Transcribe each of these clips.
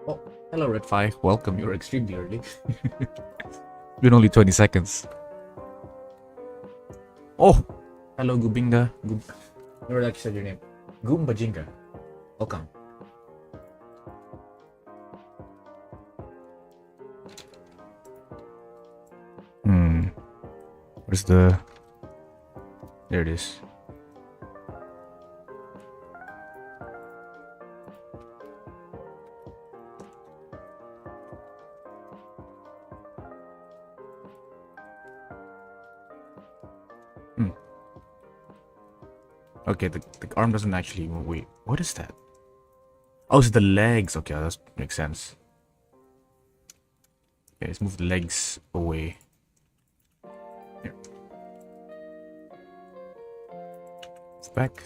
Oh, hello, Red5. Welcome. You're extremely early. It's been only 20 seconds. Oh, hello, Gubinga. Never actually said your name. Goombajinga. Welcome. Where's the... There it is. Okay, the arm doesn't actually move. Wait, what is that? Oh, it's the legs. Okay, that makes sense. Okay, let's move the legs away. Here. It's back.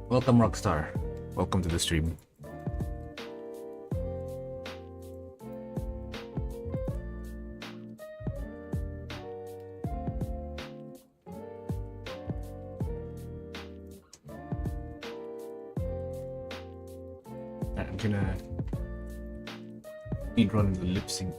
Welcome, Rockstar. Welcome to the stream. I'm gonna need run the lip sync.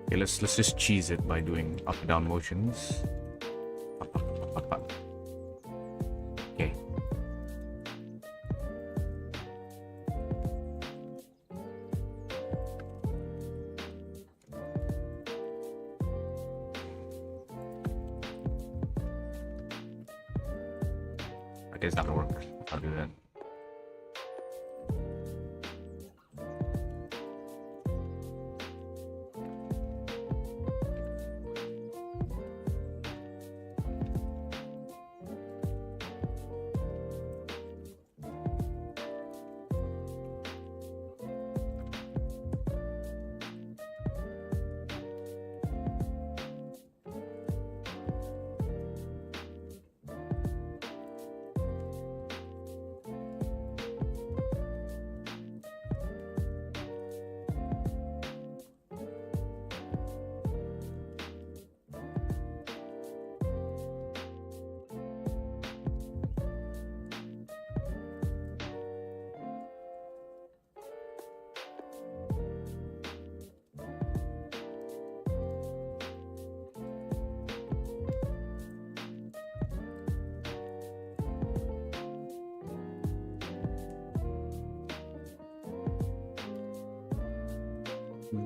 Okay, let's just cheese it by doing up and down motions. Up. Okay. Okay, it's not gonna work. I'll do that.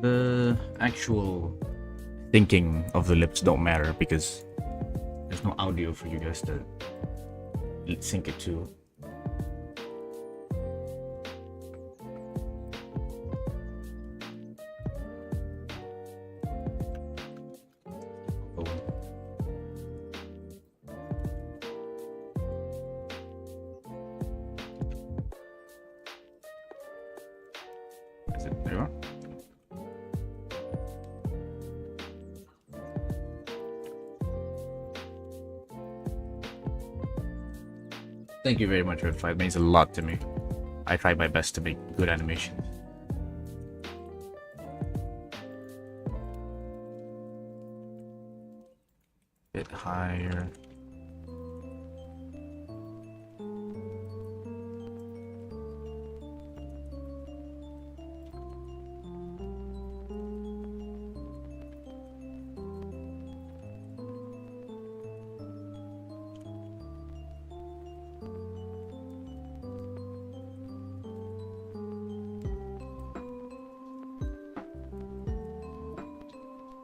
The actual thinking of the lips don't matter because there's no audio for you guys to sync it to. Is it there? Thank you very much, Red5. It means a lot to me. I try my best to make good animations. Bit higher.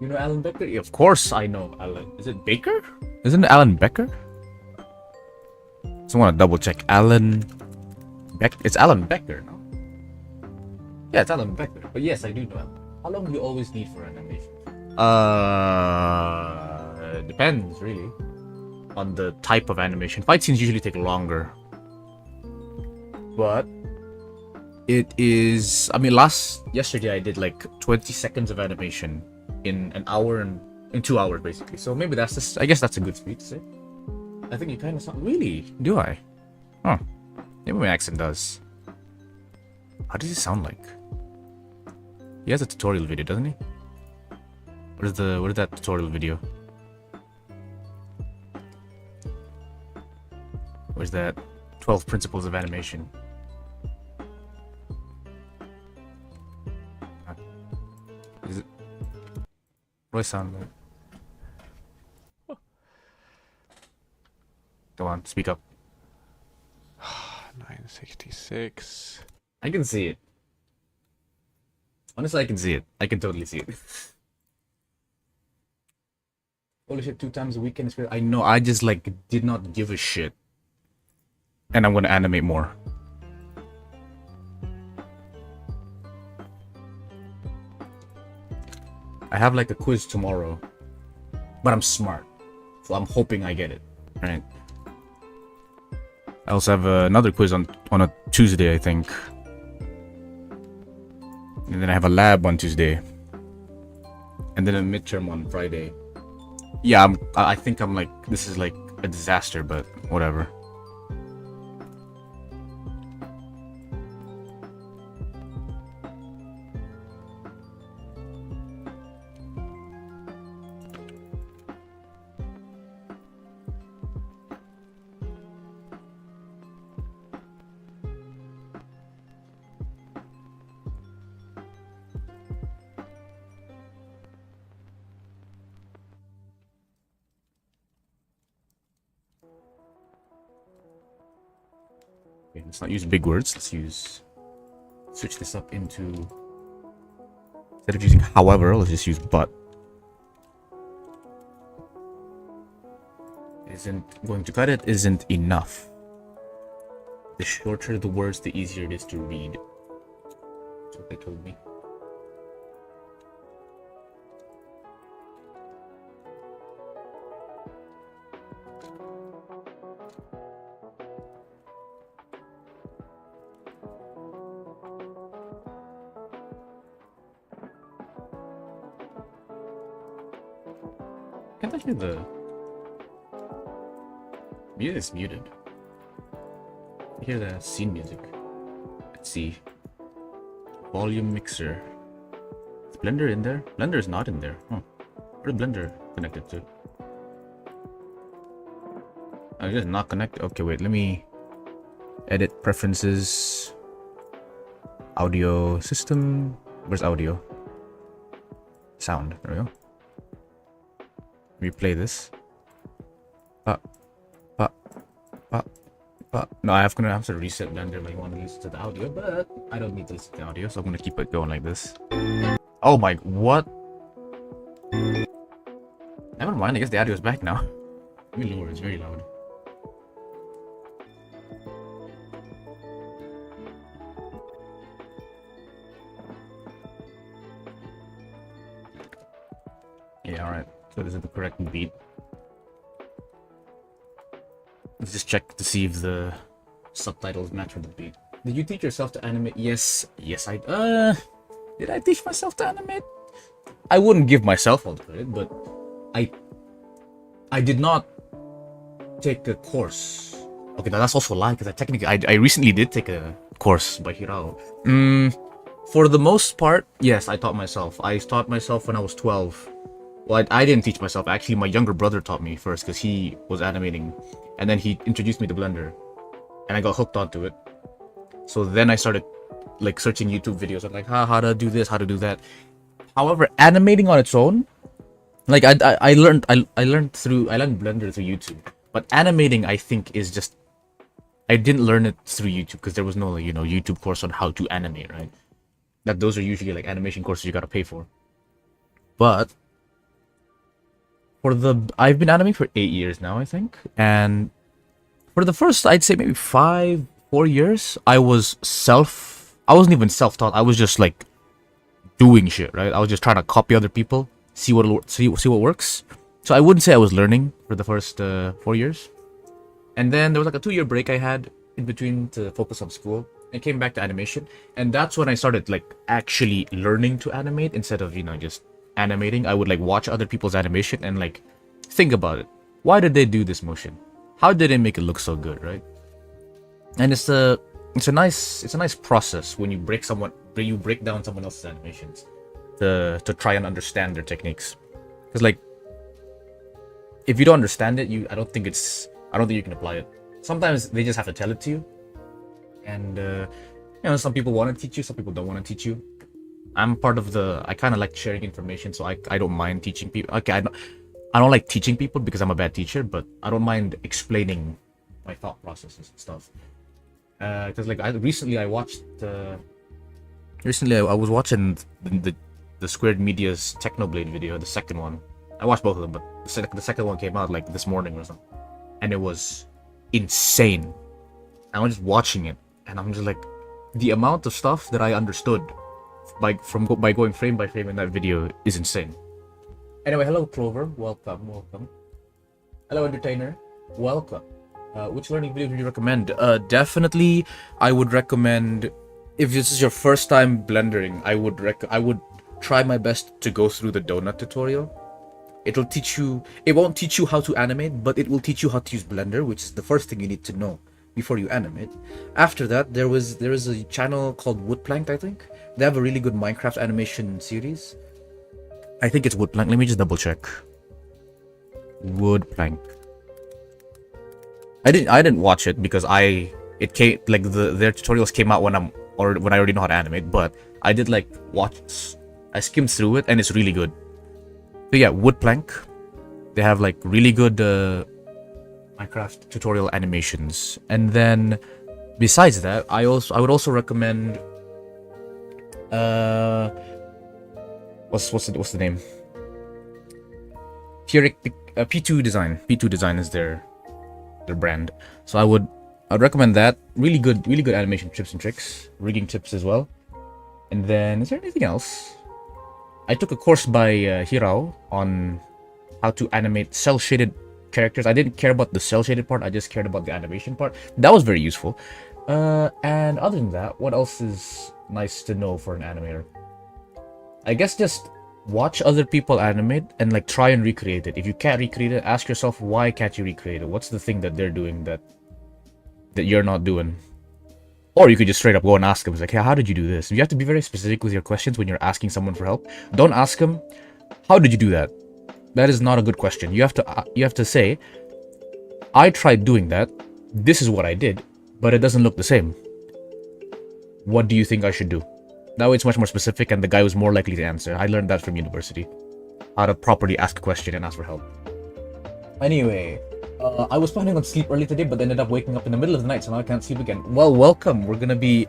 You know Alan Becker? Yeah, of course I know Alan. Is it Baker? Isn't it Alan Becker? Just want to double check. Alan Beck. It's Alan Becker, no? Yeah, it's Alan Becker. But yes, I do know Alan. How long do you always need for animation? Depends really on the type of animation. Fight scenes usually take longer, but It is. I mean, yesterday I did like 20 seconds of animation in an hour and in 2 hours basically. So maybe that's just. I guess that's a good speed to say. I think you kind of sound. Really? Do I? Huh. Maybe my accent does. How does he sound like? He has a tutorial video, doesn't he? What is that tutorial video? Where's that 12 principles of animation? Is it? What do I sound like? Go on, speak up. 966. I can see it. Honestly, I can see it. I can totally see it. Holy shit, 2 times a weekend is. I know, I just like did not give a shit. And I'm gonna animate more. I have like a quiz tomorrow. But I'm smart. So I'm hoping I get it. Right. I also have another quiz on a Tuesday, I think. And then I have a lab on Tuesday. And then a midterm on Friday. Yeah, I think I'm like, this is like a disaster, but whatever. Okay, let's not use big words. Let's switch this up into, instead of using however, let's just use but. Isn't going to cut it isn't enough. The shorter the words, the easier it is to read. That's what they told me. Can't actually the music is muted. You hear the scene music. Let's see. Volume mixer. Is Blender in there? Blender is not in there. Huh. Where's Blender connected to? Oh, it's not connected. Okay, wait. Let me edit preferences. Audio system. Where's audio? Sound. There we go. Replay this. No, I'm gonna have to reset Blender if I want to listen to the audio, but I don't need to listen to the audio, so I'm gonna keep it going like this. Oh my, what? Never mind, I guess the audio is back now. Let me lower, it's very loud. Yeah, alright. So this is the correct beat. Let's just check to see if the subtitles match with the beat. Did you teach yourself to animate? Yes. Yes, I... Did I teach myself to animate? I wouldn't give myself all the credit, but... I did not take a course. Okay, now that's also a lie, because I recently did take a course by Hirao. For the most part, yes, I taught myself. I taught myself when I was 12. Well, I didn't teach myself. Actually, my younger brother taught me first because he was animating. And then he introduced me to Blender. And I got hooked onto it. So then I started like searching YouTube videos of like how to do this, how to do that. However, animating on its own, like I learned Blender through YouTube. But animating, I think, is just, I didn't learn it through YouTube because there was no, like, YouTube course on how to animate, right? That those are usually like animation courses you gotta pay for. But I've been animating for 8 years now, I think. And for the first, I'd say maybe 4 years, I wasn't even self-taught. I was just like doing shit, right? I was just trying to copy other people, see what works. So I wouldn't say I was learning for the first 4 years. And then there was like a 2-year break I had. in between to focus on school and came back to animation. And that's when I started like actually learning to animate instead of, just animating. I would like watch other people's animation and like think about it. Why did they do this motion? How did they make it look so good, right? And it's a nice process when you break down someone else's animations to try and understand their techniques. Because like if you don't understand it, I don't think you can apply it. Sometimes they just have to tell it to you. And some people want to teach you, some people don't want to teach you. I'm part of I kind of like sharing information, so I don't mind teaching people. Okay, I don't like teaching people because I'm a bad teacher, but I don't mind explaining my thought processes and stuff. Because like recently I was watching the Squared Media's Technoblade video, the second one. I watched both of them, but the second one came out like this morning or something, and it was insane. I was just watching it, and I'm just like, the amount of stuff that I understood by going frame by frame in that video is insane. Anyway, hello Clover, welcome. Hello Endertainer, welcome. Which learning video would you recommend? Definitely, I would recommend, if this is your first time blendering, I would try my best to go through the donut tutorial. It won't teach you how to animate, but it will teach you how to use Blender, which is the first thing you need to know before you animate. After that, there is a channel called Woodplank, I think. They have a really good Minecraft animation series. I think it's Woodplank. Let me just double check. Woodplank. I didn't watch it because their tutorials came out when I already know how to animate, but I did like watch. I skimmed through it and it's really good. So yeah, Woodplank. They have like really good Minecraft tutorial animations. And then besides that, I would also recommend what's the name? P2 Design. P2 Design is their brand. So I'd recommend that. Really good animation tips and tricks, rigging tips as well. And then is there anything else? I took a course by Hirao on how to animate cell shaded characters. I didn't care about the cell shaded part, I just cared about the animation part. That was very useful. And other than that, what else is nice to know for an animator? I guess just watch other people animate and like try and recreate it. If you can't recreate it, ask yourself, why can't you recreate it? What's the thing that they're doing that you're not doing? Or you could just straight up go and ask them. It's like, hey, how did you do this? You have to be very specific with your questions when you're asking someone for help. Don't ask them, how did you do that? That is not a good question. You have to say, I tried doing that. This is what I did, but it doesn't look the same. What do you think I should do? That way it's much more specific and the guy was more likely to answer. I learned that from university. How to properly ask a question and ask for help. Anyway, I was planning on sleep early today, but ended up waking up in the middle of the night, so now I can't sleep again. Well, welcome. We're gonna be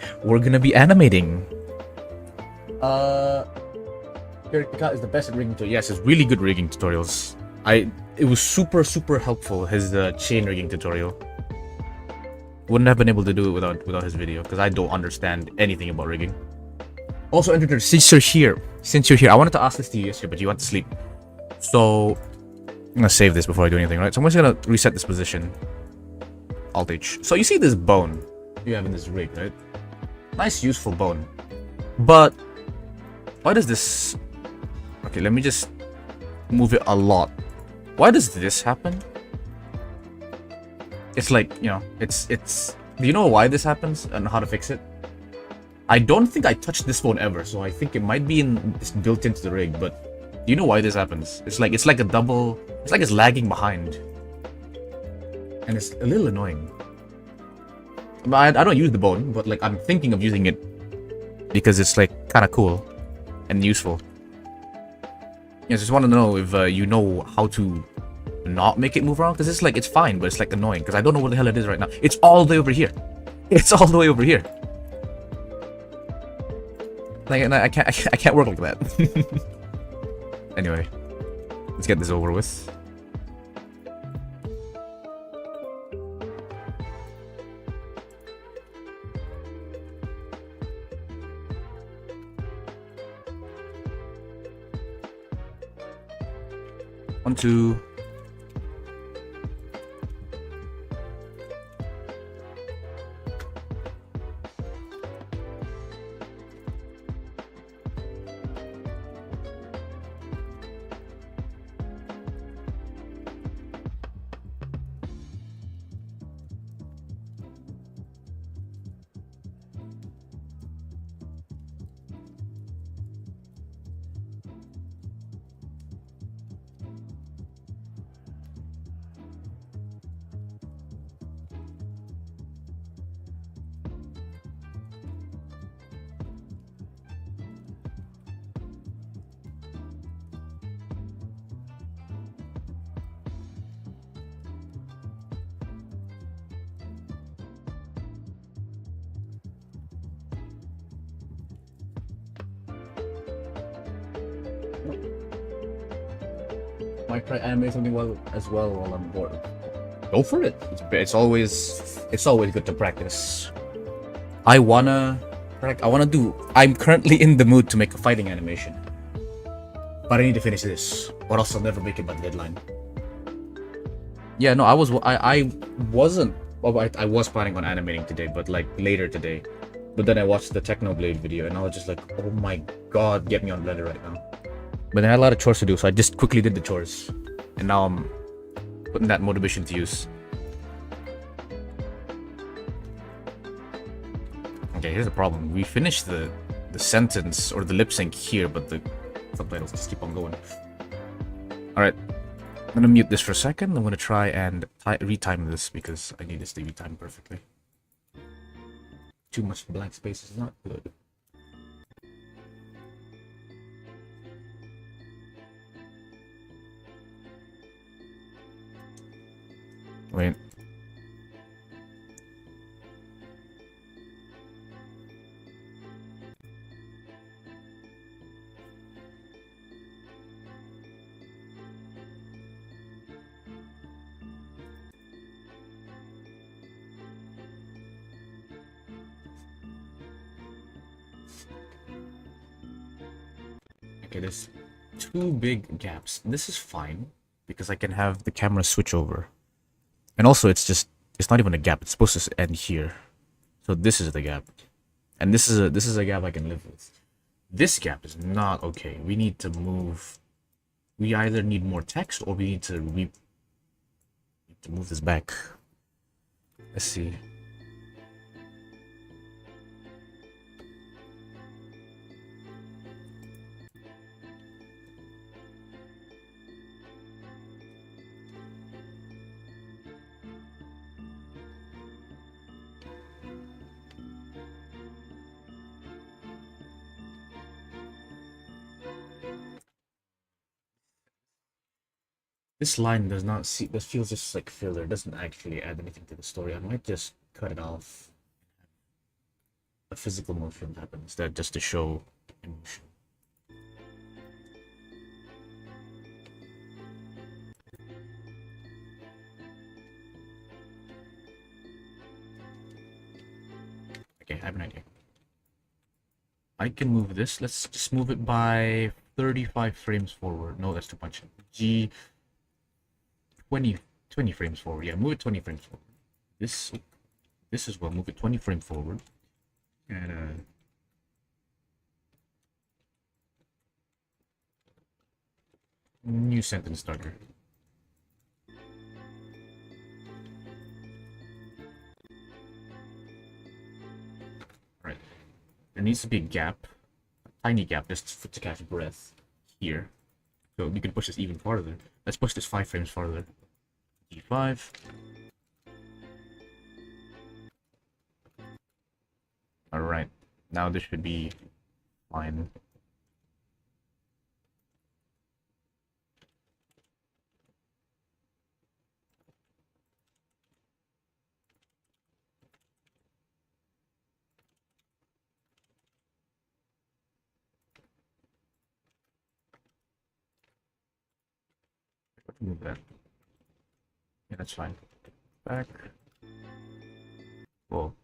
animating. Kirika is the best at rigging tutorials. Yes, it's really good rigging tutorials. It was super helpful, his chain rigging tutorial. Wouldn't have been able to do it without his video, because I don't understand anything about rigging. Also, Endertainer, since you're here, I wanted to ask this to you yesterday, but you went to sleep. So I'm gonna save this before I do anything, right? So I'm just gonna reset this position. Alt H. So you see this bone you have in this rig, right? Nice, useful bone. But why does this? Okay, let me just move it a lot. Why does this happen? It's like, it's. Do you know why this happens and how to fix it? I don't think I touched this bone ever, so I think it might be it's built into the rig. But do you know why this happens? It's like a double. It's like it's lagging behind, and it's a little annoying. I don't use the bone, but like I'm thinking of using it because it's like kind of cool and useful. Yeah, just want to know if you know how to not make it move around, because it's fine, but it's like annoying because I don't know where the hell it is right now. It's all the way over here. It's all the way over here. Like, and I can't work like that. Anyway, let's get this over with. One, two. might try animate something as well while I'm bored. Go for it. It's always good to practice. I wanna do. I'm currently in the mood to make a fighting animation, but I need to finish this, or else I'll never make it by the deadline. Yeah, no, I wasn't. Well, I was planning on animating today, but like later today. But then I watched the Technoblade video, and I was just like, oh my god, get me on Blender right now. But I had a lot of chores to do, so I just quickly did the chores, and now I'm putting that motivation to use. Okay, here's the problem. We finished the sentence or the lip sync here, but the subtitles just keep on going. Alright, I'm gonna mute this for a second. I'm gonna try and retime this because I need this to be timed perfectly. Too much blank space is not good. Wait. Okay, there's two big gaps. This is fine because I can have the camera switch over. And also it's not even a gap. It's supposed to end here. So this is the gap. And this is a gap I can live with. This gap is not okay. We need to move. We either need more text or we need to move this back. Let's see. This line does not see. This feels just like filler. It doesn't actually add anything to the story. I might just cut it off. A physical motion happen instead, just to show emotion. Okay, I have an idea. I can move this. Let's just move it by 35 frames forward. No, that's too much. 20 frames forward. Yeah, move it 20 frames forward. This as well. Move it 20 frames forward. And new sentence starter. Right. There needs to be a gap, a tiny gap, just to catch breath here. So we can push this even farther. Let's push this 5 frames farther. G5. Alright, now this should be fine. Move that. Yeah, that's fine. Back. Whoa.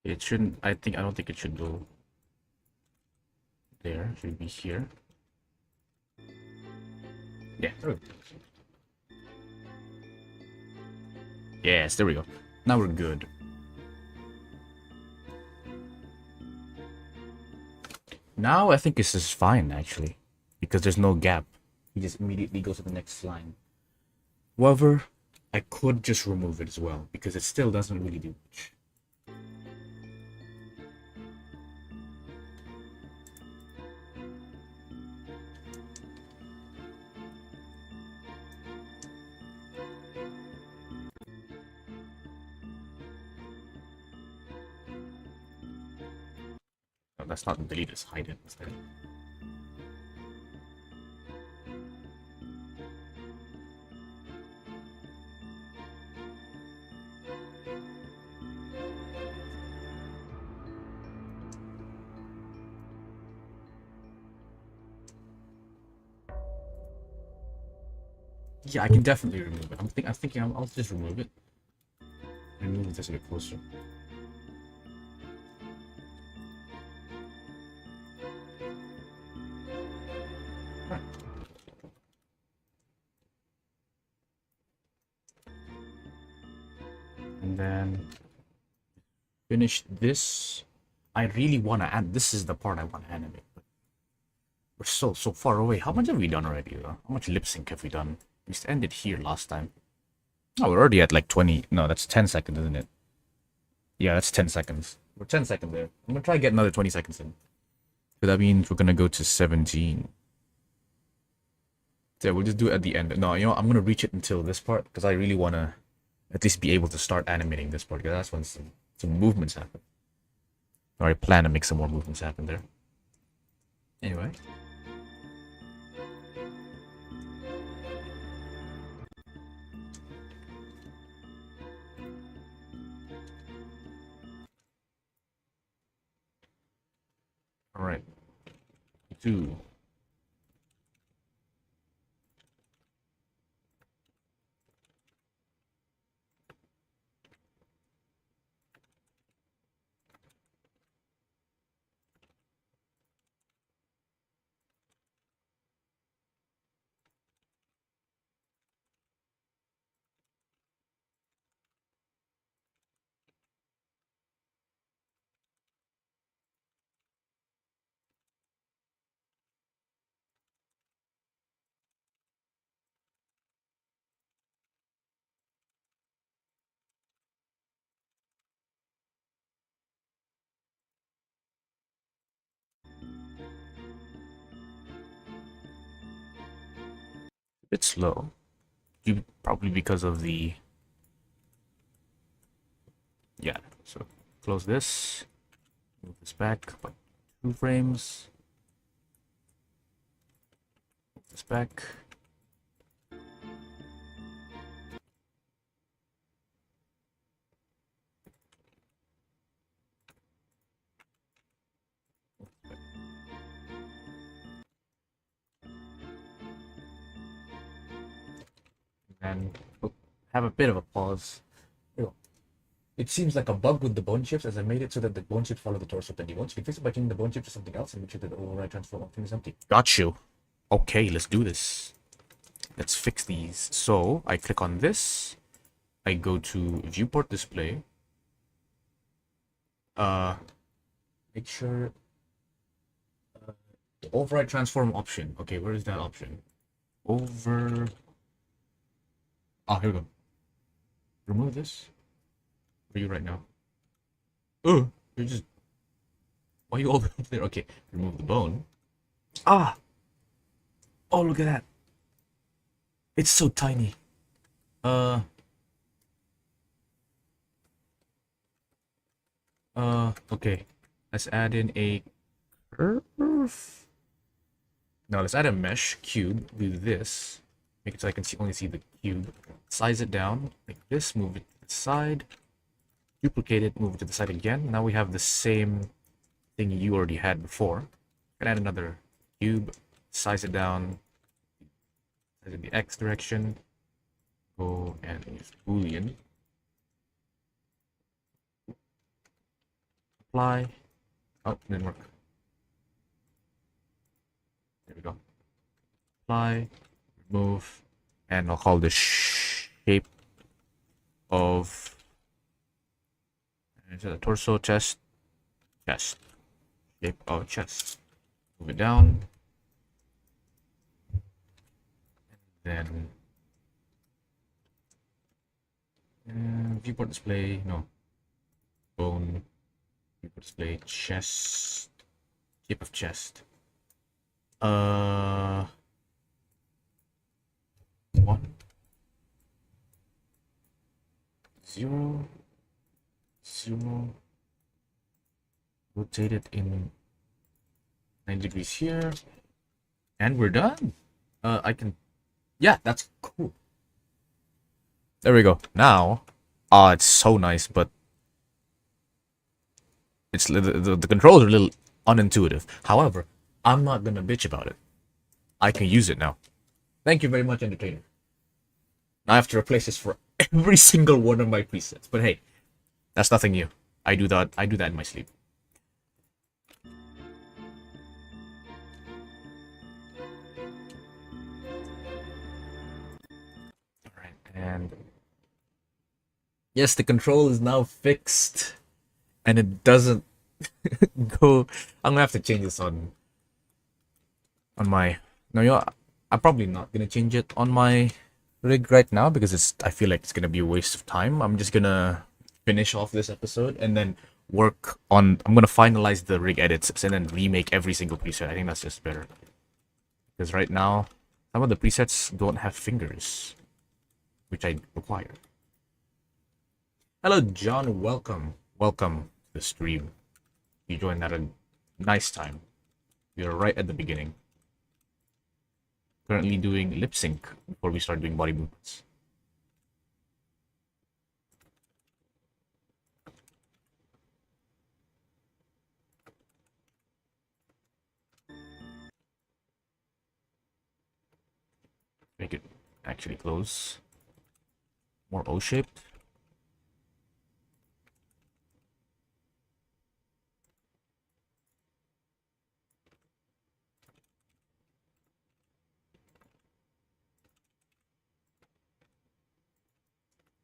It shouldn't. I don't think it should go there. It should be here. Yeah. There we go. Yes, there we go. Now we're good. Now I think this is fine actually, because there's no gap. He just immediately goes to the next line. However, I could just remove it as well because it still doesn't really do much. No, that's not delete, it's hide it instead. Yeah, I can definitely remove it. I'm thinking I'll just remove it. Remove it just a bit closer. Right. And then finish this. I really want to add. This is the part I want to animate. But we're so far away. How much have we done already? Though? How much lip sync have we done? We just ended here last time. Oh, we're already at like 20. No, that's 10 seconds, isn't it? Yeah, that's 10 seconds. We're 10 seconds there. I'm gonna try to get another 20 seconds in. So that means we're gonna go to 17. Yeah, we'll just do it at the end. No, you know, I'm gonna reach it until this part because I really wanna at least be able to start animating this part because that's when some movements happen. Or I plan to make some more movements happen there. Anyway. Alright. 2. A bit slow. Probably because of the... Yeah, so close this. Move this back by 2 frames. Move this back. And have a bit of a pause. It seems like a bug with the bone chips as I made it so that the bone chips follow the torso of the demons. You can fix it by changing the bone chip to something else and make sure that the override transform option is empty. Got you. Okay, let's do this. Let's fix these. So I click on this. I go to viewport display. Make sure the override transform option. Okay, where is that option? Over. Oh, here we go. Remove this. Where are you right now? Oh, you're just. Why are you all the way up there? Okay, remove the bone. Ah! Oh, look at that. It's so tiny. Okay. Let's add in a curve. Now let's add a mesh cube. Do this. Make it so I can only see the cube. Size it down. Like this. Move it to the side. Duplicate it. Move it to the side again. Now we have the same thing you already had before. And add another cube. Size it down. Size it in the X direction. Go and use Boolean. Apply. Oh, didn't work. There we go. Apply, remove, and I'll call this shape of the torso, chest, chest. Shape of chest. Move it down. And then viewport display, no. Bone, viewport display, chest, shape of chest. 1, 0, 0. Rotate it in 90 degrees here. And we're done. I can... Yeah, that's cool. There we go. Now... it's so nice, but... The controls are a little unintuitive. However, I'm not gonna bitch about it. I can use it now. Thank you very much, Endertainer. I have to replace this for every single one of my presets. But hey, that's nothing new. I do that in my sleep. Alright, and yes, the control is now fixed. And it doesn't go. I'm gonna have to change this on my... No, you know, I'm probably not gonna change it on my rig right now because I feel like it's gonna be a waste of time. I'm just gonna finish off this episode and then work on... I'm gonna finalize the rig edits and then remake every single preset. I think that's just better. Because right now, some of the presets don't have fingers, which I require. Hello, John. Welcome. Welcome to the stream. You joined at a nice time. You're right at the beginning. Currently doing lip sync before we start doing body movements. Make it actually close. More O-shaped.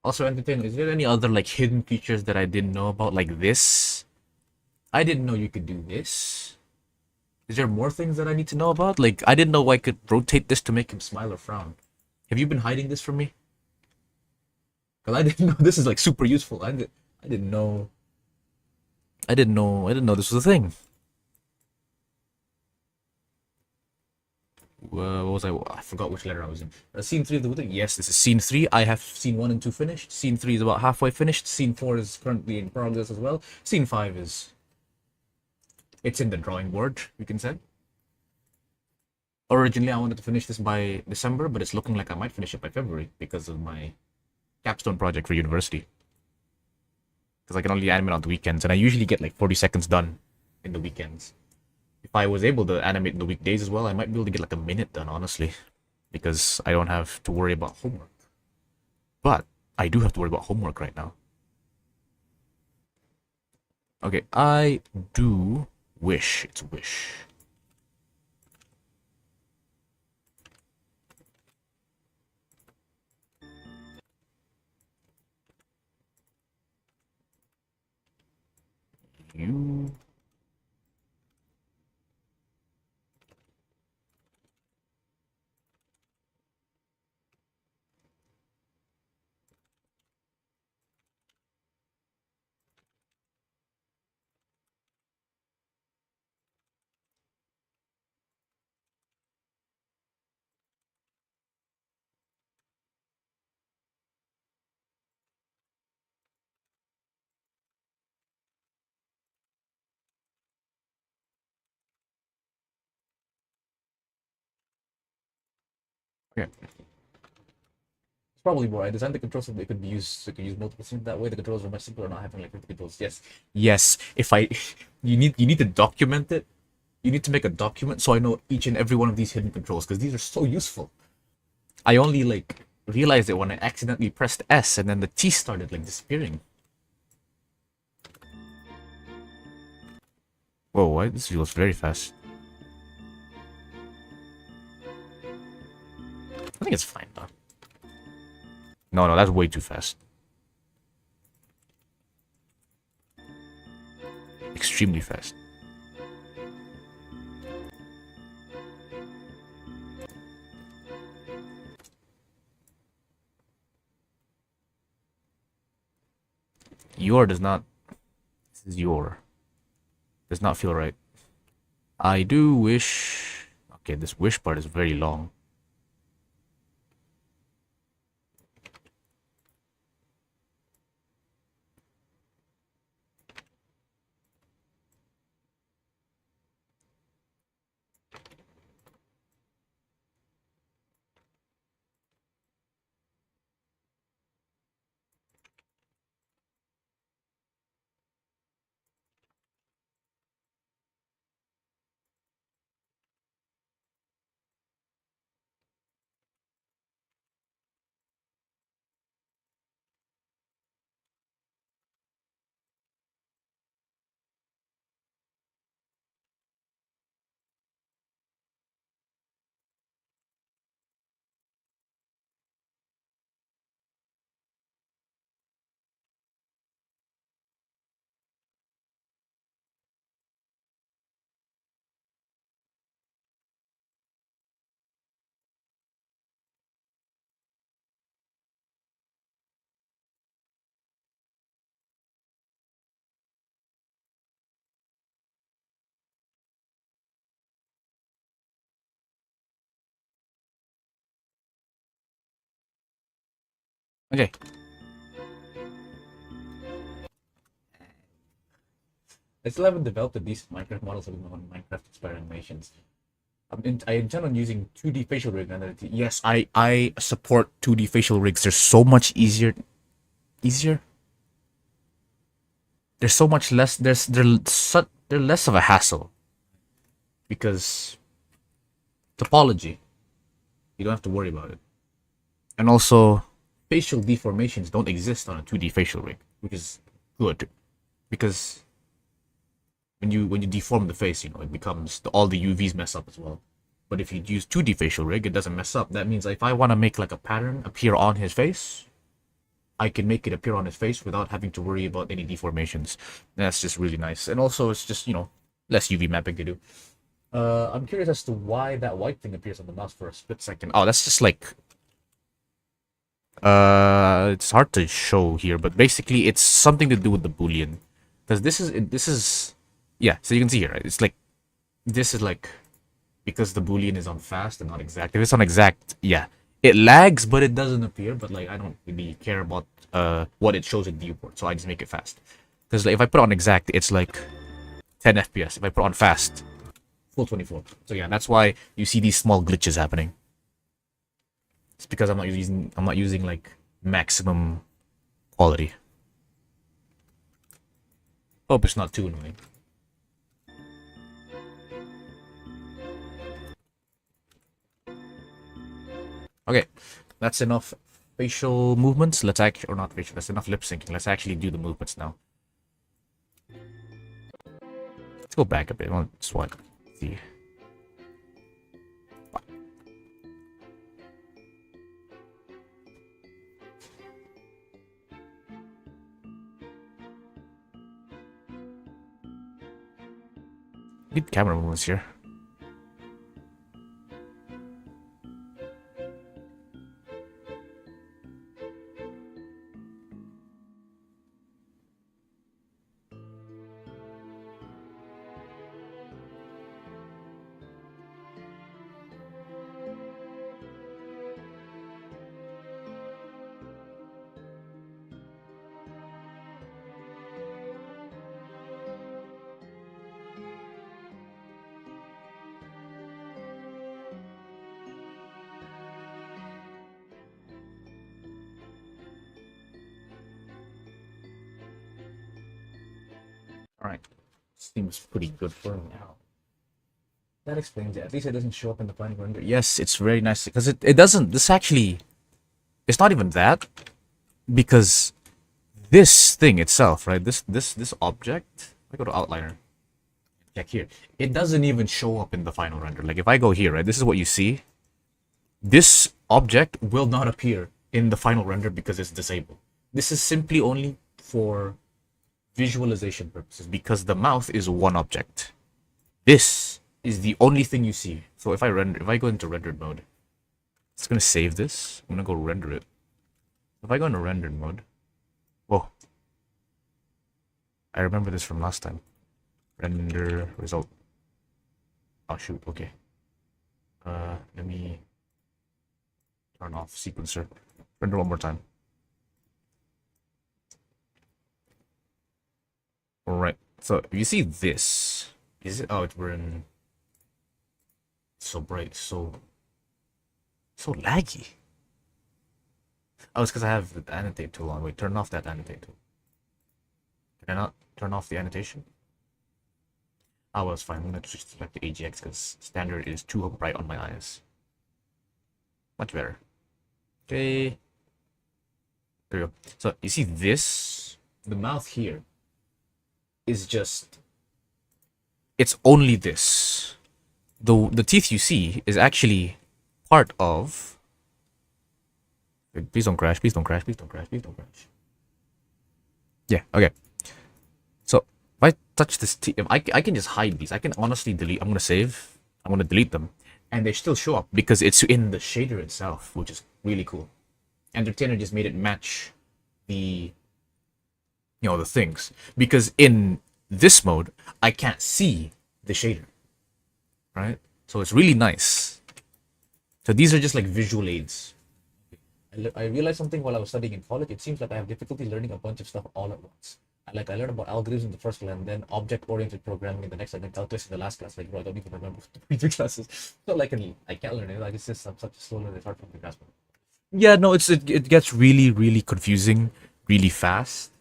Also, Entertainer, is there any other like hidden features that I didn't know about? Like this? I didn't know you could do this. Is there more things that I need to know about? Like, I didn't know I could rotate this to make him smile or frown. Have you been hiding this from me? Because I didn't know this is like super useful. I didn't know. I didn't know this was a thing. What was I forgot which letter I was in. Scene 3 of the Wither. Yes, this is scene 3. I have scene 1 and 2 finished. Scene 3 is about halfway finished. Scene 4 is currently in progress as well. Scene 5 is... It's in the drawing board, we can say. Originally, I wanted to finish this by December, but it's looking like I might finish it by February because of my capstone project for university. Because I can only animate on the weekends, and I usually get like 40 seconds done in the weekends. If I was able to animate in the weekdays as well, I might be able to get like a minute done, honestly. Because I don't have to worry about homework. But I do have to worry about homework right now. Okay, I do wish. It's a wish. You... Okay. It's probably more. I designed the controls so they could be used. So they could use multiple scenes that way. The controls are much simpler, not having like 50 controls. Yes, yes. If I, you need to document it. You need to make a document so I know each and every one of these hidden controls because these are so useful. I only like realized it when I accidentally pressed S and then the T started like disappearing. Whoa, what? This feels very fast. I think it's fine though. No, that's way too fast. Extremely fast. Your does not... This is your. Does not feel right. I do wish... Okay, this wish part is very long. Okay. I still haven't developed a decent Minecraft model so we can run Minecraft inspired animations. I intend on using 2D facial rig. Yes, I support 2D facial rigs. They're so much easier. Easier? There's so much less. They're less of a hassle because topology, you don't have to worry about it, and also facial deformations don't exist on a 2D facial rig, which is good because when you deform the face, it becomes all the UVs mess up as well. But if you use 2D facial rig, it doesn't mess up. That means if I want to make like a pattern appear on his face, I can make it appear on his face without having to worry about any deformations. That's just really nice. And also, it's just, less UV mapping to do. I'm curious as to why that white thing appears on the mouse for a split second. Oh, that's just like... it's hard to show here, but basically it's something to do with the Boolean. Because this is... Yeah, so you can see here, right? It's like... This is like... Because the Boolean is on fast and not exact. If it's on exact, yeah. It lags, but it doesn't appear. But like, I don't really care about what it shows in viewport, so I just make it fast. Because like, if I put on exact, it's like 10 FPS. If I put on fast, full 24. So yeah, that's why you see these small glitches happening. It's because I'm not using like maximum quality. Hope it's not too annoying. Okay, that's enough facial movements. Let's actually, or not facial, that's enough lip syncing. Let's actually do the movements now. Let's go back a bit. Well, just what? See. Need camera movements here. Alright. Seems pretty good for now. That explains it. At least it doesn't show up in the final render. Yes, it's very nice. Because it doesn't... This actually... It's not even that. Because this thing itself, right? This object... I go to outliner. Check here. It doesn't even show up in the final render. Like if I go here, right? This is what you see. This object will not appear in the final render because it's disabled. This is simply only for visualization purposes because the mouth is one object. This is the only thing you see. So if I go into rendered mode, it's gonna save this. I'm gonna go render it. If I go into rendered mode, whoa, I remember this from last time. Render result. Oh shoot, okay. Let me turn off sequencer. Render one more time. Alright, so if you see this, is it? Oh, we're in. So bright, so laggy. Oh, it's because I have the annotate tool on. Wait, turn off that annotate tool. Can I not turn off the annotation? Oh, well, it's fine. I'm going to switch to select the AGX because standard is too bright on my eyes. Much better. Okay. There we go. So, you see this? The mouth here is just... It's only this. The teeth you see is actually part of... Please don't crash, please don't crash, please don't crash, please don't crash. Yeah, okay. So, if I touch this teeth, I can just hide these. I can honestly delete. I'm going to save. I'm going to delete them. And they still show up because it's in the shader itself, which is really cool. Endertainer just made it match the... the things. Because in this mode, I can't see the shader. Right? So it's really nice. So these are just like visual aids. I realized something while I was studying in college. It seems like I have difficulty learning a bunch of stuff all at once. I learned about algorithms in the first class, and then object-oriented programming in the next, and then calculus in the last class. Like, bro, I don't even remember the previous classes. So like, I can't learn it. Like, it's just I'm such a slow learner. It's hard for me to grasp it. Yeah, no, it gets really really confusing really fast.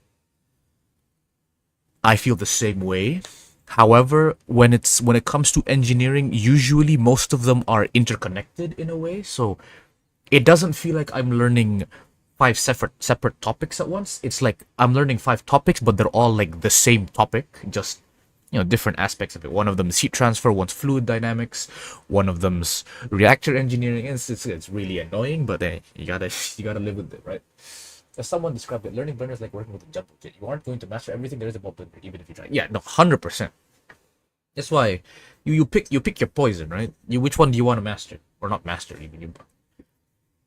I feel the same way. However, when it comes to engineering, usually most of them are interconnected in a way. So it doesn't feel like I'm learning five separate topics at once. It's like I'm learning five topics, but they're all like the same topic, just different aspects of it. One of them is heat transfer, one's fluid dynamics, one of them's reactor engineering. It's really annoying, but you gotta live with it, right? As someone described it, learning Blender is like working with a jumbo kit. You aren't going to master everything there is about Blender, even if you try. Yeah, no, 100%. That's why you pick your poison, right? Which one do you want to master or not master? Even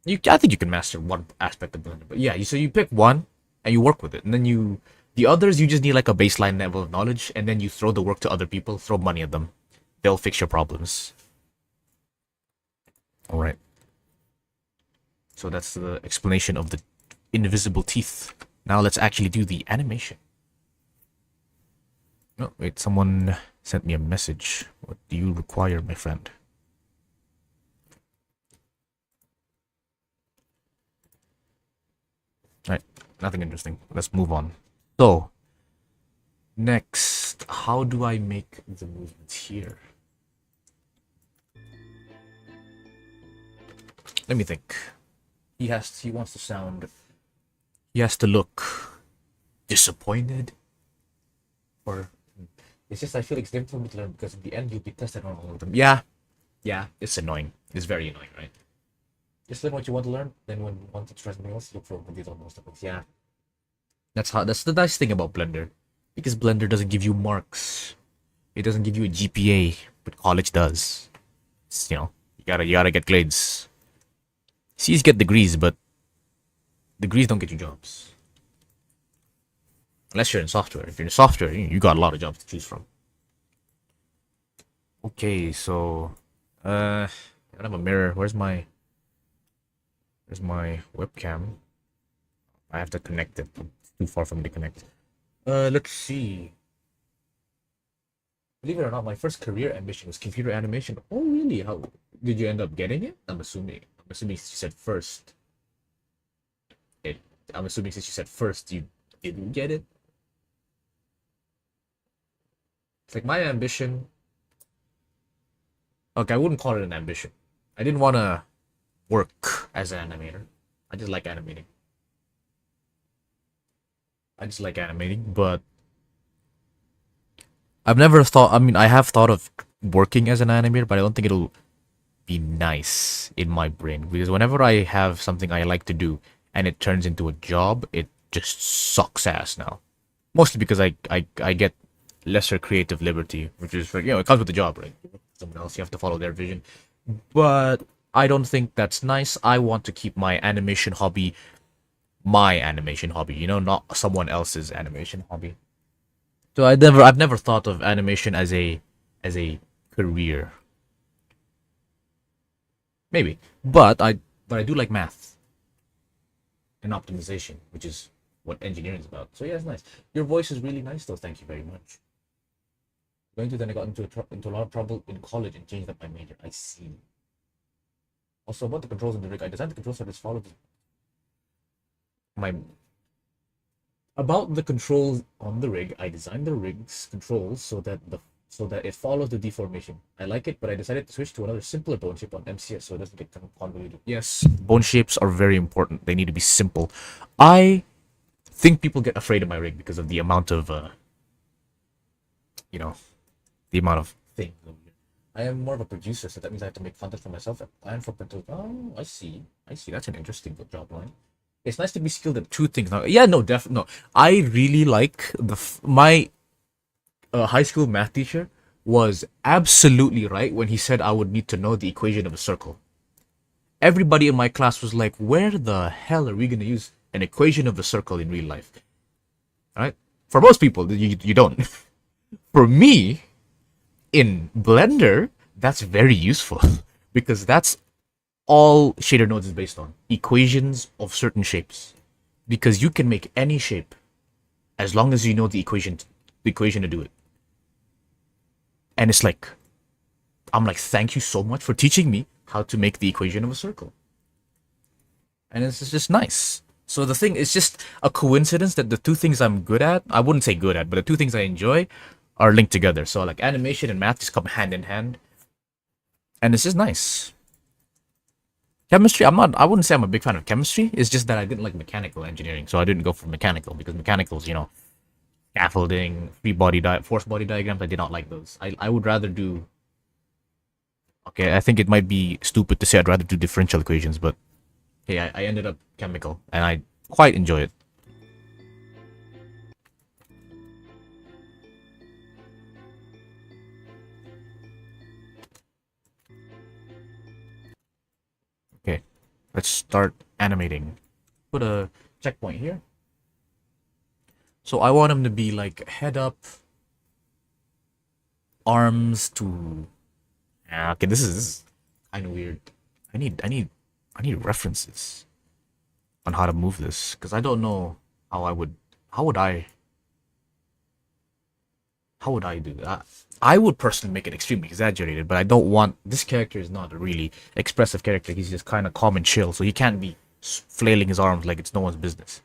I think you can master one aspect of Blender, but yeah, so you pick one and you work with it, and then the others you just need like a baseline level of knowledge, and then you throw the work to other people, throw money at them, they'll fix your problems. All right. So that's the explanation of the invisible teeth. Now let's actually do the animation. Oh, wait, someone sent me a message. What do you require, my friend? Alright, nothing interesting. Let's move on. So, next, how do I make the movements here? Let me think. He wants to sound... He has to look disappointed. Or... It's just I feel it's difficult for me to learn because in the end you'll be tested on all of them. Yeah, it's annoying. It's very annoying, right? Just learn what you want to learn. Then when you want to try something else, look for the details on most of it. Yeah, that's the nice thing about Blender, because Blender doesn't give you marks. It doesn't give you a GPA, but college does. It's, you gotta get grades. C's get degrees, but degrees don't get you jobs. Unless you're in software. If you're in software, you got a lot of jobs to choose from. Okay, so I don't have a mirror. Where's my webcam? I have to connect it. It's too far for me to connect. Let's see. Believe it or not, my first career ambition was computer animation. Oh, really? How did you end up getting it? I'm assuming you said first. I'm assuming since you said first, you didn't get it. It's like my ambition. Okay, I wouldn't call it an ambition. I didn't want to work as an animator. I just like animating. But I've never thought. I mean, I have thought of working as an animator, but I don't think it'll be nice in my brain, because whenever I have something I like to do and it turns into a job, it just sucks ass now. Mostly because I get lesser creative liberty, which is, it comes with the job, right? Someone else, you have to follow their vision. But I don't think that's nice. I want to keep my animation hobby my animation hobby, not someone else's animation hobby. So I've never thought of animation as a career. Maybe. But I do like math and optimization, which is what engineering is about. So yeah, it's nice. Your voice is really nice though, thank you very much. Then I got into a lot of trouble in college and changed up my major. I see. Also about the controls in the rig, I designed the controls so this follows my about the controls on the rig. I designed the rig's controls so that it follows the deformation. I like it, but I decided to switch to another simpler bone shape on MCS so it doesn't get kind of convoluted. Yes, bone shapes are very important. They need to be simple. I think people get afraid of my rig because of the amount of the amount of things. I am more of a producer, so that means I have to make content for myself and for printers. Oh, I see. That's an interesting job line. It's nice to be skilled at two things. Now, yeah, no, definitely. No. I really like my high school math teacher was absolutely right when he said I would need to know the equation of a circle. Everybody in my class was like, where the hell are we going to use an equation of a circle in real life? Right? For most people, you don't. For me, in Blender, that's very useful because that's all shader nodes is based on equations of certain shapes, because you can make any shape as long as you know the equation to do it. And it's like, I'm like, thank you so much for teaching me how to make the equation of a circle. And it's just nice. So the thing is just a coincidence that the two things I'm good at, I wouldn't say good at, but the two things I enjoy are linked together. So like animation and math just come hand in hand. And it's just nice. Chemistry, I wouldn't say I'm a big fan of chemistry. It's just that I didn't like mechanical engineering. So I didn't go for mechanical because mechanicals, scaffolding, force body diagrams, I did not like those. I would rather do, okay, I think it might be stupid to say I'd rather do differential equations, but hey, I ended up chemical and I quite enjoy it. Okay, let's start animating. Put a checkpoint here. So I want him to be like head up, arms to. Okay, this is kind of weird. I need references on how to move this because I don't know how would I do that. I would personally make it extremely exaggerated, but I don't want, this character is not a really expressive character. He's just kind of calm and chill, so he can't be flailing his arms like it's no one's business.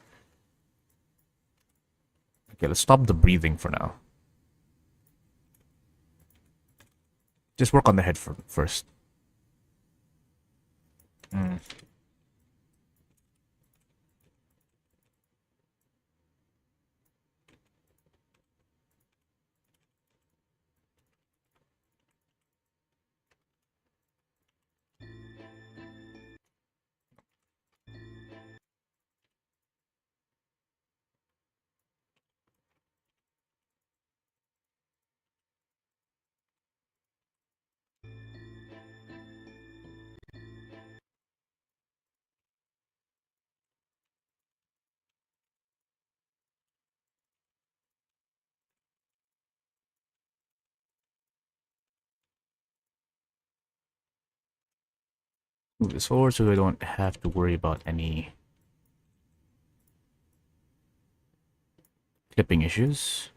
Okay, let's stop the breathing for now. Just work on the head first. Move this forward so I don't have to worry about any clipping issues.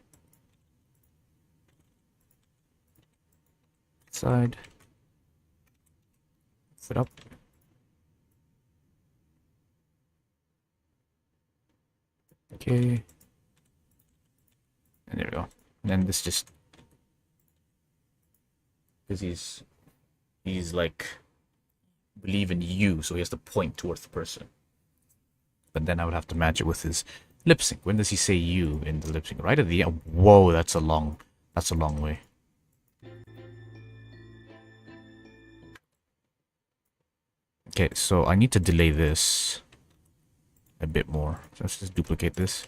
Side. Fit up. Okay. And there we go. And then this just, because he's like believe in you, so he has to point towards the person. But then I would have to match it with his lip sync. When does he say you in the lip sync? Right at the end. Whoa, that's a long way. Okay, so I need to delay this a bit more. So let's just duplicate this.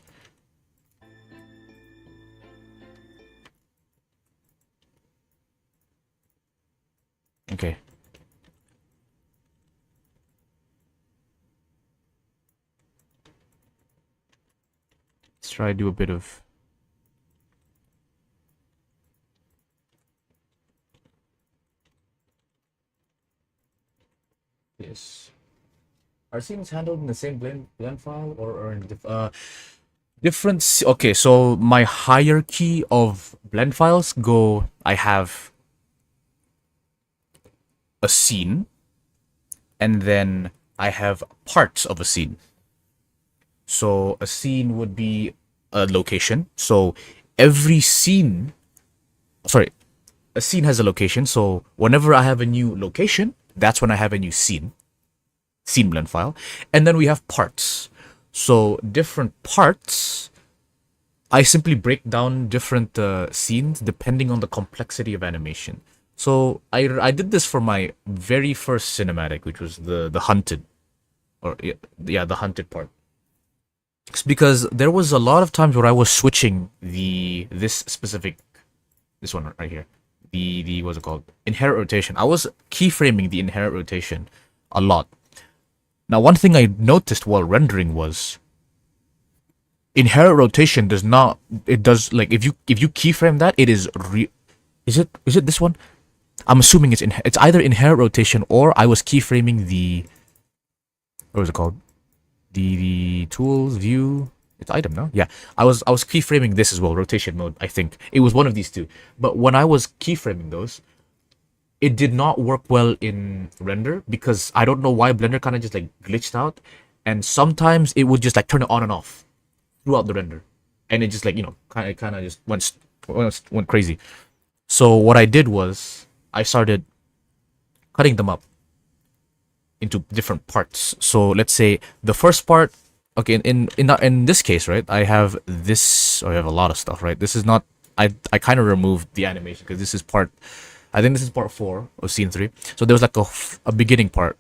Okay. Let's try to do a bit of this. Are scenes handled in the same blend file or in different? Okay, so my hierarchy of blend files go. I have a scene, and then I have parts of a scene. So a scene would be a location. So every scene, sorry, a scene has a location. So whenever I have a new location, that's when I have a new scene blend file. And then we have parts. So different parts, I simply break down different scenes depending on the complexity of animation. So I did this for my very first cinematic, which was the hunted, or yeah, the hunted part. It's because there was a lot of times where I was switching this one right here, the what's it called, inherent rotation. I was keyframing the inherent rotation a lot. Now, one thing I noticed while rendering was inherent rotation does not. It does, like, if you keyframe that, it is is it this one? I'm assuming it's either inherent rotation or I was keyframing the, what was it called? The tools view. It's item, no? Yeah. I was keyframing this as well, rotation mode, I think. It was one of these two. But when I was keyframing those, it did not work well in render because I don't know why Blender kind of just like glitched out, and sometimes it would just like turn it on and off throughout the render, and it just like kind of just went crazy. So what I did was I started cutting them up into different parts. So let's say the first part. Okay, in this case, right? I have this. I have a lot of stuff, right? This is not. I kind of removed the animation because this is part. I think this is part 4 of scene 3. So there was like a beginning part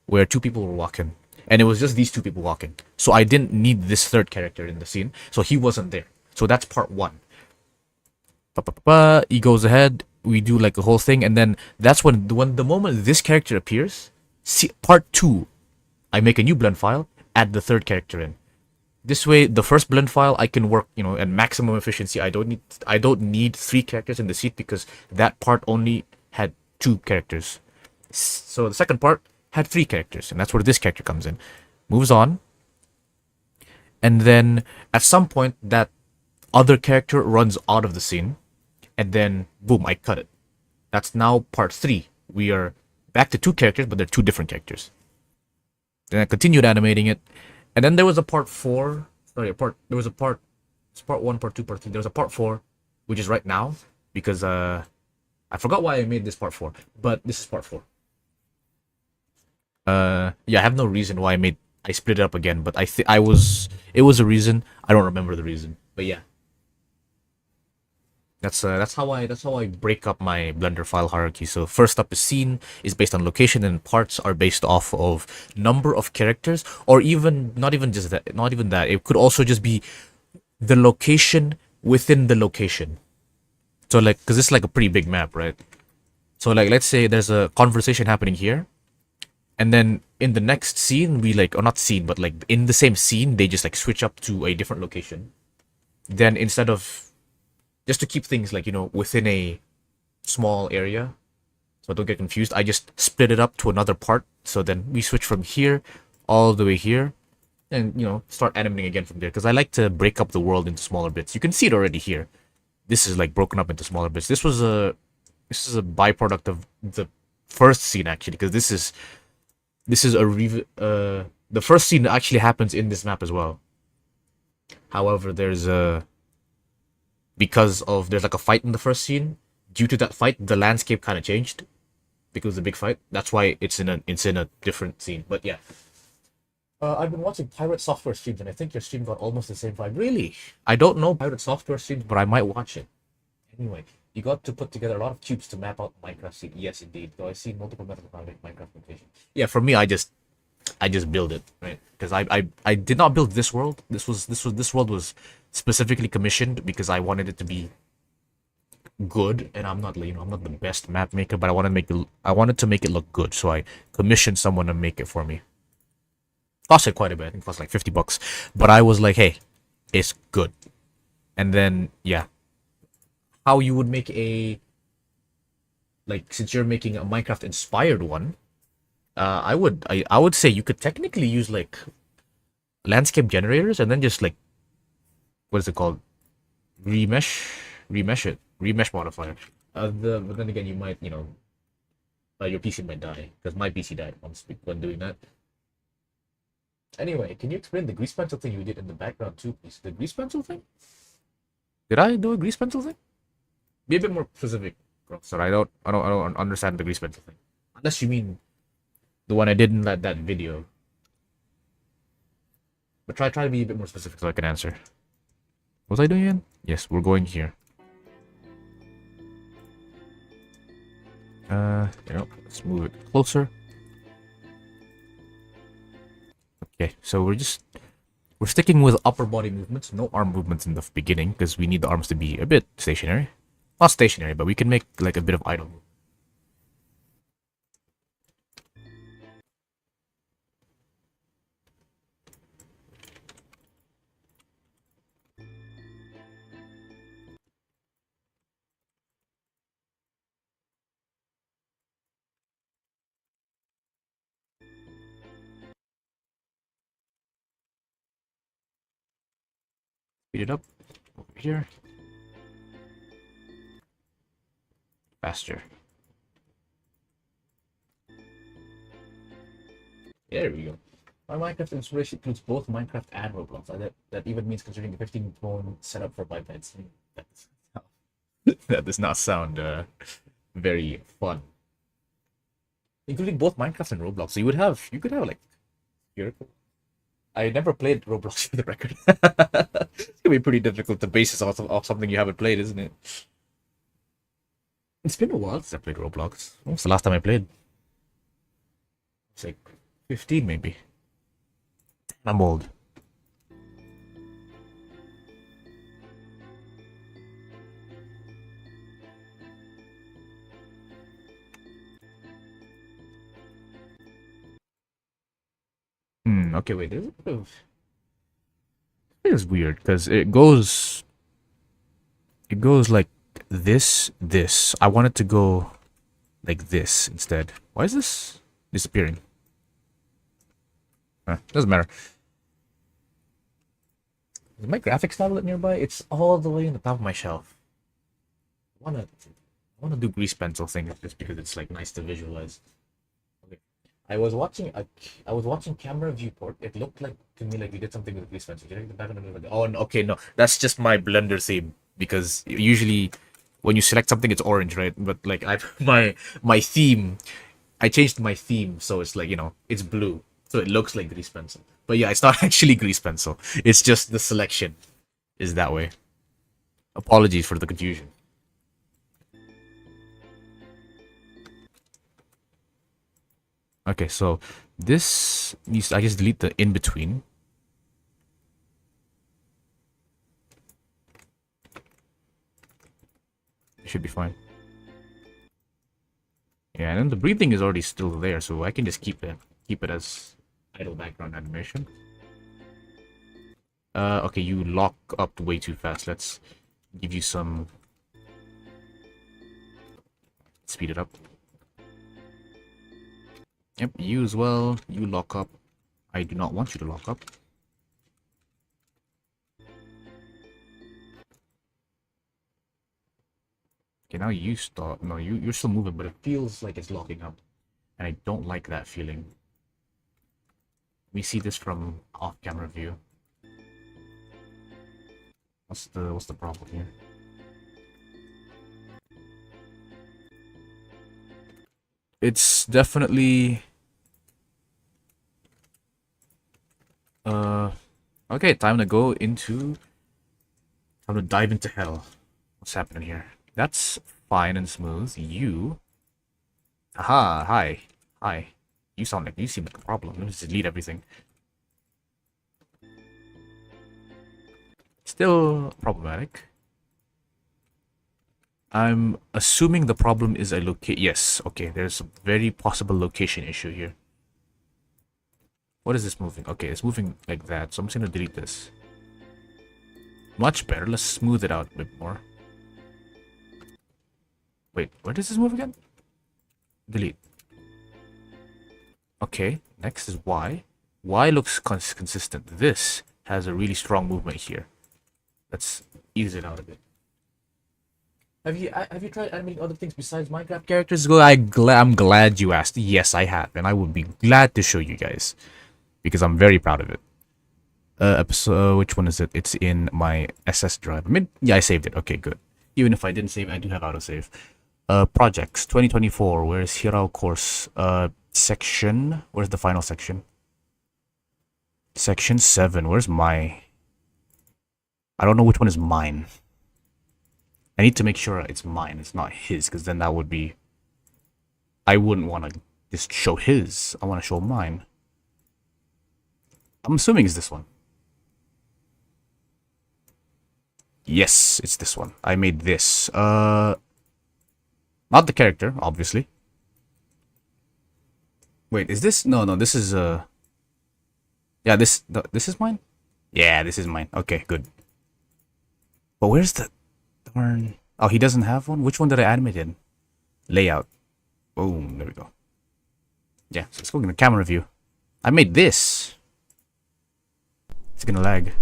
where two people were walking, and it was just these two people walking. So I didn't need this third character in the scene, so he wasn't there. So that's part 1. He goes ahead. We do like a whole thing, and then that's when the moment this character appears, part 2, I make a new blend file, add the third character in. This way, the first blend file I can work, at maximum efficiency. I don't need 3 characters in the seat because that part only had 2 characters. So the second part had 3 characters, and that's where this character comes in. Moves on, and then at some point that other character runs out of the scene, and then boom, I cut it. That's now part 3. We are back to 2 characters, but they're 2 different characters. Then I continued animating it, and then there was a part 4. Sorry, there was a part. It's part 1, part 2, part 3. There was a part 4, which is right now because I forgot why I made this part 4, but this is part 4. Yeah, I have no reason why I split it up again, but it was a reason. I don't remember the reason, but yeah. That's how I break up my Blender file hierarchy. So first up is scene is based on location, and parts are based off of number of characters, or even not even just that. Not even that. It could also just be the location within the location. So like, because this is like a pretty big map, right? So like, let's say there's a conversation happening here, and then in the next scene we like, or not scene, but like in the same scene they just like switch up to a different location. Then instead of, just to keep things like within a small area, so I don't get confused, I just split it up to another part. So then we switch from here all the way here, and start animating again from there, because I like to break up the world into smaller bits. You can see it already here. This is like broken up into smaller bits. This is a byproduct of the first scene, actually, because this is the first scene actually happens in this map as well. However, there's like a fight in the first scene. Due to that fight, the landscape kind of changed because of the big fight. That's why it's in a different scene. But yeah, I've been watching Pirate Software streams, and I think your stream got almost the same vibe. Really? I don't know Pirate Software streams, but I might watch it. Anyway, you got to put together a lot of tubes to map out the Minecraft scene. Yes, indeed. Though I see multiple methods of how to make Minecraft notation. Yeah, for me, I just build it, right? Because I did not build this world. This world was specifically commissioned because I wanted it to be good, and I'm not I'm not the best map maker, but I wanted to make it look good, so I commissioned someone to make it for me. Cost it quite a bit. I think it cost like $50, but I was like, hey, it's good. And then yeah, how you would make since you're making a Minecraft inspired one, I would say you could technically use like landscape generators, and then just like, what is it called, remesh modifier. But then again, you might your PC might die, because my PC died once when doing that. Anyway, can you explain the grease pencil thing you did in the background too, please? The grease pencil thing? Did I do a grease pencil thing? Be a bit more specific, sir. I don't understand the grease pencil thing, unless you mean the one I did in that video. But try to be a bit more specific so I can answer. What was I doing again? Yes, we're going here. Let's move it closer. Okay, so we're sticking with upper body movements, no arm movements in the beginning, because we need the arms to be a bit stationary. Not stationary, but we can make like a bit of idle movement. Speed it up. Over here. Faster. There we go. My Minecraft inspiration includes both Minecraft and Roblox. That even means considering the 15-tone setup for bipeds. That does not sound very fun. Including both Minecraft and Roblox. So you could have like spherical. I never played Roblox for the record. It's gonna be pretty difficult to base this off something you haven't played, isn't it? It's been a while since I played Roblox. When was the last time I played? It's like 15 maybe. I'm old. Okay, wait, there's a bit of... It is weird, because it goes like this. I want it to go like this instead. Why is this disappearing? Doesn't matter. Is my graphics tablet nearby? It's all the way on the top of my shelf. I wanna do grease pencil thing just because it's like nice to visualize. Okay. I was watching camera viewport. It looked like to me like you did something with grease pencil. Did I get the background? Oh no, okay, no. That's just my Blender theme because usually when you select something it's orange, right? But like my theme, I changed my theme so it's like, you know, it's blue. So it looks like grease pencil. But yeah, it's not actually grease pencil. It's just the selection is that way. Apologies for the confusion. Okay, so this needs I just delete the in between. It should be fine. Yeah, and then the breathing is already still there, so I can just keep it as idle background animation. Okay, you lock up way too fast. Let's give you some... Speed it up. Yep, you as well. You lock up. I do not want you to lock up. Okay, now you stop. No, you're still moving, but it feels like it's locking up. And I don't like that feeling. We see this from off-camera view. What's the problem here? It's definitely okay, time to dive into hell. What's happening here? That's fine and smooth. You aha, hi. You seem like a problem. Let me just delete everything. Still problematic. I'm assuming the problem is yes, okay, there's a very possible location issue here. What is this moving? Okay, it's moving like that, so I'm just gonna delete this. Much better, let's smooth it out a bit more. Wait, where does this move again? Delete. Okay, next is Y. Y looks consistent. This has a really strong movement here. Let's ease it out a bit. Have you tried animating other things besides Minecraft characters? I'm glad you asked. Yes, I have, and I would be glad to show you guys because I'm very proud of it. Episode, which one is it? It's in my SS drive. Yeah, I saved it. Okay, good. Even if I didn't save, I do have autosave. Projects 2024. Where's Hirao course? Section. Where's the final section? Section 7. Where's my? I don't know which one is mine. I need to make sure it's mine. It's not his, because then that would be. I wouldn't want to just show his. I want to show mine. I'm assuming it's this one. Yes, it's this one. I made this. Not the character, obviously. Wait, is this? No, this is yeah, this is mine? Yeah, this is mine. Okay, good. But where's the darn? Oh, he doesn't have one? Which one did I animate in? Layout. Boom, there we go. Yeah, so let's go in the camera view. I made this. It's gonna lag.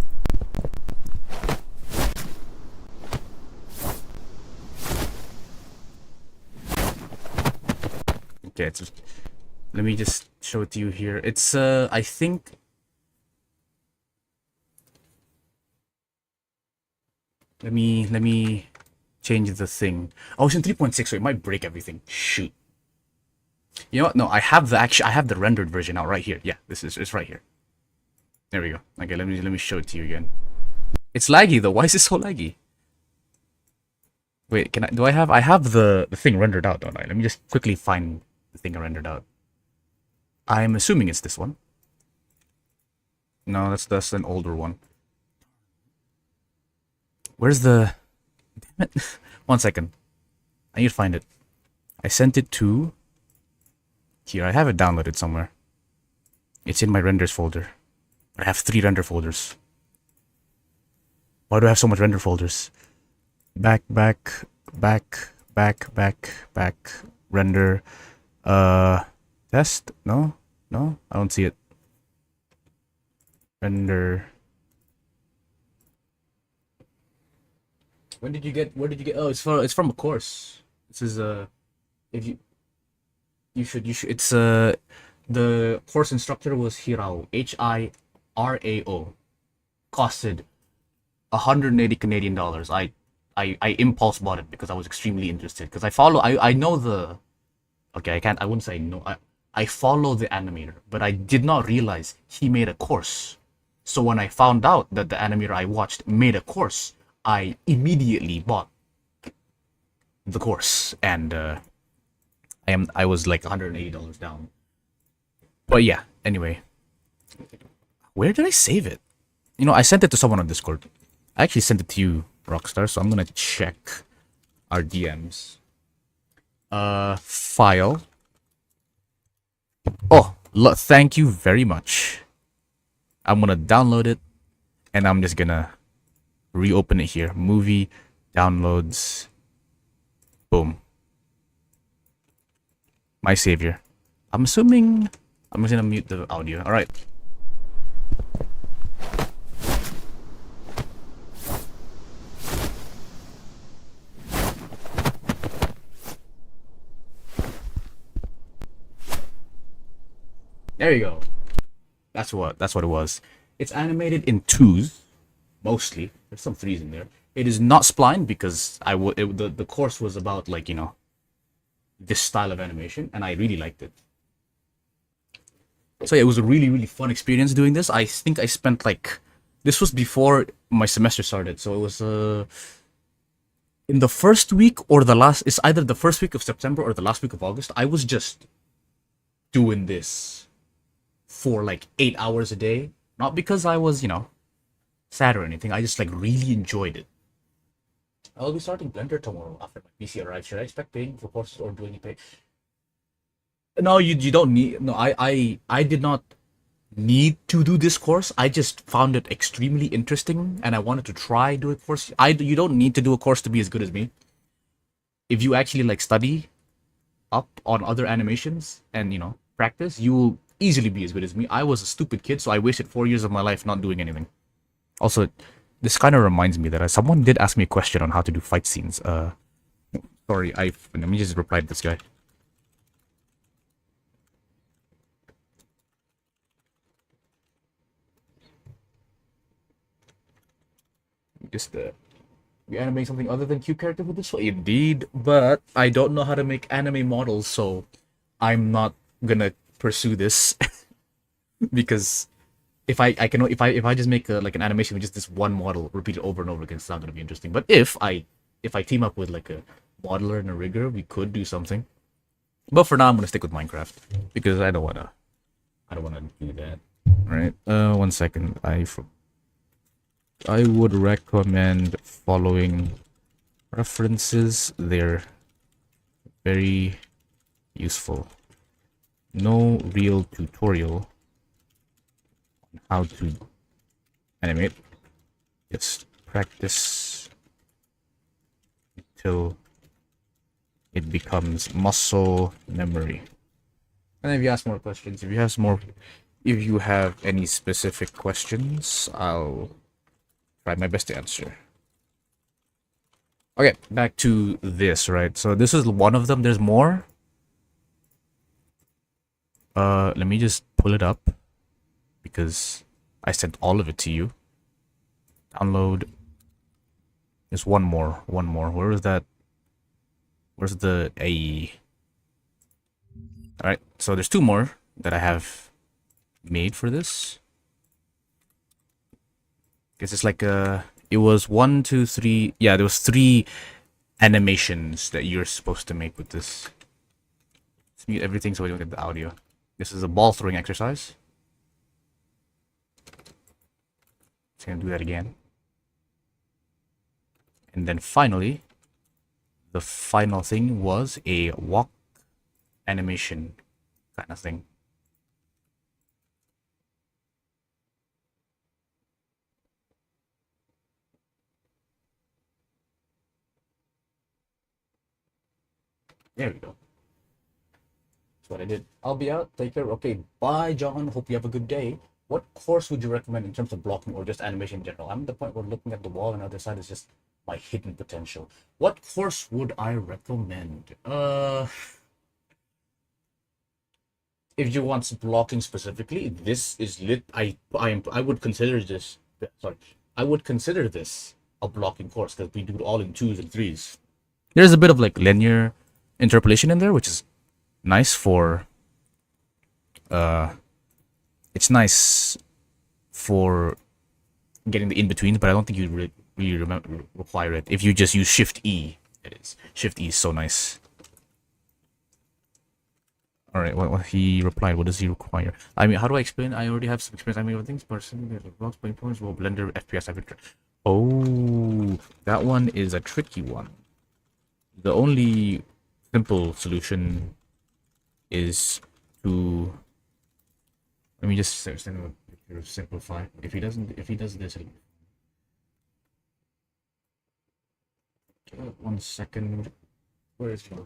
Okay, let me just show it to you here. It's I think let me change the thing. Oh, it's in 3.6, so it might break everything. Shoot. You know what? No, I have the rendered version out right here. Yeah, it's right here. There we go. Okay, let me show it to you again. It's laggy though. Why is it so laggy? Wait, I have the thing rendered out, don't I? Let me just quickly find the thing I rendered out. I'm assuming it's this one. No, that's an older one. Where's the... Damn it. 1 second. I need to find it. I sent it to... Here, I have it downloaded somewhere. It's in my renders folder. I have 3 render folders. Why do I have so much render folders? Back, render. Test? No? No? I don't see it. Render. Where did you get? Oh, it's from a course. This is if you should it's the course instructor was Hirao, Hirao. Costed 180 Canadian dollars. I impulse bought it because I was extremely interested, because I know the... Okay, I wouldn't say no. I follow the animator, but I did not realize he made a course. So when I found out that the animator I watched made a course, I immediately bought the course, and I was like $180 down. But yeah, anyway, where did I save it? You know, I sent it to someone on Discord. I actually sent it to you, Rockstar, so I'm gonna check our DMs. File. Oh, thank you very much. I'm gonna download it, and I'm just gonna reopen it here. Movie, downloads, boom. My savior. I'm assuming I'm just gonna mute the audio. All right. There you go. That's what it was. It's animated in 2s, mostly. There's some 3s in there. It is not splined because the course was about, like, you know, this style of animation, and I really liked it. So yeah, it was a really, really fun experience doing this. I think I spent, like, this was before my semester started, so it was in the first week or the last... It's either the first week of September or the last week of August. I was just doing this for like 8 hours a day. Not because I was, you know, sad or anything. I just like really enjoyed it. I'll be starting Blender tomorrow after my PC arrives. Should I expect paying for courses or do any pay? No, you don't need... No, I did not need to do this course. I just found it extremely interesting and I wanted to try do a course. You don't need to do a course to be as good as me. If you actually like study up on other animations and, you know, practice, you will easily be as good as me. I was a stupid kid, so I wasted 4 years of my life not doing anything. Also, this kind of reminds me that someone did ask me a question on how to do fight scenes. Sorry, let me just reply to this guy. Just you animate something other than cute character with this one? Indeed, but I don't know how to make anime models, so I'm not gonna pursue this. Because if I just make like an animation with just this one model repeated over and over again, it's not gonna be interesting. But if I team up with like a modeler and a rigger, we could do something. But for now, I'm gonna stick with Minecraft because I don't wanna do that. All right. 1 second. I would recommend following references. They're very useful. No real tutorial on how to animate. Just practice until it becomes muscle memory. And if you ask more questions, if you have any specific questions, I'll try my best to answer. Okay, back to this, right? So this is one of them. There's more. Let me just pull it up because I sent all of it to you. Download. There's one more. Where is that? Where's the A? Alright, so there's two more that I have made for this. Guess it's like it was 1, 2, 3. Yeah, there was 3 animations that you're supposed to make with this. Let's mute everything so we don't get the audio. This is a ball throwing exercise. Just gonna do that again. And then finally, the final thing was a walk animation kind of thing. There we go. That's what I did. I'll be out. Take care. Okay, bye, John. Hope you have a good day. What course would you recommend in terms of blocking or just animation in general? I'm at the point where looking at the wall and the other side is just my hidden potential. What course would I recommend? If you want blocking specifically, this is lit. I would consider this. Sorry, I would consider this a blocking course because we do it all in 2s and 3s. There's a bit of like linear interpolation in there, which is nice for. It's nice for getting the in betweens, but I don't think you really require it if you just use Shift E. It is Shift E is so nice. All right, what he replied. What does he require? I mean, how do I explain? I already have some experience. I mean, other things, personally, there's blocks, point points, well, Blender, FPS, I've Oh, that one is a tricky one. The only simple solution is to. Let me just send him a picture of simplify. If he does this, one second. Where is my?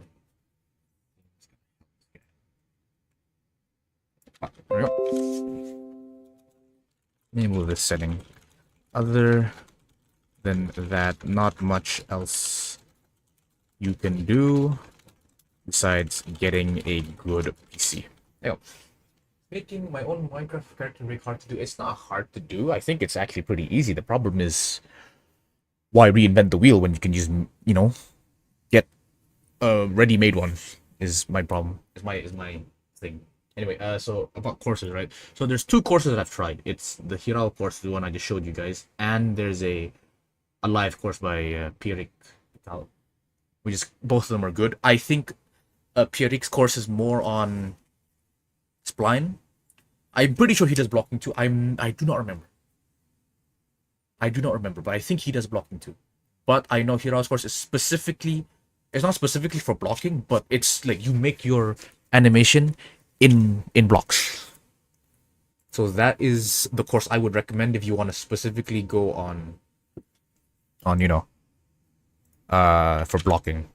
There we go. Enable this setting. Other than that, not much else you can do besides getting a good PC. There. Making my own Minecraft character very hard to do. It's not hard to do. I think it's actually pretty easy. The problem is why reinvent the wheel when you can just, get a ready-made one is my problem. Is my thing. Anyway, so about courses, right? So there's 2 courses that I've tried. It's the Hiral course, the one I just showed you guys, and there's a live course by Pierrick, which is both of them are good. I think Pierrick's course is more on spline. I'm pretty sure he does blocking too. I do not remember. But I think he does blocking too. But I know Hiral's course is specifically. It's not specifically for blocking, but it's like you make your animation in blocks. So that is the course I would recommend if you want to specifically go on for blocking.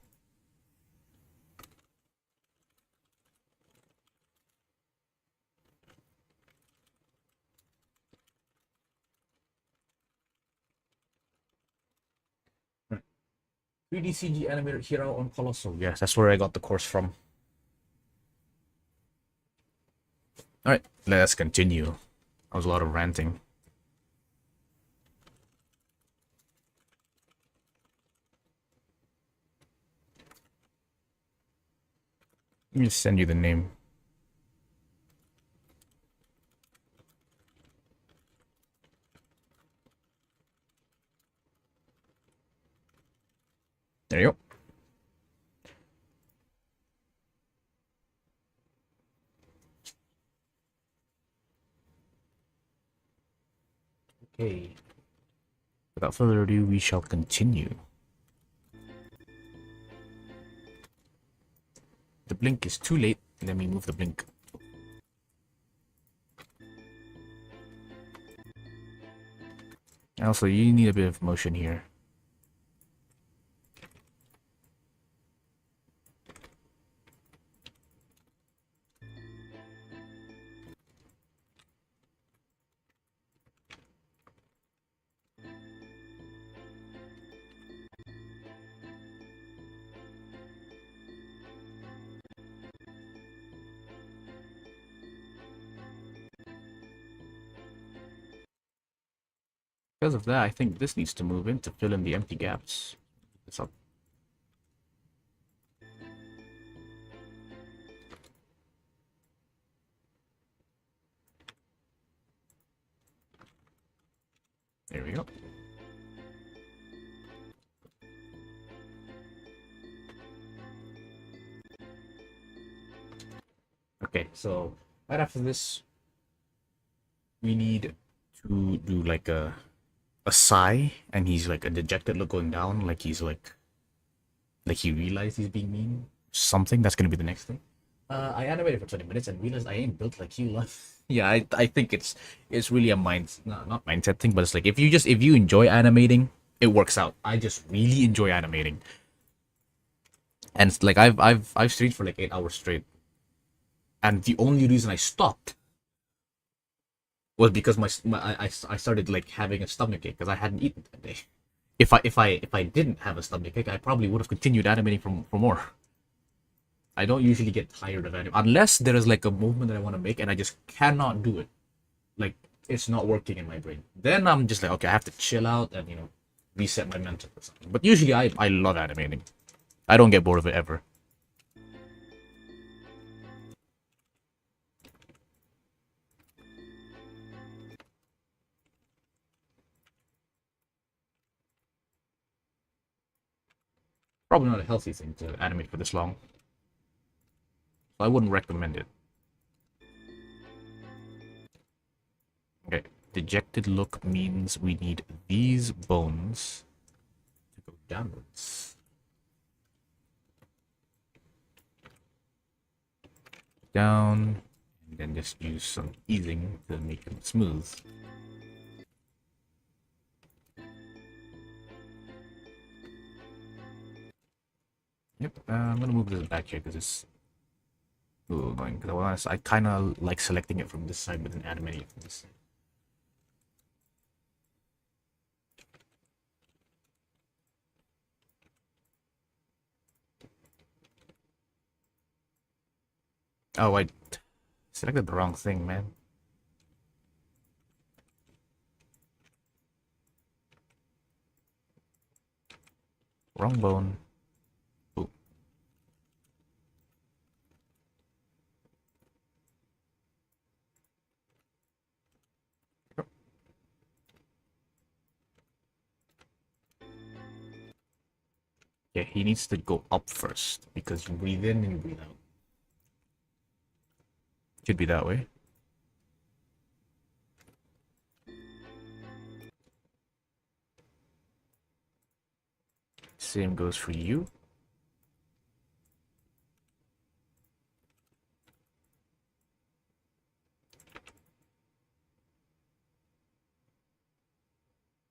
Right. 3D CG animator Hero on Colossal. Yes, that's where I got the course from. Alright, let's continue. That was a lot of ranting. Let me just send you the name. There you go. Okay. Without further ado, we shall continue. The blink is too late. Let me move the blink. Also, you need a bit of motion here. Because of that, I think this needs to move in to fill in the empty gaps. It's up. There we go. Okay, so right after this, we need to do like a sigh, and he's like a dejected look going down, like he's like he realized he's being mean. Something that's gonna be the next thing. I animated for 20 minutes and realized I ain't built like you, love. Yeah, I think it's really a not mindset thing, but it's like if you enjoy animating, it works out. I just really enjoy animating, and it's like I've streamed for like 8 hours straight, and the only reason I stopped was because I started like having a stomach ache because I hadn't eaten that day. If I didn't have a stomach ache, I probably would have continued animating for more. I don't usually get tired of animating unless there is like a movement that I want to make and I just cannot do it. Like it's not working in my brain. Then I'm just like, okay, I have to chill out and reset my mental or something. But usually I love animating. I don't get bored of it ever. Probably not a healthy thing to animate for this long. So I wouldn't recommend it. Okay, dejected look means we need these bones to go downwards. Down, and then just use some easing to make them smooth. Yep, I'm gonna move this back here because it's a little annoying. Because I kind of like selecting it from this side, but then animating it from this side. Oh, I selected the wrong thing, man. Wrong bone. Ooh. Yeah, he needs to go up first because you breathe in and you breathe out. Should be that way. Same goes for you.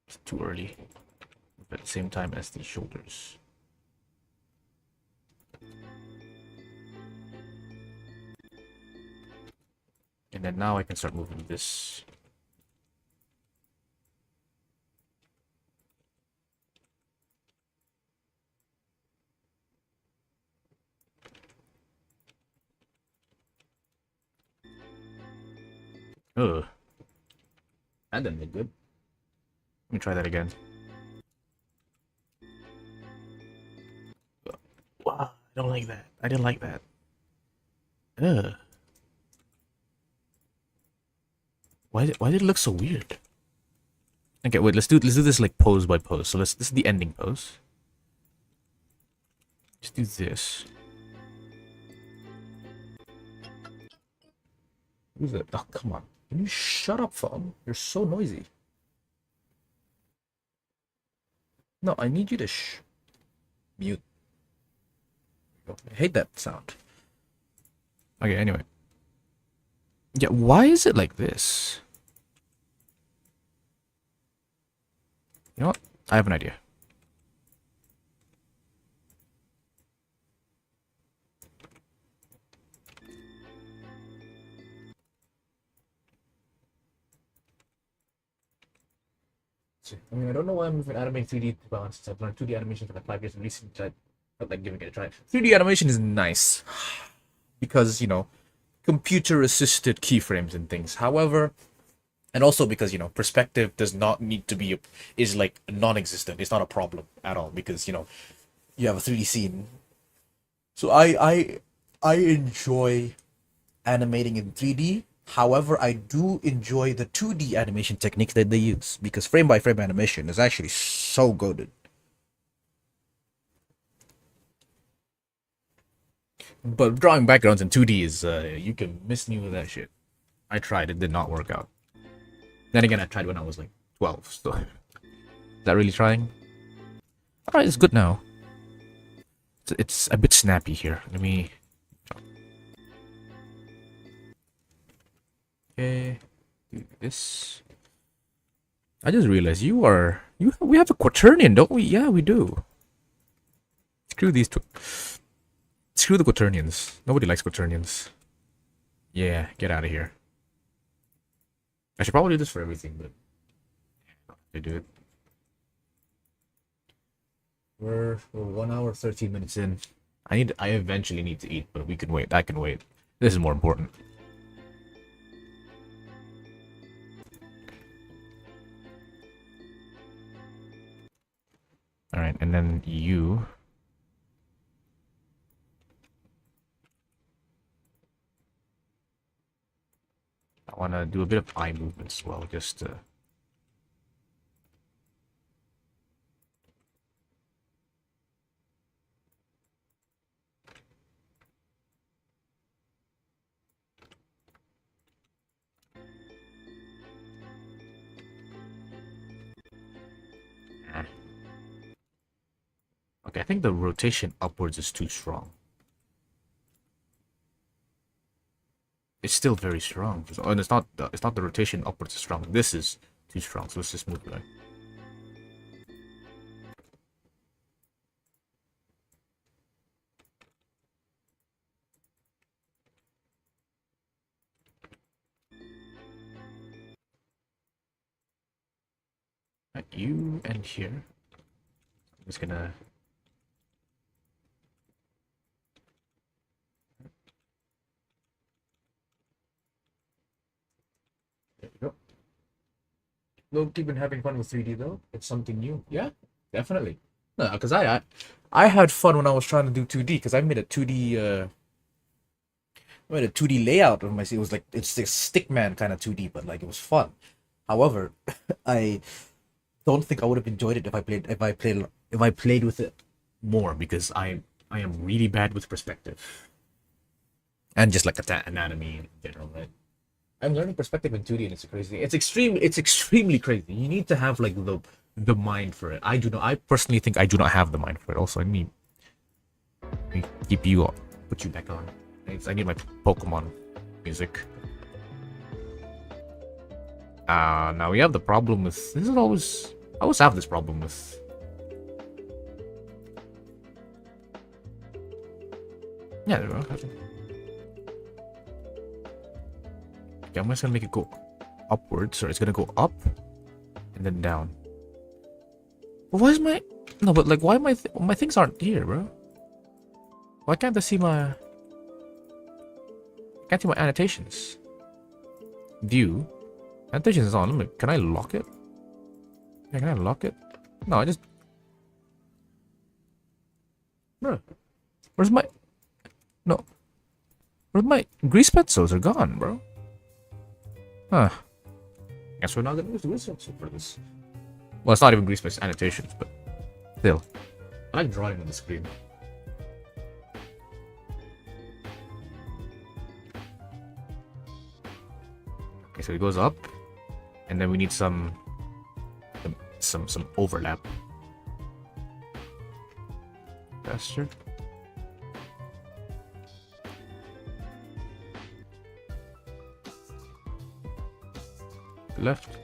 It's too early. At the same time as the shoulders. And then now I can start moving this. Ugh. That didn't look good. Let me try that again. Wow, I don't like that. I didn't like that. Ugh. Why did it look so weird? Okay, wait, let's do this like pose by pose. So this is the ending pose. Just do this. Who's that? Oh, come on. Can you shut up, phone? You're so noisy. No, I need you to mute. I hate that sound. Okay, anyway. Yeah, why is it like this? You know what? I have an idea. I mean, I don't know why I'm even animating 3D to balance since I've learned 2D animation for like 5 years and recently I felt like giving it a try. 3D animation is nice because, computer assisted keyframes and things. However, And also because, perspective does not need to be, is like non-existent. It's not a problem at all because, you have a 3D scene. So I enjoy animating in 3D. However, I do enjoy the 2D animation technique that they use because frame by frame animation is actually so good. But drawing backgrounds in 2D is, you can miss me with that shit. I tried, it did not work out. Then again, I tried when I was like 12, so. Is that really trying? Alright, it's good now. It's a bit snappy here. Let me. Okay, do this. I just realized we have a quaternion, don't we? Yeah, we do. Screw these two. Screw the quaternions. Nobody likes quaternions. Yeah, get out of here. I should probably do this for everything, but they do it. We're 1 hour 13 minutes in. I eventually need to eat, but we can wait. I can wait. This is more important. Alright, and then you. I want to do a bit of eye movement as well, just to... Okay, I think the rotation upwards is too strong. It's still very strong. And it's not the rotation upwards is strong. This is too strong, so let's just move it. Right, you and here. I'm just gonna... There we go. Low-key been having fun with 3D though. It's something new. Yeah, definitely. No, because I had fun when I was trying to do 2D because I made a 2D I made a 2D layout of my scene. It was like it's a stickman kind of 2D, but like it was fun. However, I don't think I would have enjoyed it if I played with it more because I am really bad with perspective and just like anatomy in general, right? I'm learning perspective in 2D and it's crazy. It's extremely crazy. You need to have like the mind for it. I do not. I personally think I do not have the mind for it. Also, let me keep you on, put you back on. I need my Pokemon music. Now we have the problem with this is always I always have this problem with yeah, there we go. Okay, I'm just gonna make it go upwards, so it's gonna go up and then down. But why is my no? But like, why my things aren't here, bro? Why can't I see my? I can't see my annotations. View, annotations is on. Can I lock it? Yeah, can I lock it? No, I just. Bro, where's my? No, where's my grease pencils? Are gone, bro. Huh. Guess we're not gonna use the grease pencil for this. Well, it's not even grease pencil annotations, but still. I like drawing on the screen. Okay, so it goes up, and then we need some overlap. Faster. Left.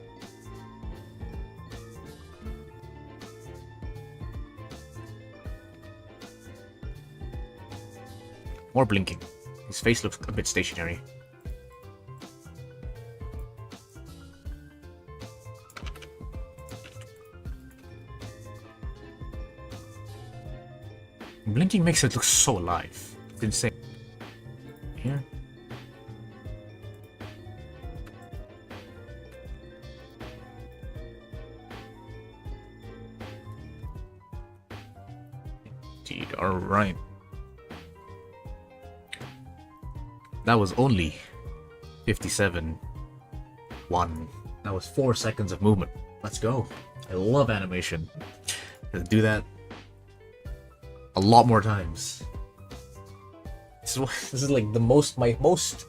More blinking. His face looks a bit stationary. Blinking makes it look so alive. It's insane. Here. indeed. Alright. That was only 57. 1. That was 4 seconds of movement. Let's go. I love animation. Let's do that a lot more times. This is like my most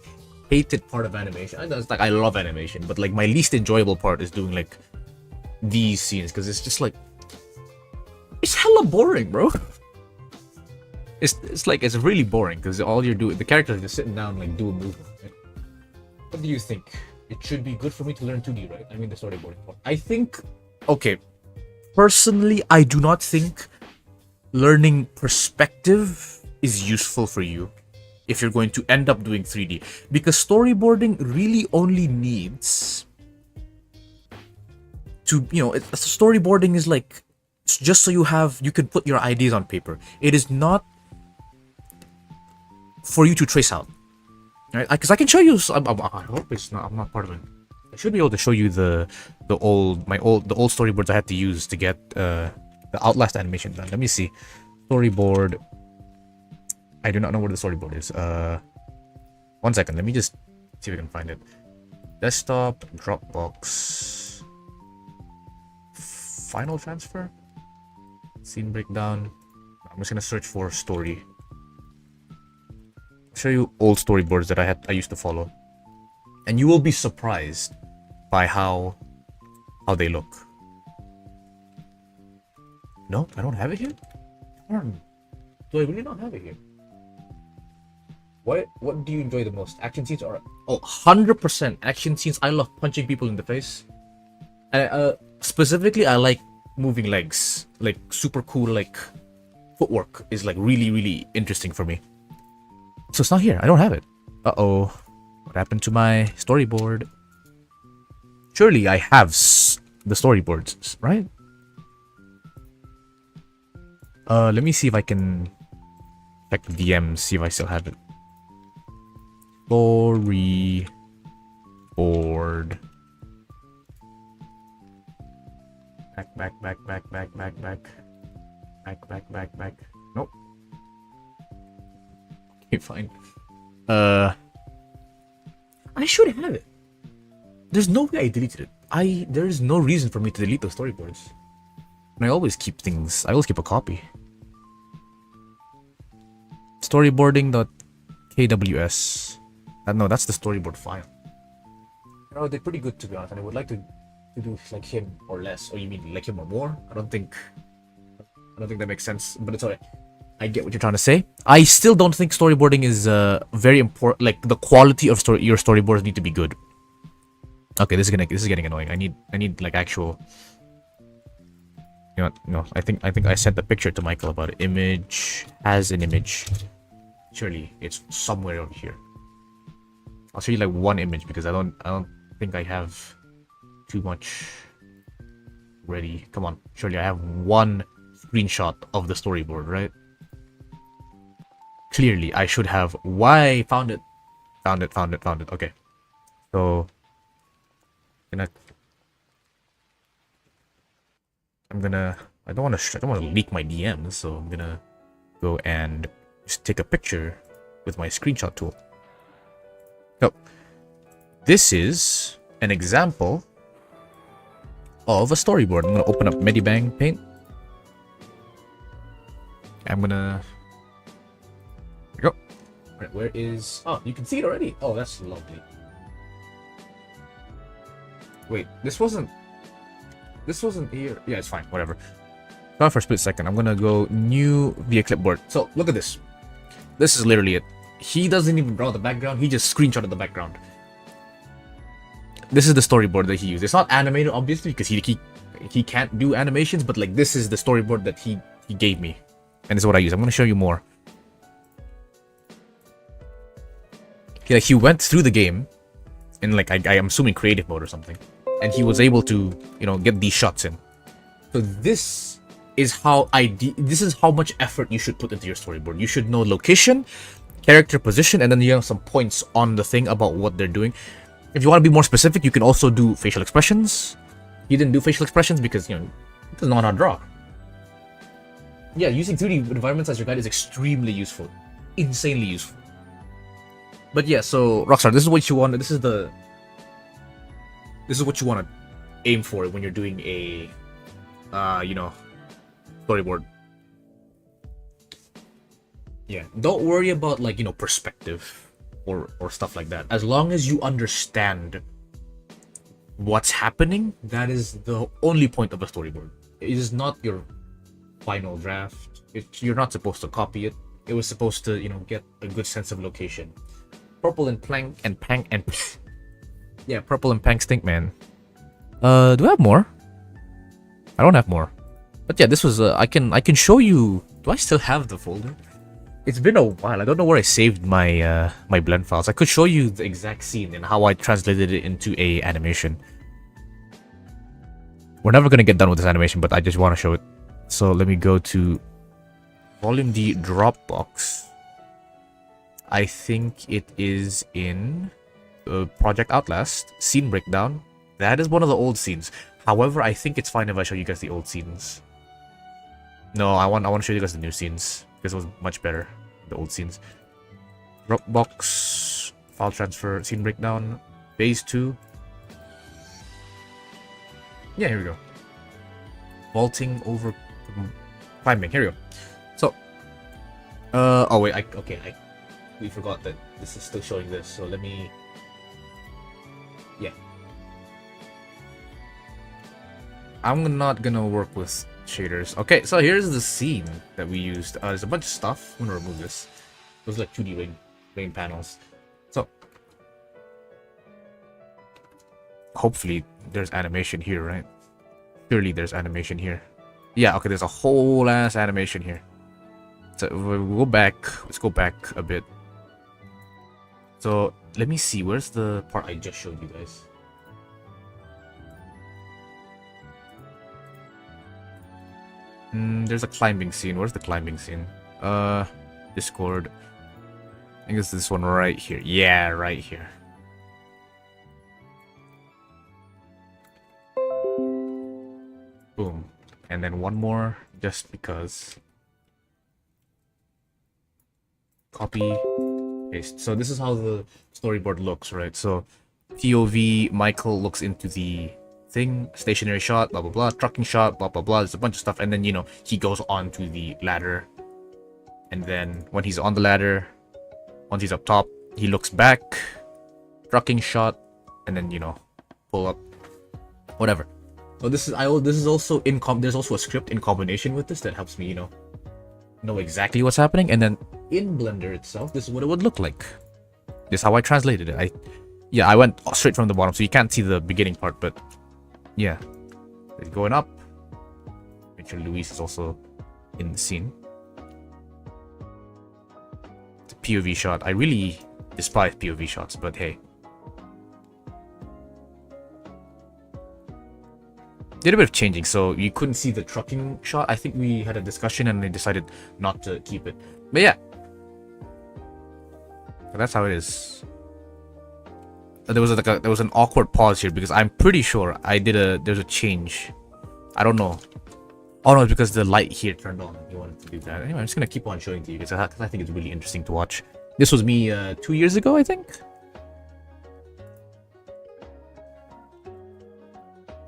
hated part of animation. I know it's like I love animation, but like my least enjoyable part is doing like these scenes because it's just like it's hella boring, bro. It's like it's really boring because all you're doing, the characters are just sitting down and like do a movement. Right? What do you think? It should be good for me to learn 2D, right? I mean the storyboarding part. I think, okay, personally, I do not think learning perspective is useful for you if you're going to end up doing 3D, because storyboarding really only needs to, storyboarding is like, it's just so you can put your ideas on paper. It is not for you to trace out, right? Because I can show you. I hope it's not. I'm not part of it. I should be able to show you the old storyboards I had to use to get the Outlast animation done. Let me see. Storyboard. I do not know where the storyboard is. 1 second. Let me just see if I can find it. Desktop, Dropbox, Final Transfer, Scene Breakdown. I'm just gonna search for story. Show you old storyboards that I used to follow, and you will be surprised by how they look. No, I don't have it here. Do I really not have it here? What do you enjoy the most? Action scenes or 100% action scenes. I love punching people in the face. Specifically, I like moving legs. Like super cool, like footwork is like really, really interesting for me. So it's not here. I don't have it. Uh-oh. What happened to my storyboard? Surely I have the storyboards, right? Let me see if I can check the DMs, see if I still have it. Storyboard. Back. Nope. Okay, fine. I should have it. There's no way I deleted it. There is no reason for me to delete those storyboards. And I always keep things. I always keep a copy. Storyboarding.kws. No, that's the storyboard file. They're pretty good, to be honest. And I would like to do like him or less. Or you mean like him or more? I don't think that makes sense. But it's alright. I get what you're trying to say. I still don't think storyboarding is very important. Like the quality of your storyboards need to be good. Okay, this is getting annoying. I need like actual. You know what? No, I think I sent the picture to Michael about it. Image has an image. Surely it's somewhere over here. I'll show you like one image because I don't think I have too much ready. Come on, surely I have one screenshot of the storyboard, right? Clearly, I should have. Why? Found it. Okay, so I don't want to leak my DMs, so I'm gonna go and just take a picture with my screenshot tool. So this is an example of a storyboard. I'm gonna open up Medibang Paint. I'm gonna. There we go. Alright, where is? Oh, you can see it already. Oh, that's lovely. Wait, this wasn't here. Yeah, it's fine. Whatever. Not for a split second. I'm gonna go new via clipboard. So look at this. This is literally it. He doesn't even draw the background. He just screenshotted the background. This is the storyboard that he used. It's not animated, obviously, because he can't do animations. But like, this is the storyboard that he gave me, and this is what I use. I'm gonna show you more. He went through the game, in like I am assuming creative mode or something, and he was able to get these shots in. So this is how this is how much effort you should put into your storyboard. You should know location, character position, and then you have some points on the thing about what they're doing. If you want to be more specific, you can also do facial expressions. He didn't do facial expressions because he doesn't know how to draw. yeah, using 2D environments as your guide is extremely useful, insanely useful. But yeah, so Rockstar, this is what you want. This is what you want to aim for when you're doing a, storyboard. Yeah, don't worry about like perspective or stuff like that. As long as you understand what's happening, that is the only point of a storyboard. It is not your final draft. You're not supposed to copy it. It was supposed to get a good sense of location. Purple and plank and pank and yeah, purple and pank stink, man. Do I have more? I don't have more. But yeah, this was I can show you. Do I still have the folder? It's been a while. I don't know where I saved my my blend files. I could show you the exact scene and how I translated it into a animation. We're never gonna get done with this animation, but I just want to show it. So let me go to Volume D Dropbox. I think it is in Project Outlast Scene Breakdown. That is one of the old scenes. However, I think it's fine if I show you guys the old scenes. No, I want to show you guys the new scenes because it was much better. The old scenes. Dropbox, file transfer, scene breakdown, phase 2. Yeah, here we go. Vaulting over climbing. Here we go. So, oh wait, we forgot that this is still showing this. So let me, yeah. I'm not gonna work with shaders. Okay, so here's the scene that we used. There's a bunch of stuff. I'm gonna remove this. Those are like 2D rain panels. So hopefully there's animation here, right? Surely there's animation here. Yeah, okay, there's a whole ass animation here. So we'll go back. Let's go back a bit. So let me see. Where's the part I just showed you guys? There's a climbing scene. Where's the climbing scene? Discord. I think it's this one right here. Yeah, right here. Boom. And then one more, just because. Copy, paste. So this is how the storyboard looks, right? So POV, Michael looks into the thing, stationary shot, blah blah blah, trucking shot, blah blah blah. There's a bunch of stuff, and then he goes on to the ladder, and then when he's on the ladder, once he's up top, he looks back, trucking shot, and then pull up, whatever. So this is also there's also a script in combination with this that helps me know exactly what's happening, and then in Blender itself, this is what it would look like. This is how I translated it. I went straight from the bottom, so you can't see the beginning part, but yeah, it's going up. Make sure Luis is also in the scene. It's a POV shot. I really despise POV shots, but hey. Did a bit of changing, so you couldn't see the trucking shot. I think we had a discussion and they decided not to keep it. But yeah, that's how it is. There was an awkward pause here because I'm pretty sure there's a change. I don't know. Oh no, it's because the light here turned on. You wanted to do that. Anyway, I'm just gonna keep on showing to you because I think it's really interesting to watch. This was me 2 years ago, I think.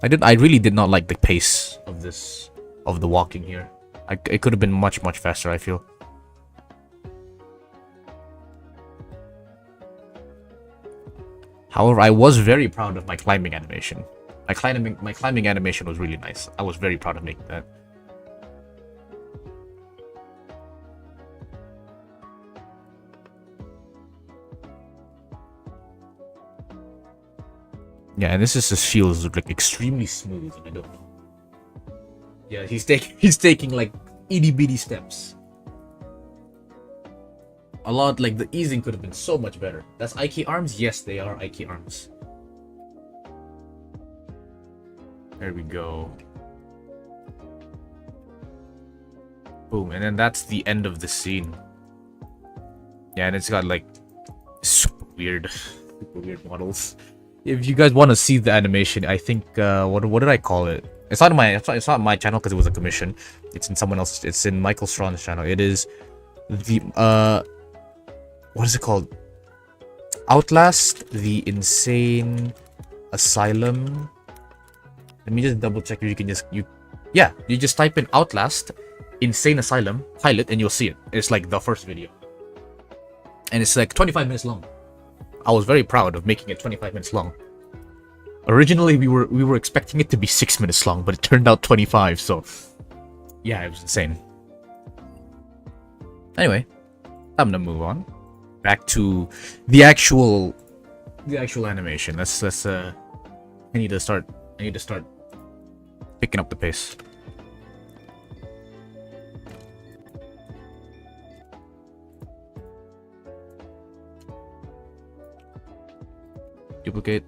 I really did not like the pace of the walking here. It could have been much faster, I feel. However, I was very proud of my climbing animation. My climbing animation was really nice. I was very proud of making that. Yeah, and this just feels like extremely smooth. I don't know. Yeah, he's taking like itty bitty steps. A lot, like the easing could have been so much better. That's IK arms? Yes, they are IK arms. There we go. Boom, and then that's the end of the scene. Yeah, and it's got like super weird models. If you guys want to see the animation, I think what did I call it? it's not my channel because it was a commission. It's in someone else's. It's in Michael Strawn's channel. It is the what is it called? Outlast: The Insane Asylum. Let me just double check if you can you just type in Outlast Insane Asylum pilot and you'll see it. It's like the first video. And it's like 25 minutes long. I was very proud of making it 25 minutes long. Originally we were expecting it to be 6 minutes long, but it turned out 25, so yeah, it was insane. Anyway, I'm gonna move on. Back to the actual animation. Let's I need to start picking up the pace. Duplicate.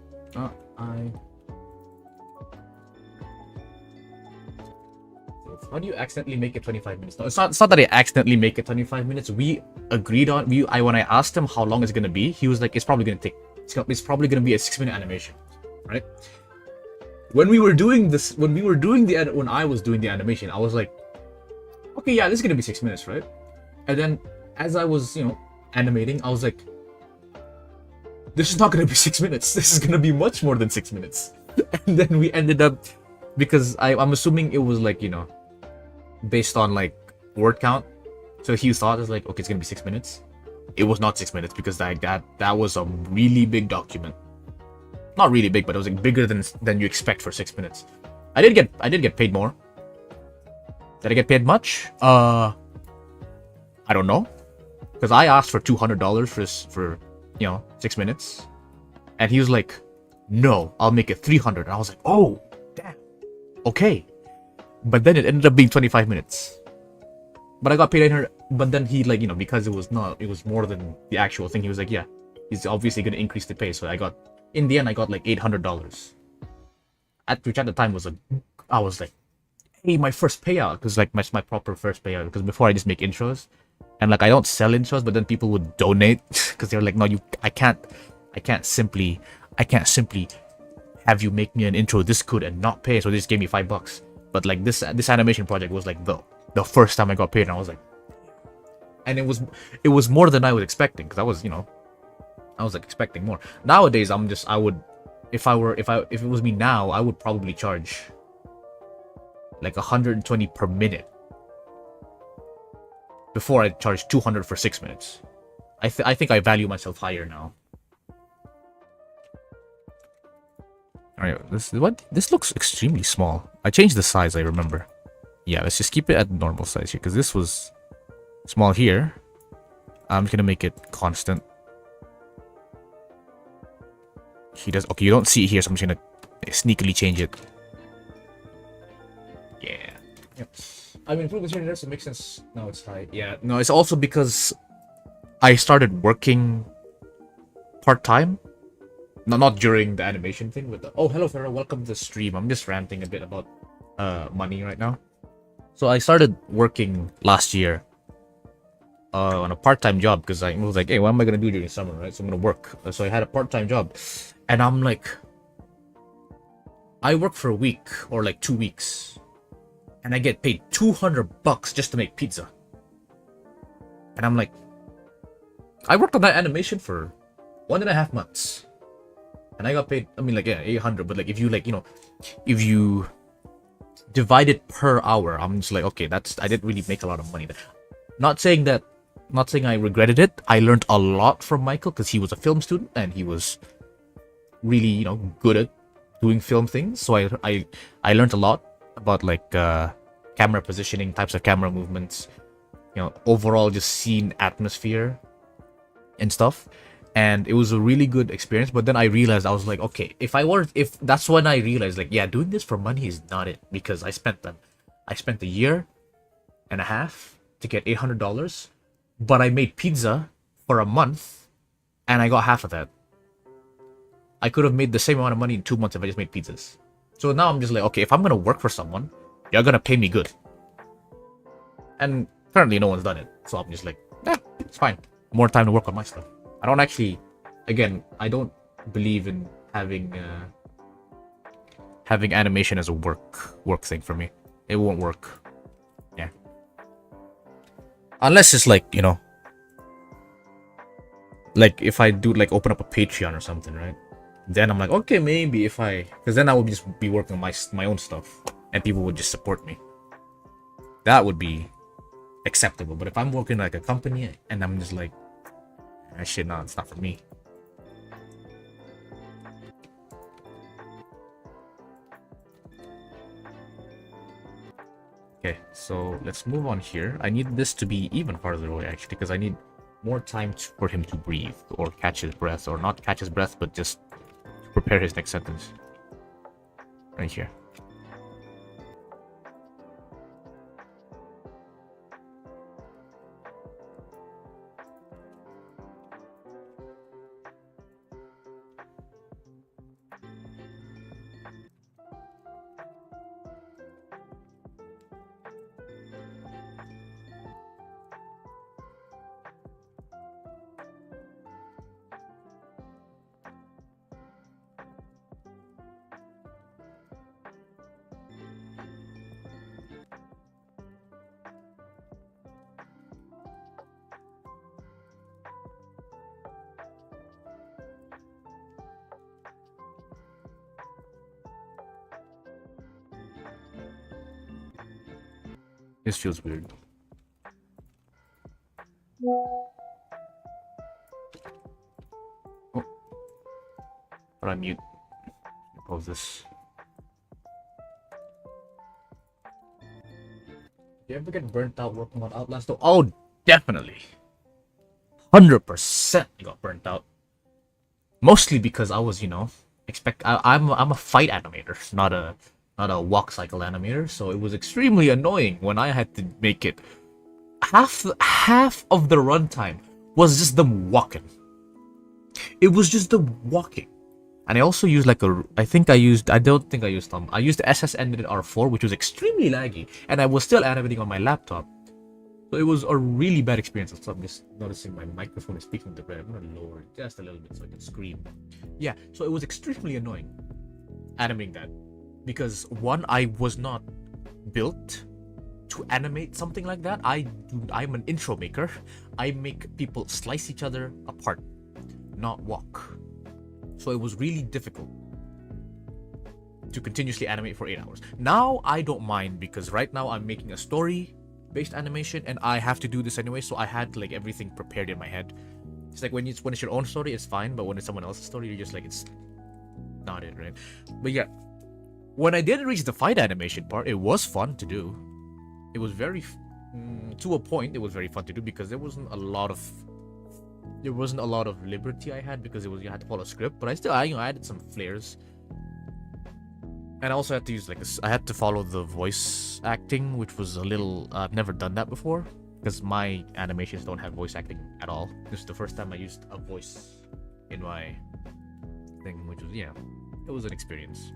How do you accidentally make it 25 minutes? No, it's not that I accidentally make it 25 minutes. We agreed on when I asked him how long it's gonna be, he was like, it's probably gonna be a 6-minute animation, right? When I was doing the animation, I was like, okay, yeah, this is gonna be 6 minutes, right? And then as I was, animating, I was like, this is not gonna be 6 minutes. This is gonna be much more than 6 minutes. And then we ended up, because I'm assuming it was like, based on like word count. So he thought it's like, okay, it's gonna be 6 minutes. It was not 6 minutes because that was a really big document. Not really big, but it was like bigger than you expect for 6 minutes. I did get paid more. Did I get paid much? I don't know, because I asked for $200 for 6 minutes, and he was like, no, I'll make it 300. And I was like, oh, damn, okay. But then it ended up being 25 minutes. But I got paid 800. But then he because it was more than the actual thing. He was like, yeah, he's obviously gonna increase the pay. So in the end I got like $800. Which at the time I was like, hey, my first payout, because like my proper first payout. Because before I just make intros, and like I don't sell intros, but then people would donate because they're like, no, I can't simply have you make me an intro this good and not pay. So they just gave me $5. But like this animation project was like the first time I got paid, and I was like, and it was more than I was expecting, because I was like expecting more. Nowadays if it was me now, I would probably charge like 120 per minute. Before I charged 200 for 6 minutes. I think I value myself higher now. Alright, this looks extremely small. I changed the size, I remember. Yeah, let's just keep it at normal size here, because this was small here. I'm just gonna make it constant. Okay, you don't see it here, so I'm just gonna sneakily change it. Yeah. Yep. I mean, considering this, it makes sense. Now it's high. Yeah, no, it's also because I started working part-time. No, not during the animation thing, but oh, hello Farah, welcome to the stream. I'm just ranting a bit about money right now. So I started working last year on a part-time job, because I was like, hey, what am I gonna do during summer, right? So I'm gonna work. So I had a part-time job, and I'm like, I work for a week or like 2 weeks, and I get paid $200 just to make pizza. And I'm like, I worked on that animation for 1.5 months. And I got paid, I mean, like, yeah, 800, but like, if you divide it per hour, I'm just like, okay, I didn't really make a lot of money. Not saying I regretted it. I learned a lot from Michael, because he was a film student, and he was really, good at doing film things. So I learned a lot about like camera positioning, types of camera movements, overall just scene atmosphere and stuff. And it was a really good experience. But then I realized, I was like, okay, if that's when I realized, like, yeah, doing this for money is not it, because I spent a year and a half to get $800, but I made pizza for a month and I got half of that. I could have made the same amount of money in 2 months if I just made pizzas. So now I'm just like, okay, if I'm gonna work for someone, you're gonna pay me good. And currently no one's done it, so I'm just like, yeah, it's fine. More time to work on my stuff. I don't believe in having having animation as a work thing for me. It won't work. Yeah. Unless it's like, you know, like if I do like open up a Patreon or something, right? Then I'm like, okay, maybe if I, because then I would just be working on my own stuff, and people would just support me. That would be acceptable. But if I'm working like a company and I'm just like, that shit, no, it's not for me. Okay, so let's move on here. I need this to be even farther away actually, because I need more time for him to breathe or catch his breath, or not catch his breath, but just prepare his next sentence. Right here. This feels weird. Oh. But I mute. Pause this. Do you ever get burnt out working on Outlast? Oh, definitely. 100% got burnt out. Mostly because I was, you know, I'm a fight animator, not a walk cycle animator, so it was extremely annoying when I had to make it. Half of the runtime was just them walking. It was just them walking. And I also used like I don't think I used thumb. I used the SS Edited R4, which was extremely laggy, and I was still animating on my laptop. So it was a really bad experience. So I'm just noticing my microphone is speaking to the I'm gonna lower it just a little bit so I can scream. Yeah, so it was extremely annoying animating that. Because one, I was not built to animate something like that. I'm an intro maker. I make people slice each other apart, not walk. So it was really difficult to continuously animate for 8 hours. Now I don't mind, because right now I'm making a story-based animation and I have to do this anyway, so I had like everything prepared in my head. It's like when it's your own story, it's fine, but when it's someone else's story, you're just like, it's not it, right? But yeah, when I did reach the fight animation part, it was fun to do. It was very, to a point, it was very fun to do, because there wasn't a lot of liberty I had, because you had to follow a script, but I added some flares. And I also had to use I had to follow the voice acting, which was a little, I've never done that before, because my animations don't have voice acting at all. This is the first time I used a voice in my thing, which was, yeah, it was an experience.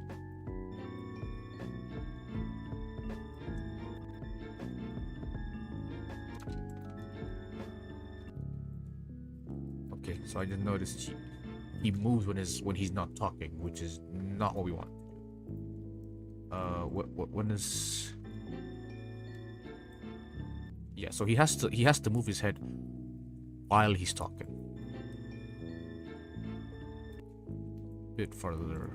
Okay, so I just noticed he moves when he's not talking, which is not what we want. When is? Yeah, so he has to move his head while he's talking. Bit further.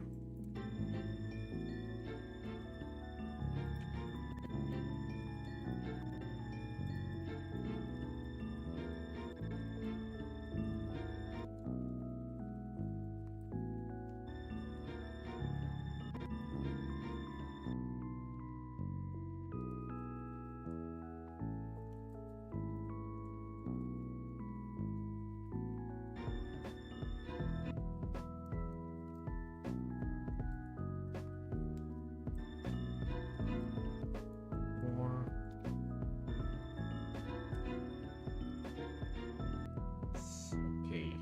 Okay.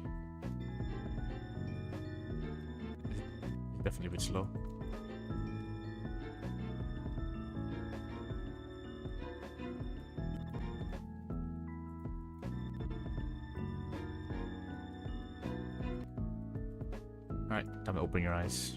Definitely a bit slow. Alright, time to open your eyes.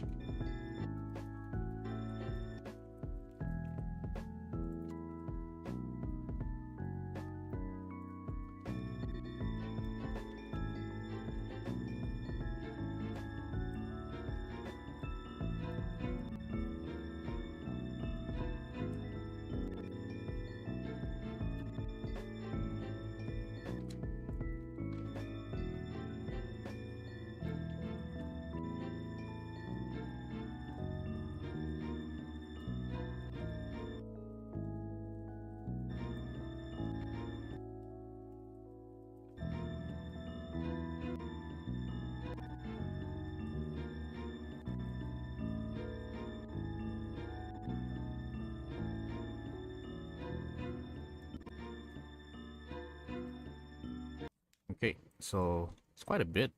So it's quite a bit.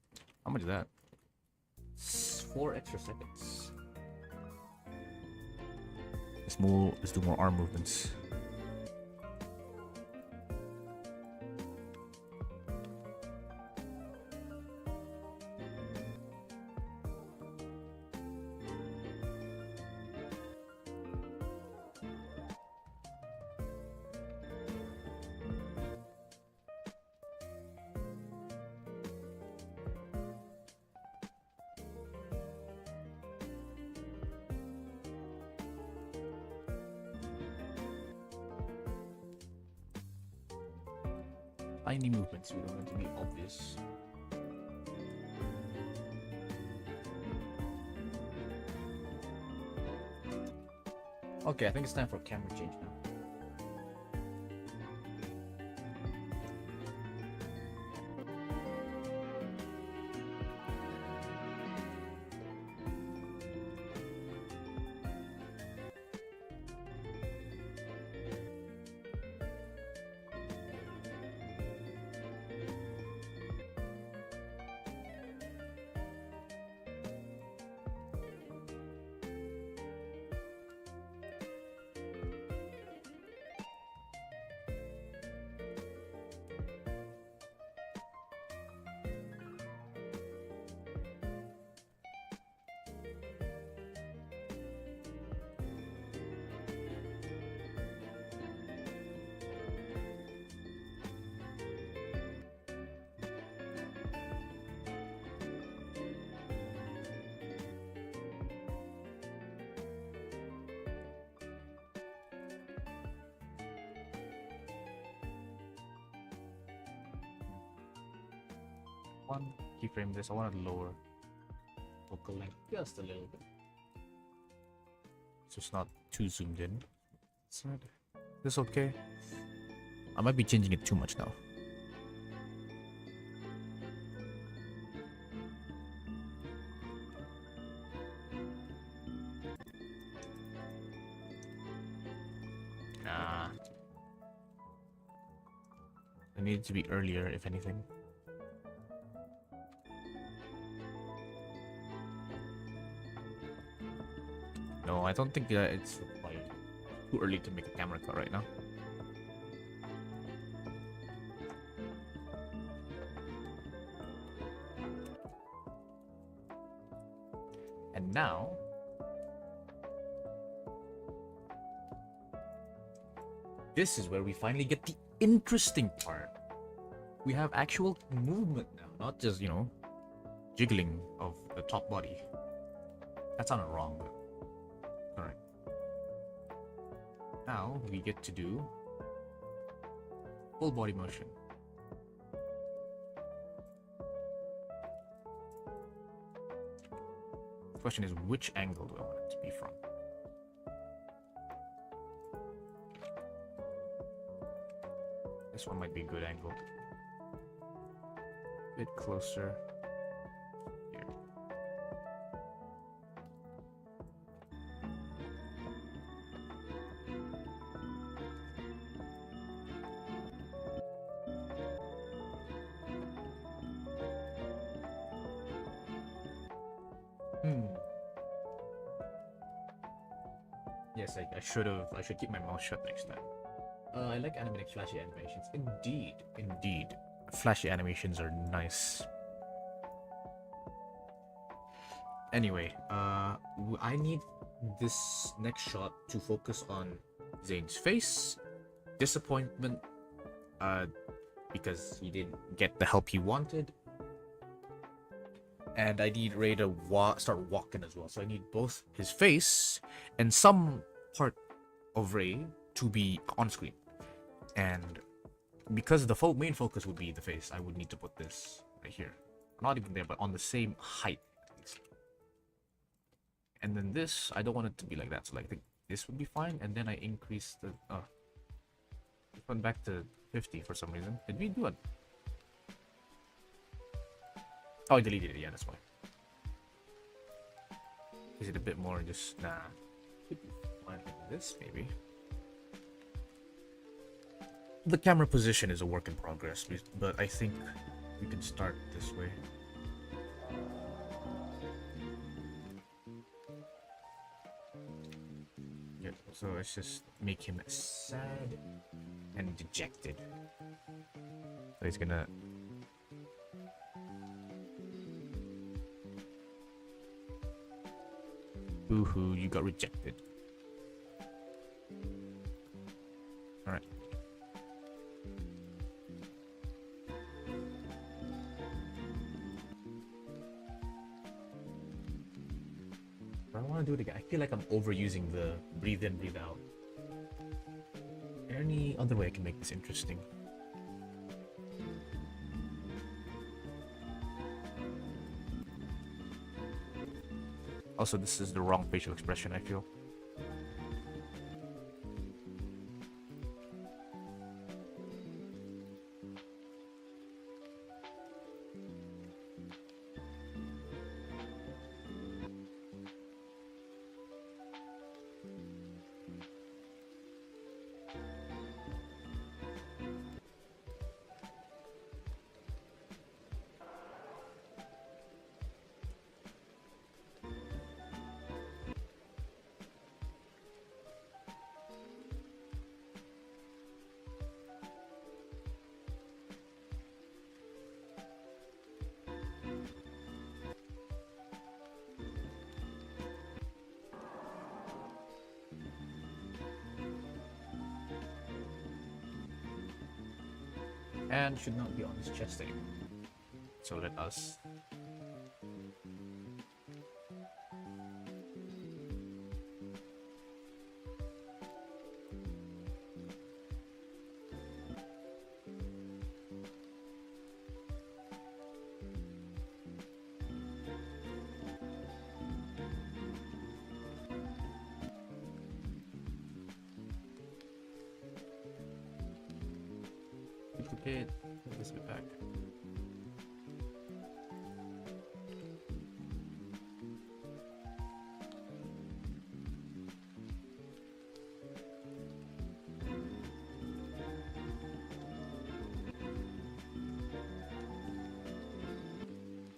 How much is that? 4 extra seconds. Let's do more arm movements. Tiny movements, we don't want to be obvious. Okay, I think it's time for a camera change now. One keyframe this. I want to lower focal length just a little bit, so it's not too zoomed in. Is this okay? I might be changing it too much now. Nah. It needs to be earlier, if anything. No, I don't think it's required. Too early to make a camera cut right now. And now, this is where we finally get the interesting part. We have actual movement now, not just, you know, jiggling of the top body. That sounded wrong, but alright. Now we get to do full body motion. The question is, which angle do I want it to be from? This one might be a good angle. A bit closer. Here. Yes, I should keep my mouth shut next time. I like animating flashy animations. Indeed. Flashy animations are nice. Anyway, I need this next shot to focus on Zane's face, disappointment, because he didn't get the help he wanted, and I need Ray to start walking as well. So I need both his face and some part of Ray to be on screen. And because the main focus would be the face, I would need to put this right here. Not even there, but on the same height at least. And then this, I don't want it to be like that. So like, I think this would be fine. And then I increase the... it went back to 50 for some reason. Did we do it? Oh, I deleted it. Yeah, that's why. Is it a bit more just... Nah. Could be fine like this, maybe. The camera position is a work in progress, but I think we can start this way. Yeah, so let's just make him sad and dejected. So he's gonna... Boo-hoo, you got rejected. Alright. I don't want to do it again. I feel like I'm overusing the breathe in, breathe out. Any other way I can make this interesting? Also, this is the wrong facial expression, I feel. And should not be on his chest anymore. So let us... duplicate this bit back.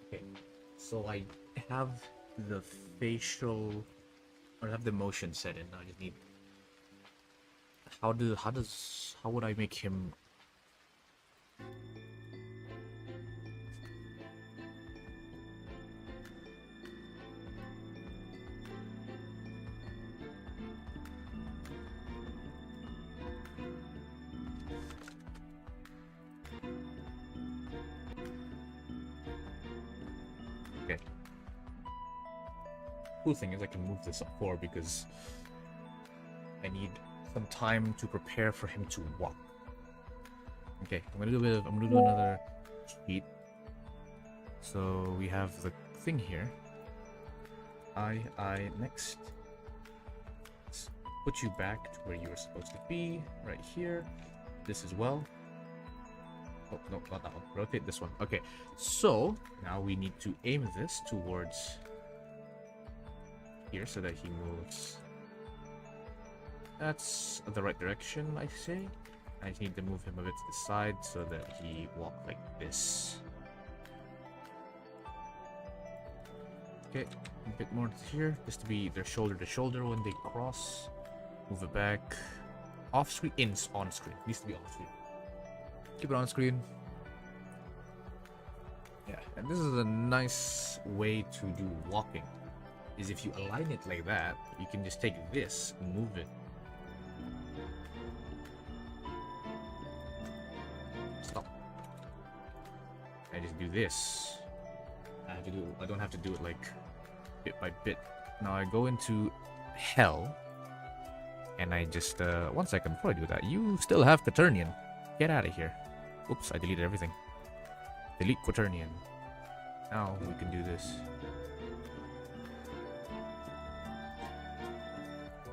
Okay, so I have the facial, or I have the motion set in. I just need. How would I make him? Okay. Cool thing is I can move this up 4 because I need some time to prepare for him to walk. Okay, I'm gonna do another cheat. So we have the thing here. Next. Let's put you back to where you were supposed to be, right here. This as well. Oh, no, not that one. Rotate this one. Okay, so now we need to aim this towards here so that he moves. That's the right direction, I say. I just need to move him a bit to the side so that he walks like this. Okay, a bit more here, just to be their shoulder to shoulder when they cross. Move it back. Off screen, on screen. Needs to be off screen. Keep it on screen. Yeah, and this is a nice way to do walking. Is if you align it like that, you can just take this and move it. Stop. I just do this. I don't have to do it like bit by bit. Now I go into hell, and I just 1 second before I do that. You still have Quaternion. Get out of here. Oops, I deleted everything. Delete Quaternion. Now we can do this.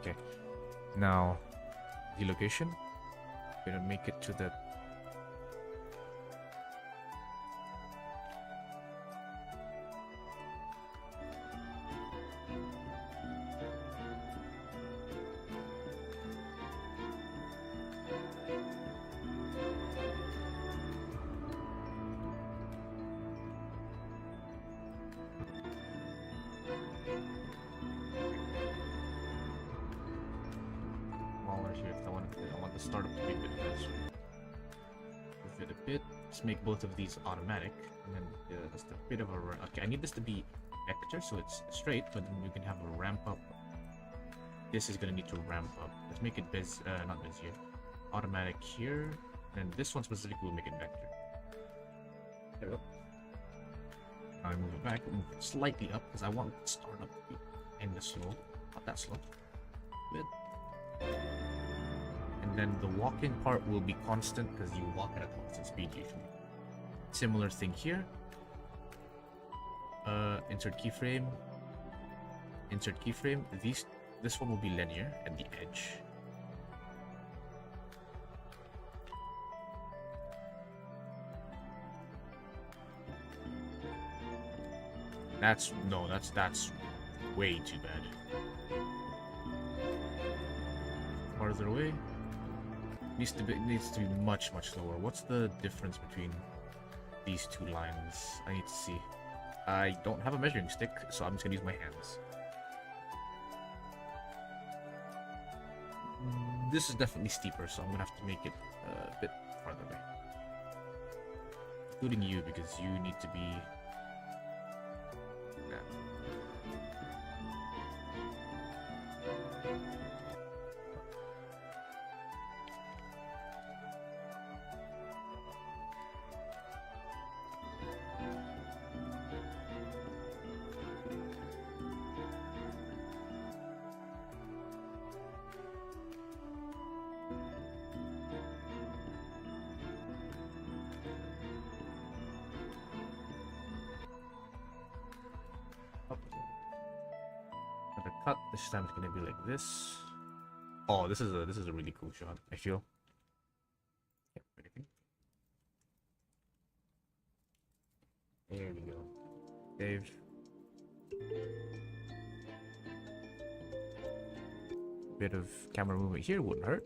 Okay. Now, the location. I'm gonna make it to the. start up to be a bit faster. Move it a bit. Let's make both of these automatic, and then just a bit of a run. Okay, I need this to be vector, so it's straight, but then we can have a ramp up. This is gonna need to ramp up. Let's make it not Bezier. Automatic here, and this one specifically will make it vector. There we go. Now I move it back, move it slightly up, because I want it to start up to be in the slow. Not that slow. Good. And then the walking part will be constant, because you walk at a constant speed usually. Similar thing here. Insert keyframe. Insert keyframe. This one will be linear at the edge. That's way too bad. Farther away. Needs to be much slower. What's the difference between these two lines? I need to see. I don't have a measuring stick, so I'm just gonna use my hands. This is definitely steeper, so I'm gonna have to make it a bit farther away. Including you, because you need to be... Yeah. The cut this time is gonna be like this. Oh, this is a really cool shot, I feel. Yep, anything. There we go. Save. Bit of camera movement here wouldn't hurt.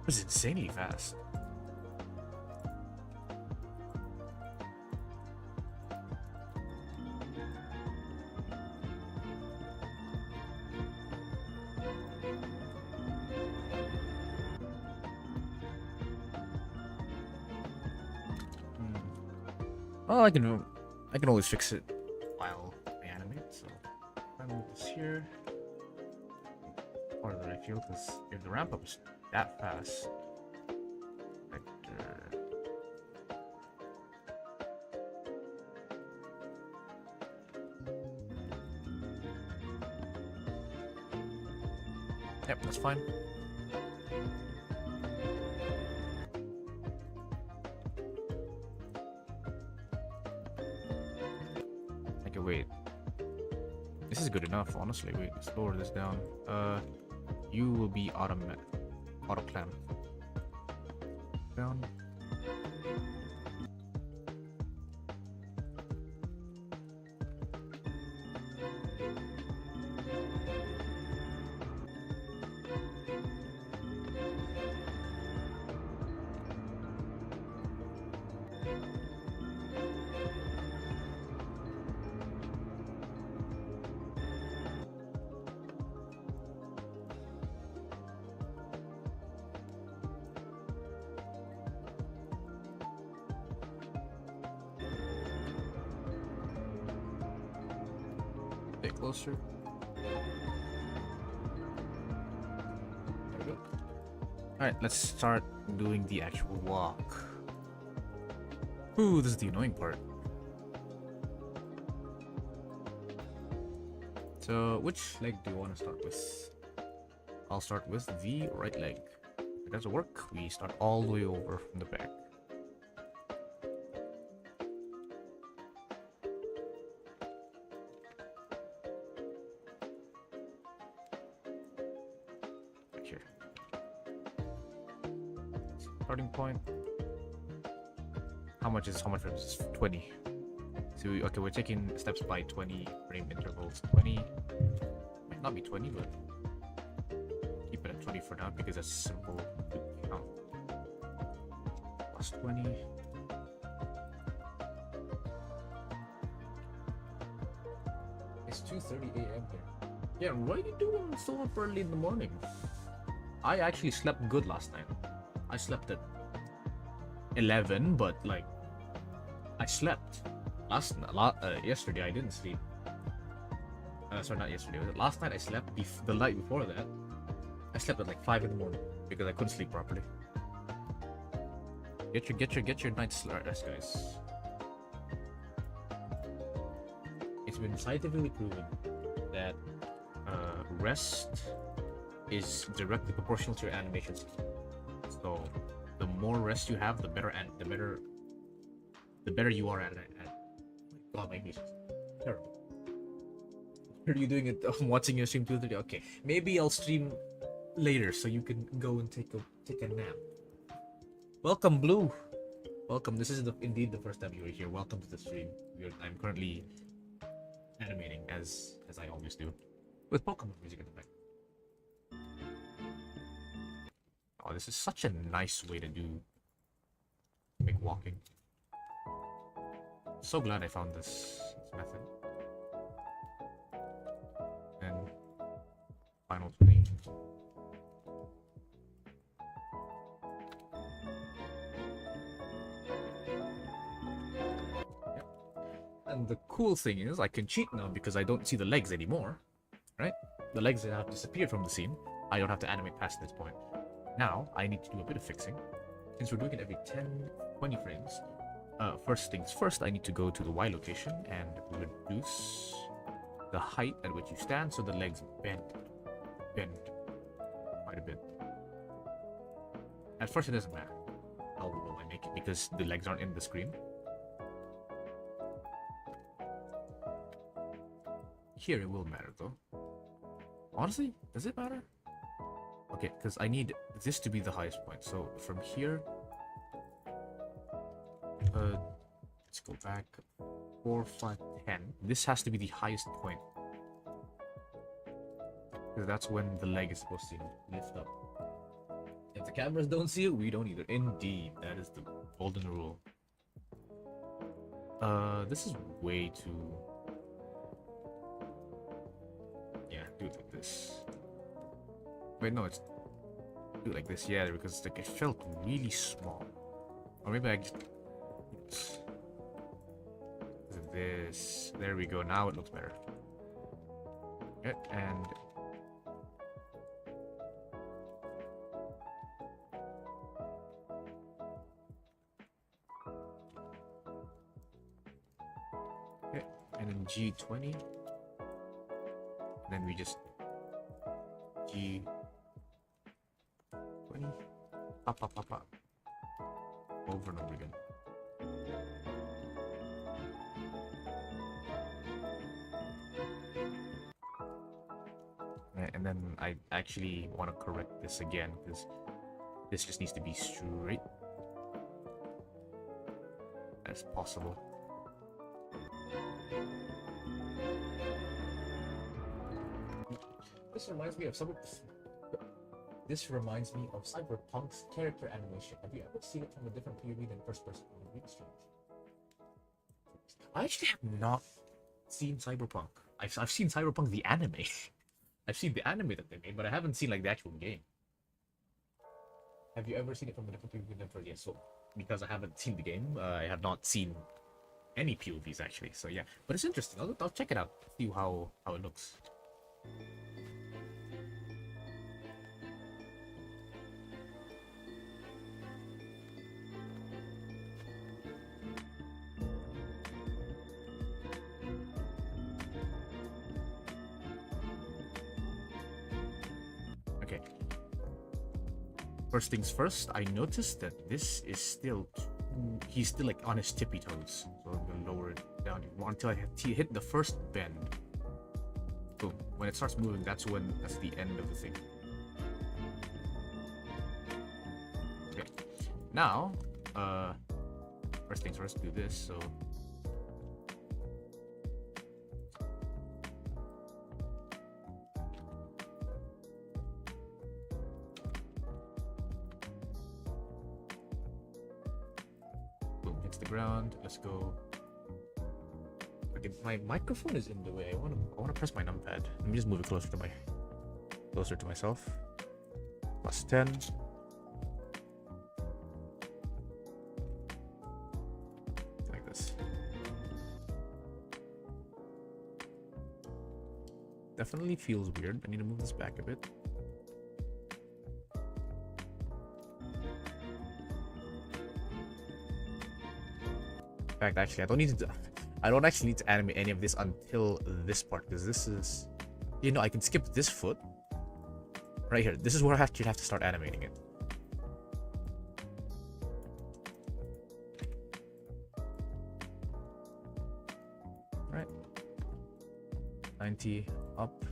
It was insanely fast. Well, I can always fix it while I animate. So if I move this here, farther I feel, because if the ramp up is that fast, vector. Yep, that's fine. Okay, wait. This is good enough, honestly. Wait, let's lower this down. You will be auto clamp. Down. Bit closer. There we go. Alright, let's start doing the actual walk. Ooh, this is the annoying part. So, which leg do you want to start with? I'll start with the right leg. If it doesn't work, we start all the way over from the back. Starting point. How much is this? 20. So okay, we're taking steps by 20 frame intervals. 20 might not be 20, but keep it at 20 for now because that's simple to count. Plus 20. It's 2:30 a.m. here. Yeah, what are you doing so up early in the morning? I actually slept good last night. I slept at 11, but like I slept. Yesterday I didn't sleep. Sorry, not yesterday. Last night I slept. The night before that, I slept at like 5 in the morning because I couldn't sleep properly. Get your night's rest, guys. It's been scientifically proven that rest is directly proportional to your animation speed. So the more rest you have, the better you are at it. God, my English is terrible. Are you doing it? I'm watching your stream 2:30. Okay, maybe I'll stream later so you can go and take a nap. Welcome, Blue. Welcome. This is indeed the first time you were here. Welcome to the stream. I'm currently animating as I always do, with Pokemon music in the back. Oh, this is such a nice way to make walking. So glad I found this method. And final 20. Yep. And the cool thing is I can cheat now because I don't see the legs anymore. Right? The legs have disappeared from the scene. I don't have to animate past this point. Now I need to do a bit of fixing. Since we're doing it every 10-20 frames. First things first, I need to go to the Y location and reduce the height at which you stand so the legs bend quite a bit. At first it doesn't matter how low I make it because the legs aren't in the screen. Here it will matter though. Honestly, does it matter? Okay, because I need this to be the highest point. So from here, let's go back 4, 5, 10. This has to be the highest point because that's when the leg is supposed to lift up. If the cameras don't see it, we don't either. Indeed, that is the golden rule. This is way too. Yeah, do it like this. Wait, no, it's do it like this. Yeah, because like it felt really small. Or maybe I just. This. There we go. Now it looks better. Okay, and okay, and then G20. Then we just G20. Pop. Over and over again. And then I actually want to correct this again because this just needs to be straight as possible. This reminds me of Cyberpunk's character animation. Have you ever seen it from a different POV than first person? Really strange. I actually have not seen Cyberpunk. I've seen Cyberpunk the anime. I've seen the anime that they made, but I haven't seen like the actual game. Have you ever seen it from a different POV than first? Yes, so because I haven't seen the game, I have not seen any POVs actually. So yeah, but it's interesting. I'll check it out, see how it looks. First things first, I noticed that this is still, he's still like on his tippy toes. So I'm gonna lower it down until I hit the first bend. Boom. When it starts moving, that's the end of the thing. Okay. Now, first things first, do this. So boom, hits the ground. Let's go. Okay, my microphone is in the way. I wanna press my numpad. Let me just move it closer to myself. Plus 10. Like this. Definitely feels weird. I need to move this back a bit. In fact, actually, I don't actually need to animate any of this until this part, because this is, you know, I can skip this foot right here. This is where I actually have to start animating it. Right. 90 up.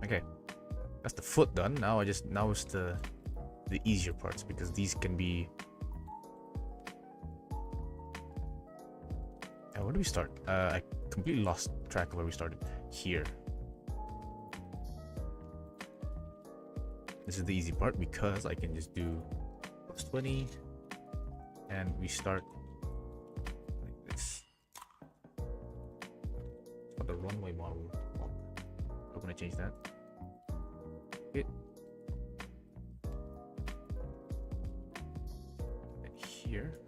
Okay. That's the foot done. Now it's the easier parts, because these can be. Where do we start? I completely lost track of where we started. Here. This is the easy part because I can just do plus 20 and we start like this. It's called the runway model. We're gonna change that. Okay. And here.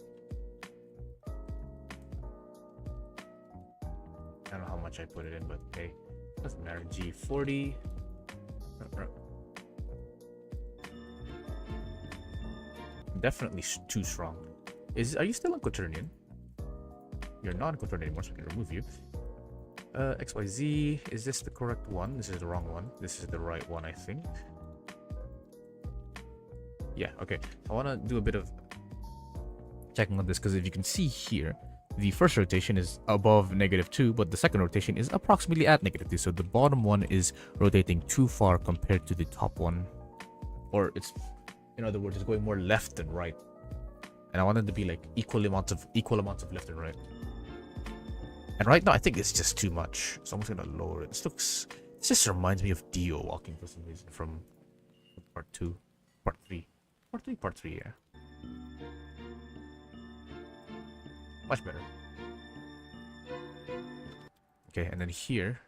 I don't know how much I put it in, but hey, doesn't matter. G40. Definitely too strong. Are you still on quaternion? You're not on quaternion anymore, so we can remove you. XYZ. Is this the correct one? This is the wrong one. This is the right one, I think. Yeah. Okay. I want to do a bit of checking on this, because if you can see here, the first rotation is above -2, but the second rotation is approximately at -2. So the bottom one is rotating too far compared to the top one. Or it's, in other words, it's going more left than right. And I want it to be like equal amounts of left and right. And right now, I think it's just too much. So I'm just gonna lower it. This just reminds me of Dio walking for some reason from part 3, yeah. Much better. Okay, and then here,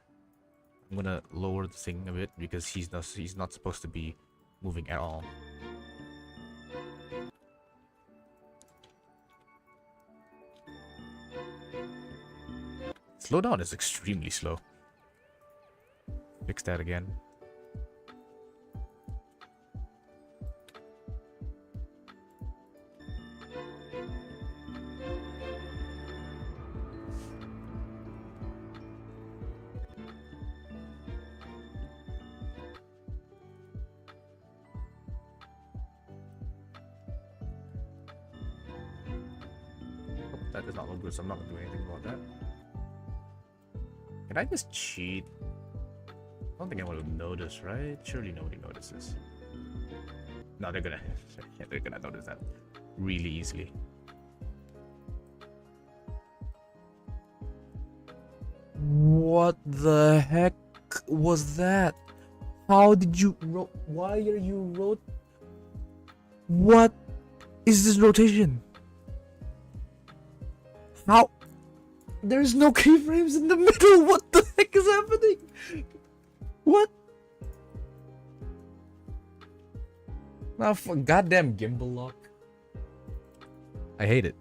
I'm gonna lower the thing a bit because he's not supposed to be moving at all. Slowdown is extremely slow. Fix that again. That does not look good, so I'm not gonna do anything about that. Can I just cheat? I don't think anyone will notice, right? Surely nobody notices. No, they're gonna notice that really easily. What the heck was that? How did you why are you What is this rotation? How? There's no keyframes in the middle. What the heck is happening? What? Now for goddamn gimbal lock. I hate it.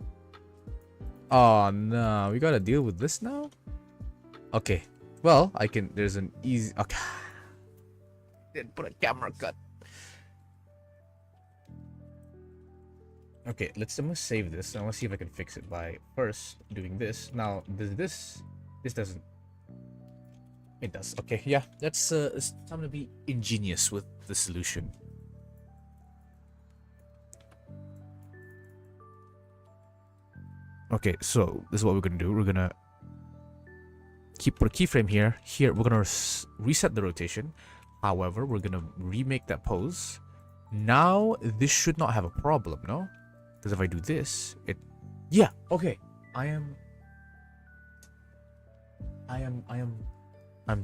Oh no, we gotta deal with this now? Okay. Well, there's an easy, okay. Didn't put a camera cut. Okay, I'm gonna save this. I wanna see if I can fix it by first doing this. Now, this doesn't. It does. Okay, yeah, it's time to be ingenious with the solution. Okay, so this is what we're gonna do. We're gonna put a keyframe here. Here, we're gonna reset the rotation. However, we're gonna remake that pose. Now, this should not have a problem, no? Because if I do this, yeah, okay. I'm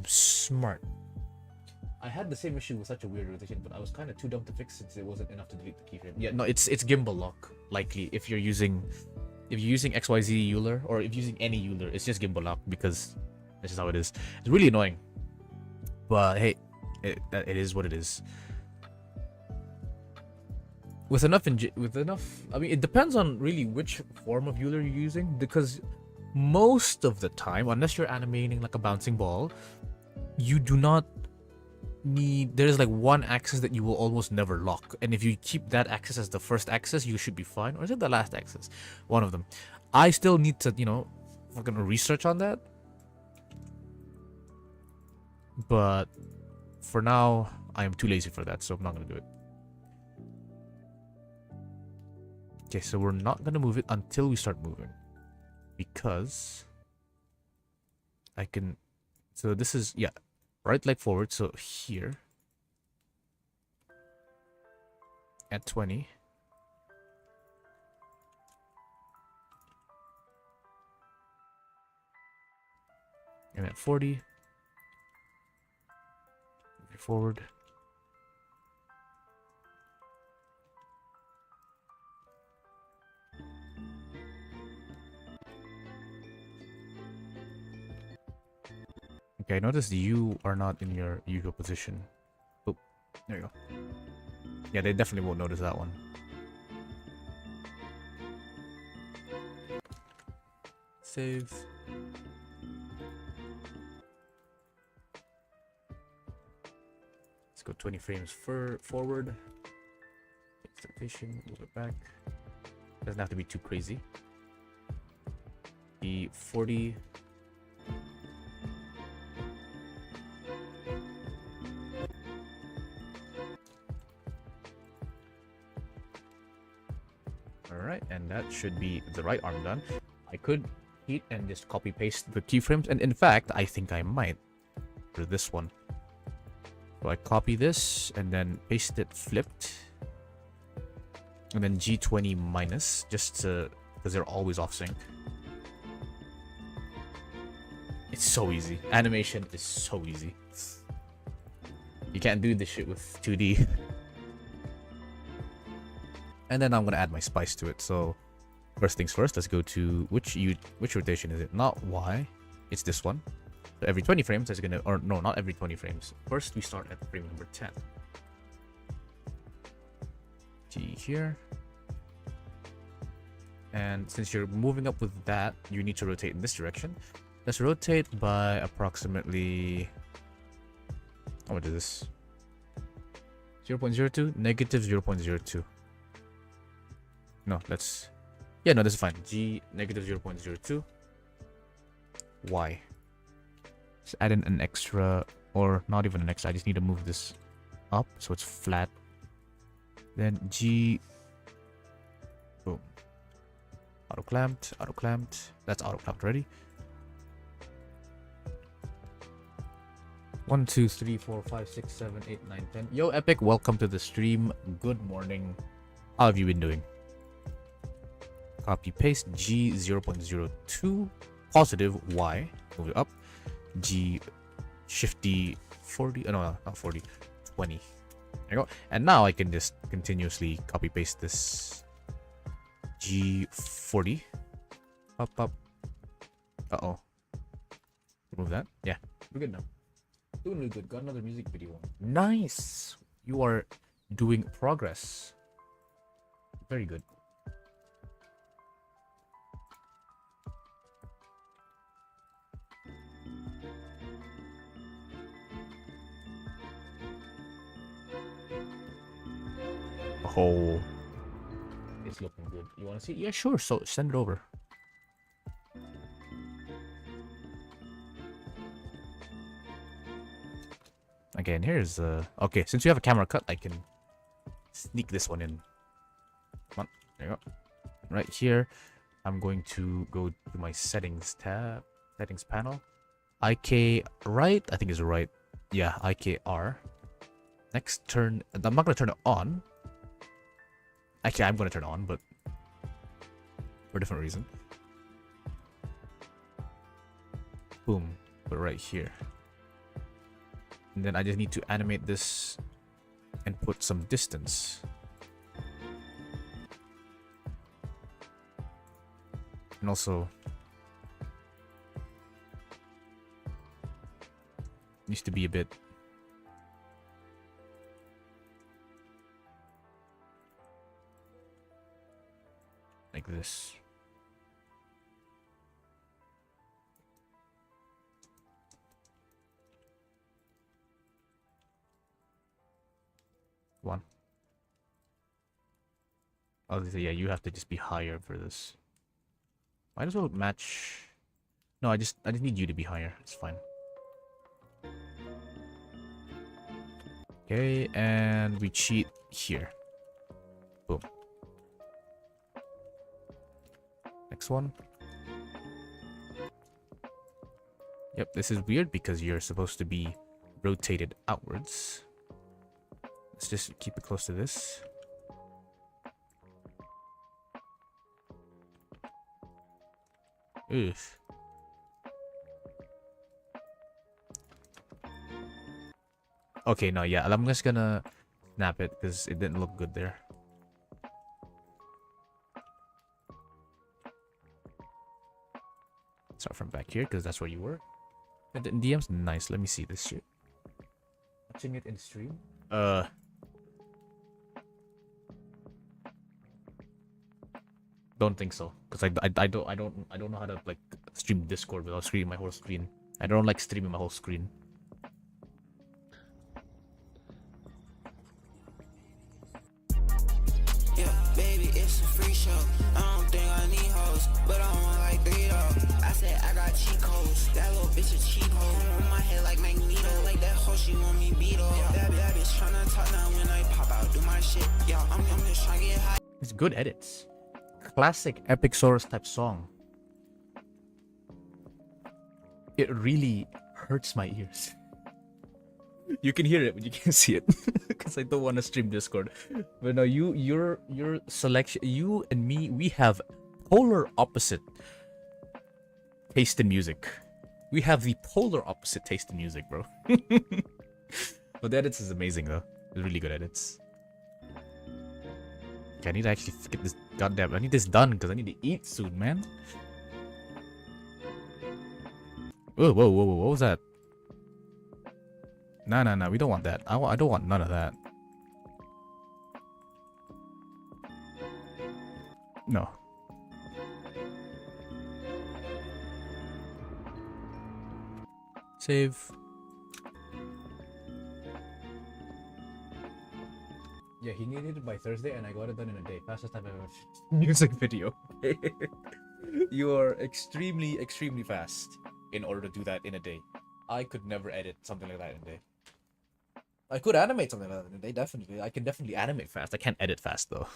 smart. I had the same issue with such a weird rotation, but I was kind of too dumb to fix it since it wasn't enough to delete the keyframe. Yeah, no, it's gimbal lock, likely, if you're using XYZ Euler, or if you're using any Euler, it's just gimbal lock, because that's just how it is. It's really annoying. But hey, it is what it is. With enough, I mean, it depends on really which form of Euler you're using, because most of the time, unless you're animating like a bouncing ball, you do not need, there's like one axis that you will almost never lock, and if you keep that axis as the first axis, you should be fine. Or is it the last axis? One of them. I still need to, I'm gonna research on that, but for now I am too lazy for that, so I'm not gonna do it. Okay, so we're not gonna move it until we start moving, because I can, so this is, yeah, right leg forward, so here at 20, and at 40, move forward, okay. Notice you are not in your usual position. Oh, there you go. Yeah, they definitely won't notice that one. Save. Let's go 20 frames forward. Expectation, move it back. Doesn't have to be too crazy. The 40. Alright, and that should be the right arm done. I could heat and just copy paste the keyframes, and in fact, I think I might for this one. So I copy this and then paste it flipped, and then G20 minus, just to, because they're always off sync. It's so easy. Animation is so easy. You can't do this shit with 2D. And then I'm gonna add my spice to it. So first things first, let's go to which rotation is it? Not Y, it's this one. So every 20 frames, that's gonna, or no, not every 20 frames. First, we start at frame number 10. G here. And since you're moving up with that, you need to rotate in this direction. Let's rotate by approximately, how much is this? 0.02, negative 0.02. No, let's, yeah, no, this is fine. G negative 0.02. Y. Just add in an extra, or not even an extra. I just need to move this up so it's flat. Then G, boom. Auto clamped, auto clamped. That's auto clamped already. 1, 2, 3, 4, 5, 6, 7, 8, 9, 10. Yo, Epic, welcome to the stream. Good morning. How have you been doing? Copy paste G 0.02, positive Y, move it up. G shifty 40, no, not 40, 20. There you go. And now I can just continuously copy paste this G40. Up, up. Uh-oh. Remove that. Yeah, we're good now. Doing really good. Got another music video. Nice. You are doing progress. Very good. Oh, it's looking good. You want to see? Yeah, sure. So send it over. Again, here's okay. Since you have a camera cut, I can sneak this one in. Come on, there you go. Right here, I'm going to go to my settings tab, settings panel. IK right? I think it's right. Yeah, IKR. Next turn. I'm not gonna turn it on. Actually, I'm gonna turn it on, but for a different reason. Boom. Put it right here. And then I just need to animate this and put some distance. And also needs to be a bit like this. One. Oh, yeah, you have to just be higher for this. Might as well match. No, I just need you to be higher. It's fine. Okay, and we cheat here. Boom. Next one. Yep, this is weird because you're supposed to be rotated outwards. Let's just keep it close to this. Oof. Okay, no, yeah, I'm just gonna snap it because it didn't look good there. Start from back here because that's where you were. And DM's nice. Let me see this shit. Watching it in stream. Don't think so, because I don't know how to like stream Discord without streaming my whole screen. I don't like streaming my whole screen. Yeah, baby, it's a free show. I don't think I need hoes, but I want like 3 though. I said I got cheat codes. That little bitch a cheat hoe. On my head like Magneto, like that hoe she want me beat up. That bitch tryna talk now when I pop out, do my shit. Yeah, I'm just tryna get high. It's good edits. Classic Epic Source type song. It really hurts my ears. You can hear it, but you can't see it because I don't want to stream Discord. But no, your selection, you and me, we have polar opposite taste in music. We have the polar opposite taste in music, bro. But the edits is amazing though. It's really good edits. Okay, I need to actually get this goddamn. I need this done because I need to eat soon, man. Whoa, whoa, whoa, whoa! What was that? Nah, nah, nah. We don't want that. I don't want none of that. No. Save. Yeah, he needed it by Thursday, and I got it done in a day. Fastest time I've ever music video. You are extremely, extremely fast in order to do that in a day. I could never edit something like that in a day. I could animate something like that in a day, definitely. I can definitely animate fast. I can't edit fast, though.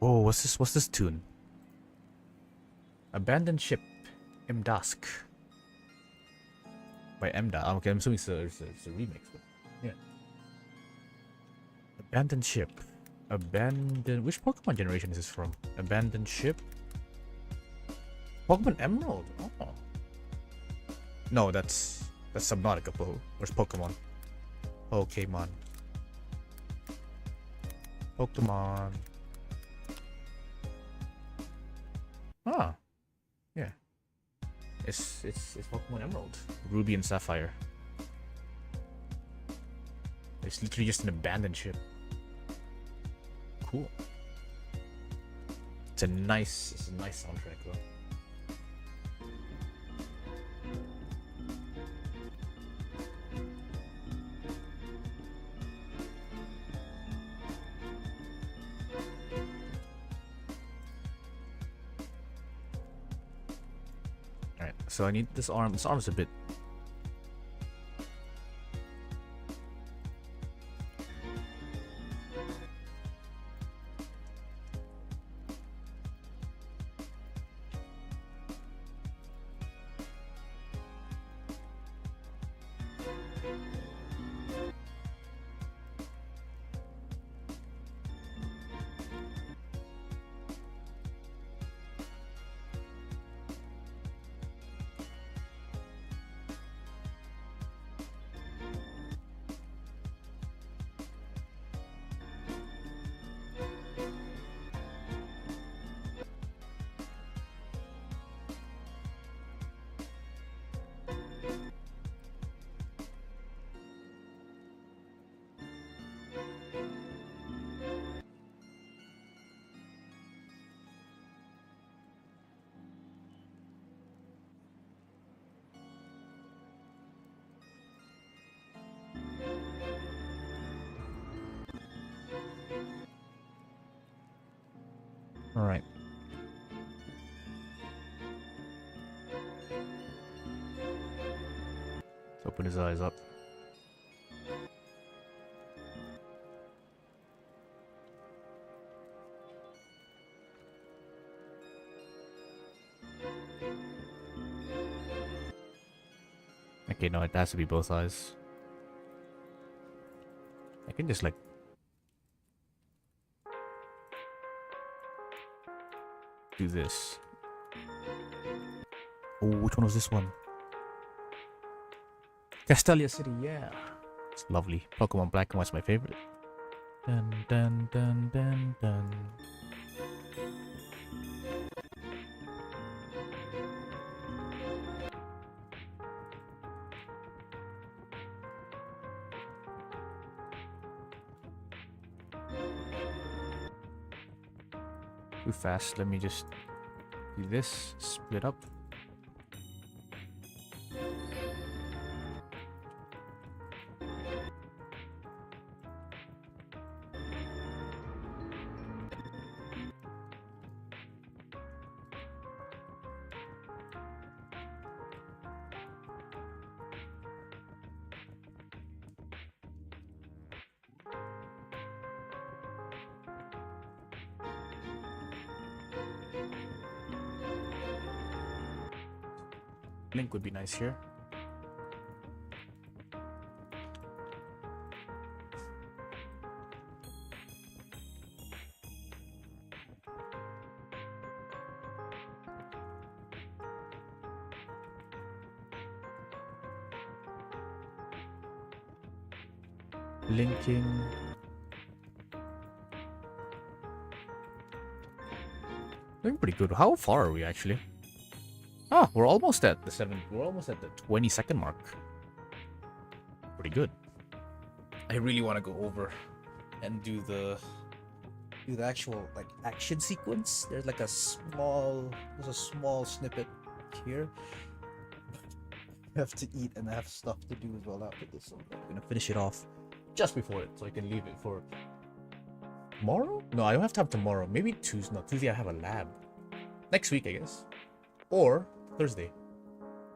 Whoa, what's this? What's this tune? Abandoned Ship, Mdask. By Mda. Okay, I'm assuming it's a remix. But yeah. Abandoned Ship. Abandoned. Which Pokemon generation is this from? Abandoned Ship. Pokemon Emerald. Oh. No, that's Subnautica. Where's Pokemon? Pokemon. Pokemon. Ah, yeah. It's Pokemon Emerald, Ruby and Sapphire. It's literally just an abandoned ship. Cool. It's a nice soundtrack though. Alright, so I need this arm. This arm's a bit. All right. Let's open his eyes up. Okay, no, it has to be both eyes. I can just like do this. Oh, which one was this one? Castelia City, yeah. It's lovely. Pokemon Black and White's my favorite. Dun dun dun dun dun. Too fast. Let me just do this. Split up. Link would be nice here. Linking. Doing pretty good. How far are we actually? Ah, we're almost at the 20-second mark. Pretty good. I really want to go over and do the actual like action sequence. There's a small snippet here. I have to eat and I have stuff to do as well after this. So I'm gonna finish it off just before it, so I can leave it for tomorrow. No, I don't have time tomorrow. Maybe Tuesday. No, Tuesday I have a lab. Next week, I guess, or Thursday.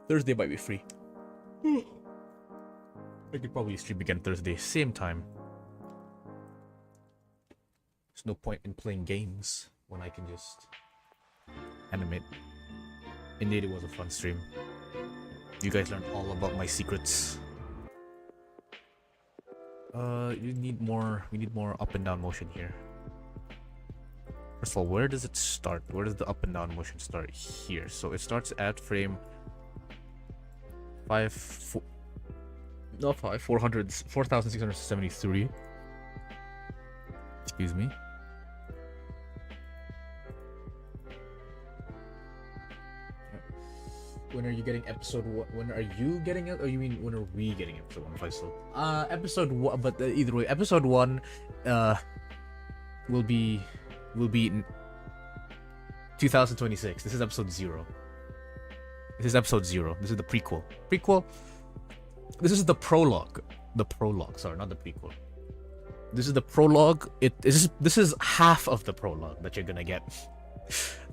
Thursday might be free. I could probably stream again Thursday, same time. There's no point in playing games when I can just animate. Indeed, it was a fun stream. You guys learned all about my secrets. We need more up and down motion here. First of all, where does it start? Where does the up and down motion start? Here. So it starts at frame 4673. Excuse me. When are you getting episode one? When are you getting it? Or you mean when are we getting episode one, Faisal? Episode one, but either way, episode one, will be 2026. This is episode 0. This is episode 0. This is the prequel. This is the prologue. The prologue, sorry, not the prequel. This is the prologue. This is half of the prologue that you're gonna get.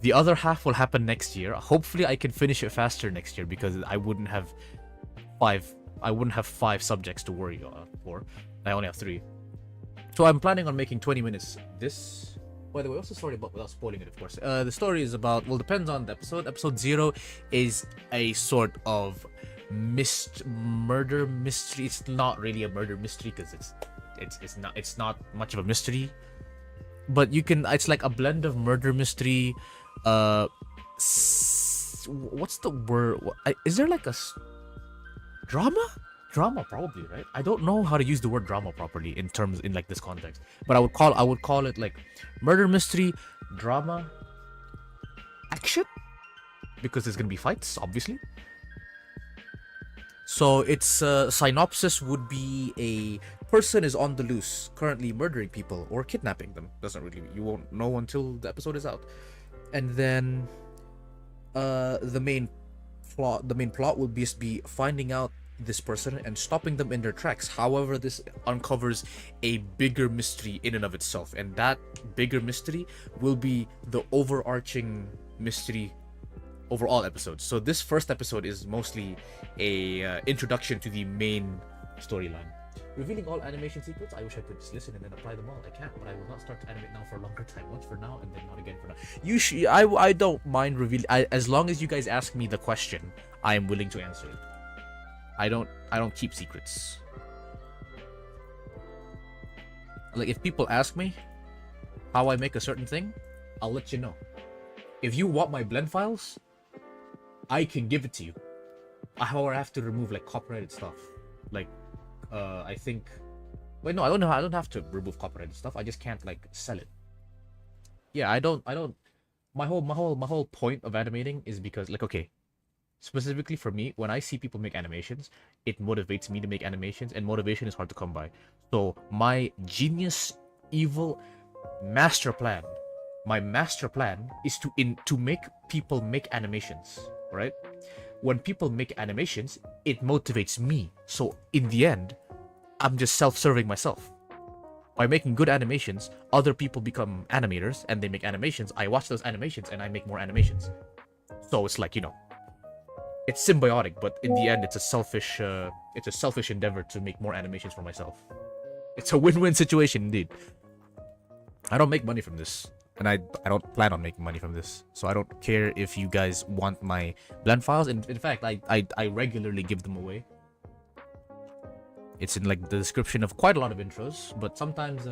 The other half will happen next year. Hopefully I can finish it faster next year because I wouldn't have 5 subjects to worry for. I only have 3. So I'm planning on making 20 minutes this. By the way, what's the story about without spoiling it, of course? The story is about, well, depends on the episode. Episode 0 is a sort of murder mystery. It's not really a murder mystery because it's not much of a mystery. But it's like a blend of murder mystery. What's the word? Is there like a drama? Drama, probably, right? I don't know how to use the word drama properly in like this context, but I would call it like murder mystery, drama, action, because there's gonna be fights, obviously. So its synopsis would be: a person is on the loose, currently murdering people or kidnapping them. You won't know until the episode is out, and then the main plot will be finding out this person and stopping them in their tracks. However, this uncovers a bigger mystery in and of itself, and that bigger mystery will be the overarching mystery over all episodes. So this first episode is mostly a introduction to the main storyline. Revealing all animation secrets. I wish I could just listen and then apply them all. I can't, but I will not start to animate now for a longer time. Once for now, and then not again for now. I don't mind revealing. As long as you guys ask me the question, I am willing to answer it. I don't keep secrets. Like, if people ask me how I make a certain thing, I'll let you know. If you want my blend files, I can give it to you. However, I have to remove like copyrighted stuff. Like, I think. Wait, no, I don't know. I don't have to remove copyrighted stuff. I just can't like sell it. Yeah, I don't. My whole point of animating is because, like, okay, specifically for me, when I see people make animations, it motivates me to make animations, and motivation is hard to come by. So my genius, evil master plan, my master plan is to make people make animations, right? When people make animations, it motivates me. So in the end, I'm just self-serving myself. By making good animations, other people become animators and they make animations. I watch those animations and I make more animations. So it's like, it's symbiotic, but in the end, it's a selfish endeavor to make more animations for myself. It's a win-win situation indeed. I don't make money from this, and I don't plan on making money from this, so I don't care if you guys want my blend files. In fact, I regularly give them away. It's in like the description of quite a lot of intros, but sometimes,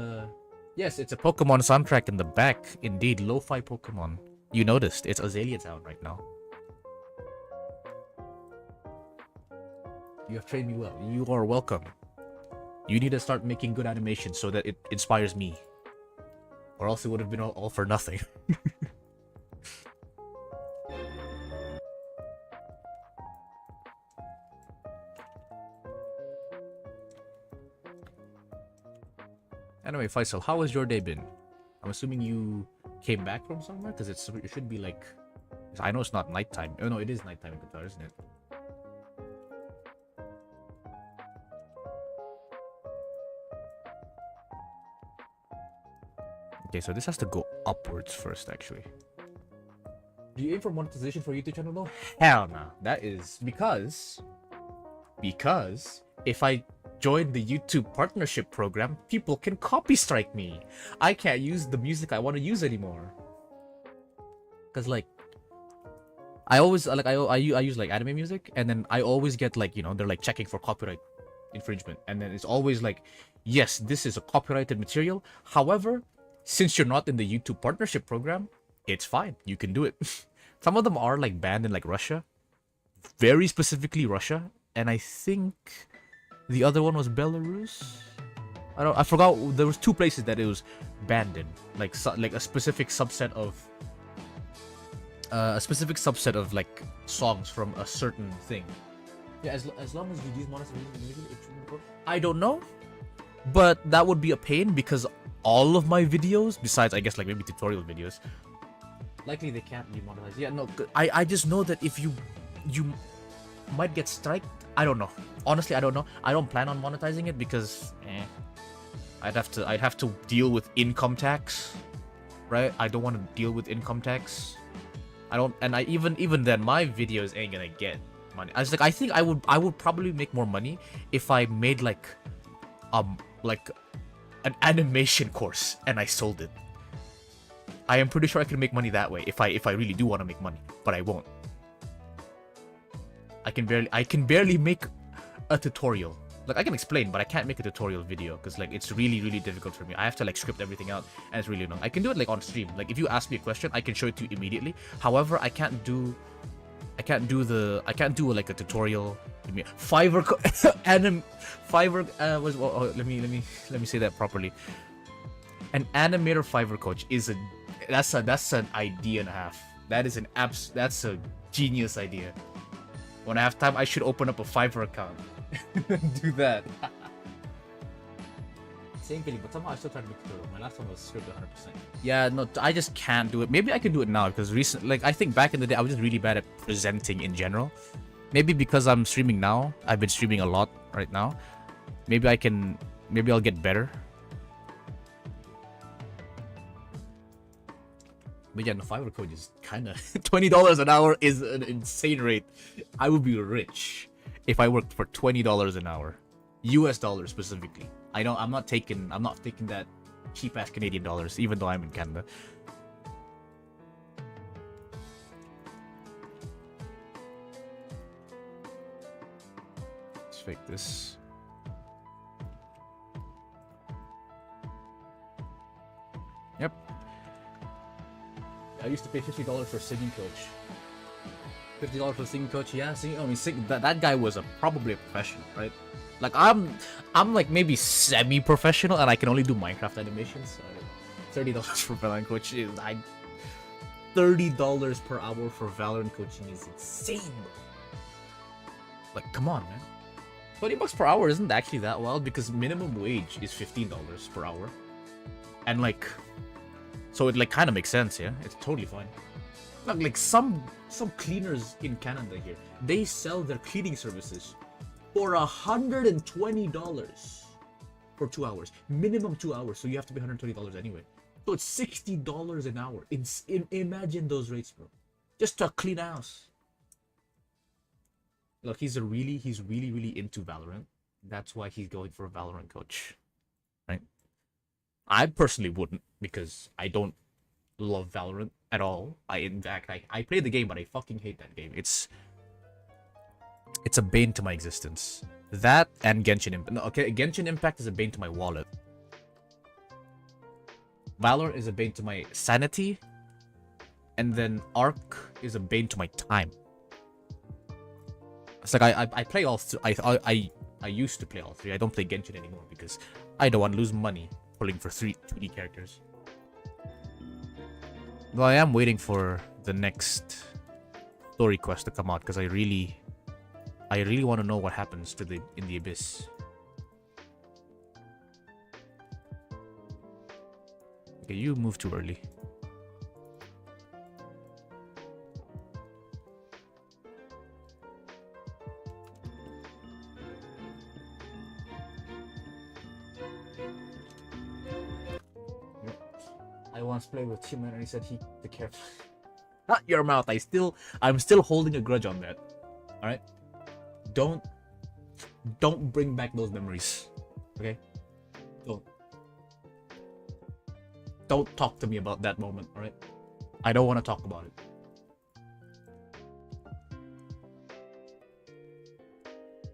yes, it's a Pokemon soundtrack in the back. Indeed, lo-fi Pokemon. You noticed, it's Azalea Town right now. You have trained me well. You are welcome. You need to start making good animations so that it inspires me. Or else it would have been all for nothing. Anyway, Faisal, how has your day been? I'm assuming you came back from somewhere? Because it should be like... I know it's not nighttime. Oh no, it is nighttime in Qatar, isn't it? Okay, so this has to go upwards first, actually. Do you aim for monetization for YouTube channel though? Hell no. That is because if I join the YouTube partnership program, people can copy strike me. I can't use the music I want to use anymore. Cause like, I always like I use like anime music, and then I always get like, they're like checking for copyright infringement, and then it's always like, yes, this is a copyrighted material. However, since you're not in the YouTube partnership program, it's fine. You can do it. Some of them are like banned in like Russia, very specifically Russia, and I think the other one was Belarus. I forgot. There was 2 places that it was banned in, like a specific subset of like songs from a certain thing. Yeah, as long as you use monetization, it shouldn't go. I don't know, but that would be a pain because all of my videos, besides I guess like maybe tutorial videos, Likely they can't be monetized. Yeah, no, I just know that if you might get striked. I don't know. Honestly, I don't know. I don't plan on monetizing it because I'd have to deal with income tax, right? I don't want to deal with income tax. Even then my videos ain't gonna get money. I think I would probably make more money if I made like an animation course and I sold it. I am pretty sure I can make money that way if I really do want to make money, but I won't. I can barely make a tutorial. Like I can explain, but I can't make a tutorial video because like it's really difficult for me. I have to like script everything out, and it's really long. I can do it like on stream. Like if you ask me a question, I can show it to you immediately. However, I can't do like a tutorial. Fiverr let me say that properly. An animator Fiverr coach is that's an idea and a half. That's a genius idea. When I have time, I should open up a Fiverr account. Do that. Same feeling, but somehow I still try to make it through. My last one was scripted 100%. Yeah, no, I just can't do it. Maybe I can do it now because I think back in the day, I was just really bad at presenting in general. Maybe because I'm streaming now, I've been streaming a lot right now. Maybe I'll get better. But yeah, the Fiverr code is kind of $20 an hour is an insane rate. I would be rich if I worked for $20 an hour, US dollars specifically. I know I'm not taking that cheap ass Canadian dollars, even though I'm in Canada. Let's fake this. Yep. I used to pay $50 for a singing coach. $50 for a singing coach, yeah. That guy was probably a professional, right? Like I'm like maybe semi-professional, and I can only do Minecraft animations. So $30 for Valorant coaching is like $30 per hour for Valorant coaching is insane, bro. Like, come on, man. $20 per hour isn't actually that wild because minimum wage is $15 per hour, and like. So it like kind of makes sense, yeah? It's totally fine. Like some cleaners in Canada here, they sell their cleaning services for $120 for 2 hours. Minimum 2 hours, so you have to pay $120 anyway. So it's $60 an hour. Imagine those rates, bro. Just to clean a house. Look, he's really into Valorant. That's why he's going for a Valorant coach. Right? I personally wouldn't, because I don't love Valorant at all. In fact, I play the game, but I fucking hate that game. It's a bane to my existence. That and Genshin Impact. No, okay, Genshin Impact is a bane to my wallet. Valorant is a bane to my sanity, and then Arc is a bane to my time. It's like I play all three. I used to play all three. I don't play Genshin anymore because I don't want to lose money pulling for 2D characters. Well, I am waiting for the next story quest to come out because I really want to know what happens to in the Abyss. Okay, you moved too early. I once played with Tim and he said he took care of. Not your mouth. I'm still holding a grudge on that. All right. Don't bring back those memories. Okay. Don't talk to me about that moment. All right. I don't want to talk about it.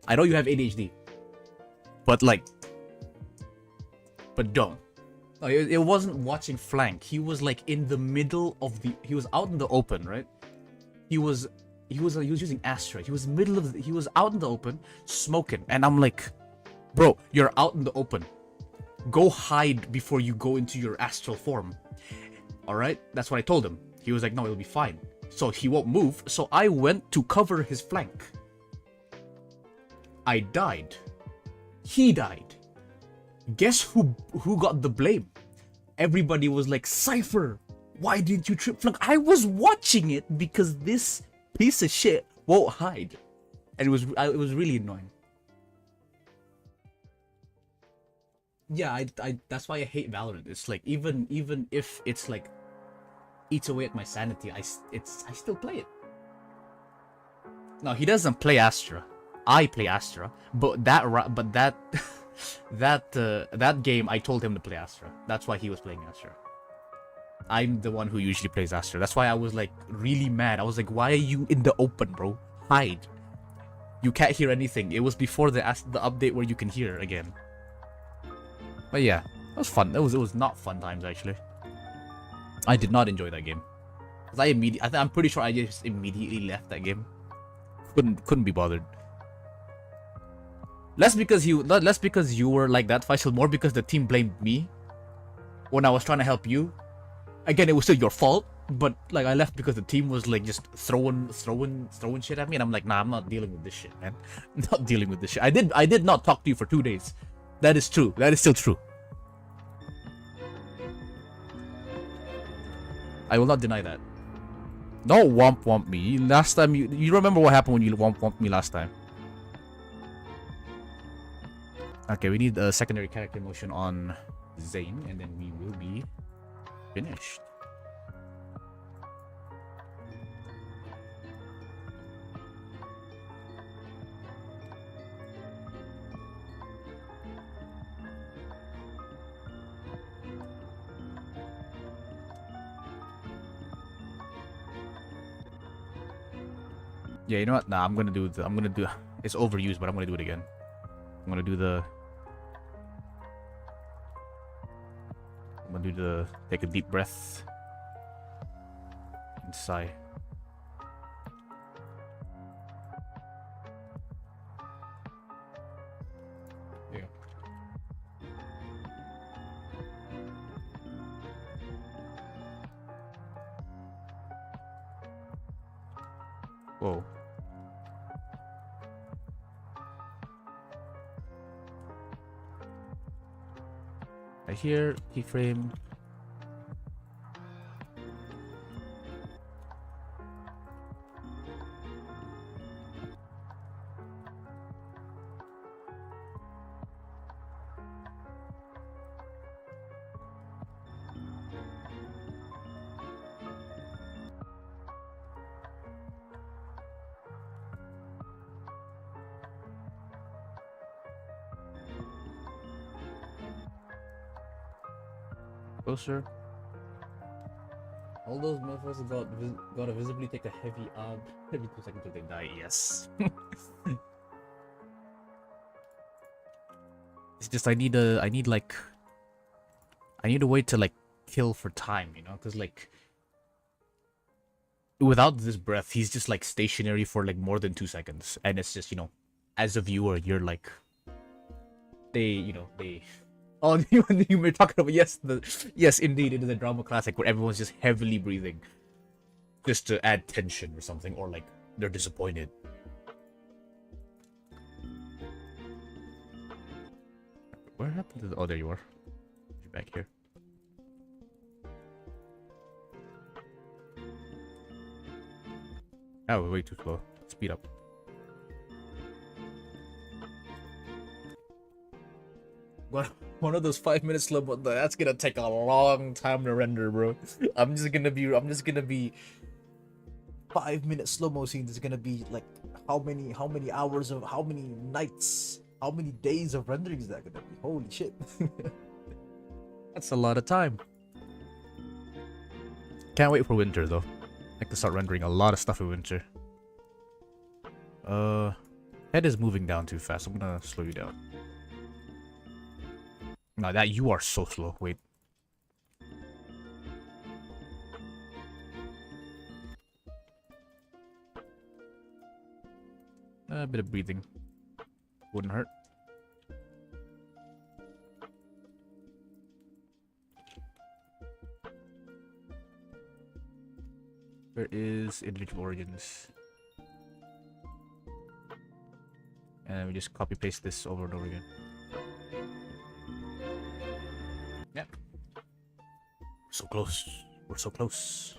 I know you have ADHD, but don't. No, it wasn't watching flank. He was like in the middle of he was out in the open, right? He was using Astra. He was out in the open smoking, and I'm like, bro, you're out in the open. Go hide before you go into your astral form. All right, that's what I told him. He was like, no, it'll be fine. So he won't move. So I went to cover his flank. I died. He died. Guess who got the blame? Everybody was like, Cypher, Why did you trip? Look, I was watching it because this piece of shit won't hide, and it was really annoying. Yeah, I that's why I hate Valorant. It's like even if it's like eats away at my sanity, I still play it. No, he doesn't play Astra. I play Astra, but that that game I told him to play Astra. That's why he was playing Astra. I'm the one who usually plays Astra. That's why I was like really mad. I was like, why are you in the open, bro? Hide. You can't hear anything. It was before the update where you can hear again. But yeah, it was fun. It was not fun times actually. I did not enjoy that game. I'm pretty sure I just immediately left that game. Couldn't be bothered. Less because you were like that, Faisal, more because the team blamed me when I was trying to help you. Again, it was still your fault, but like I left because the team was like just throwing shit at me, and I'm like, nah, I'm not dealing with this shit, man. I'm not dealing with this shit. I did not talk to you for 2 days. That is true. That is still true. I will not deny that. Don't womp me. Last time you remember what happened when you womp me last time. Okay, we need a secondary character motion on Zane, and then we will be finished. Yeah, you know what? Nah, I'm gonna do. It's overused, but I'm gonna do it again. I'm gonna do the. Take a deep breath and sigh. There you go. Whoa. Right here, keyframe. Closer. All those motherfuckers gotta visibly take a heavy ab every 2 seconds till they die. Yes. It's just I need a way to like kill for time, you know, because like without this breath, he's just like stationary for like more than 2 seconds, and it's just, you know, as a viewer, you're like they. Oh, you were talking about, yes, indeed, it is a drama classic where everyone's just heavily breathing, just to add tension or something, or like they're disappointed. Where happened to the? Oh, there you are. You're back here. Oh, we're way too slow. Speed up. One of those 5-minute slow, but that's gonna take a long time to render, bro. I'm just gonna be 5-minute slow-mo scenes is gonna be like how many hours of how many nights, how many days of rendering is that gonna be? Holy shit. That's a lot of time. Can't wait for winter though. I have to start rendering a lot of stuff in winter. Head is moving down too fast. I'm gonna slow you down. No, that you are so slow. Wait. A bit of breathing wouldn't hurt. Where is individual origins? And we just copy paste this over and over again. Yep. So close. We're so close.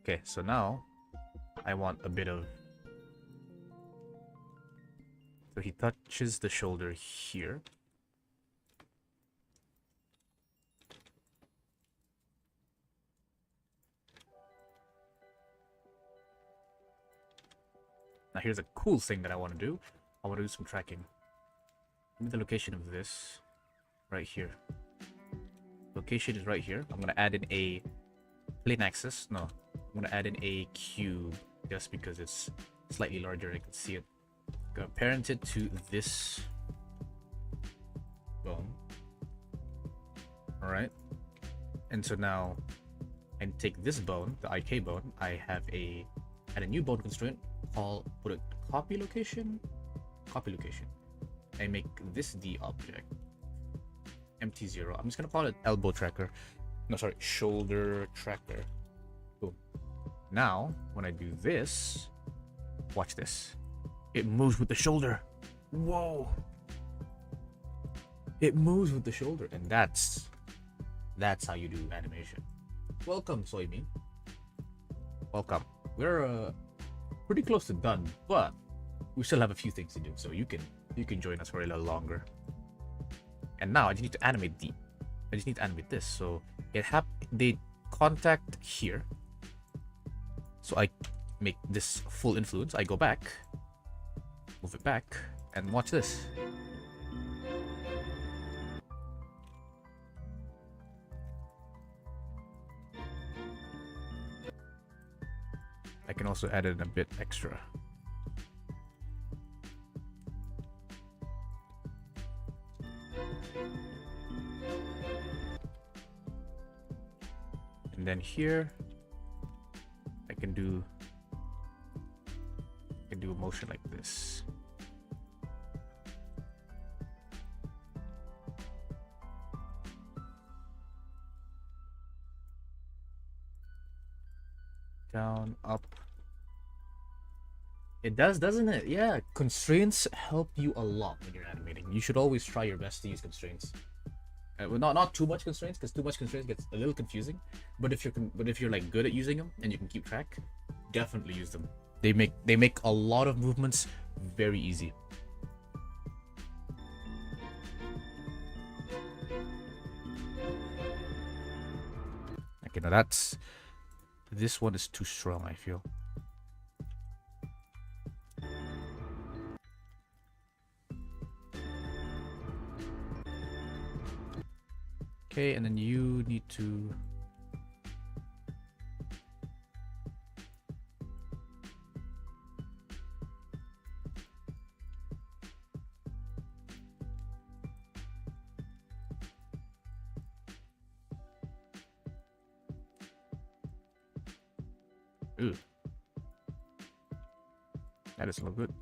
Okay, so now I want a bit of... So he touches the shoulder here. Now here's a cool thing that I want to do. I want to do some tracking. Give me the location of this right here. Location is right here. I'm going to add in a plane axis. No, I'm going to add in a cube just because it's slightly larger. I can see it. Gonna parent it to this bone. Alright. And so now I take this bone, the IK bone, I have add a new bone constraint, put a copy location. I make this the object. Empty 0. I'm just gonna call it elbow tracker. No, sorry, shoulder tracker. Boom. Now, when I do this, watch this. It moves with the shoulder. Whoa. It moves with the shoulder. And that's how you do animation. Welcome, Soybean. Welcome. We're pretty close to done, but we still have a few things to do. So you can join us for a little longer. And now I just need to animate this. So they contact here. So I make this full influence. I go back. Move it back and watch this. I can also add in a bit extra. And then here I can do a motion like this. Down, up. It does, doesn't it? Yeah, constraints help you a lot when you're animating. You should always try your best to use constraints. Well, not too much constraints, because too much constraints gets a little confusing. But if you're like good at using them and you can keep track, definitely use them. They make a lot of movements very easy. Okay, now this one is too strong, I feel. Okay, and then you need to... Ooh. That doesn't look good.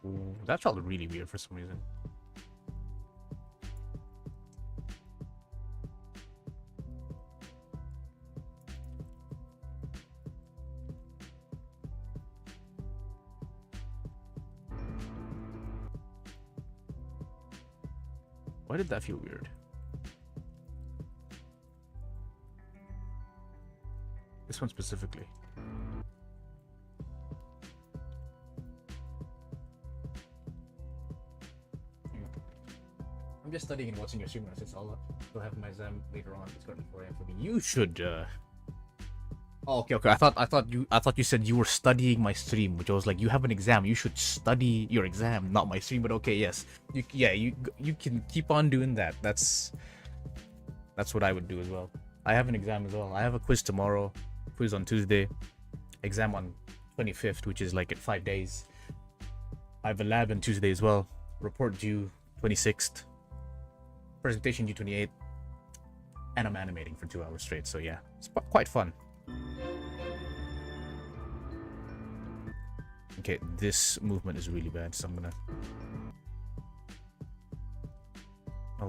Ooh, that felt really weird for some reason. Why did that feel weird? This one specifically. I'm just studying and watching your stream. It's all up. I'll have my exam later on. It's currently 4 AM for me. You should. Oh, okay. I thought you said you were studying my stream, which I was like, you have an exam. You should study your exam, not my stream. But okay, yes. You can keep on doing that. That's what I would do as well. I have an exam as well. I have a quiz tomorrow, quiz on Tuesday, exam on 25th, which is like in 5 days. I have a lab on Tuesday as well. Report due 26th. Presentation due 28th. And I'm animating for 2 hours straight, so yeah, it's quite fun. Okay, this movement is really bad, so I'm gonna... Oh,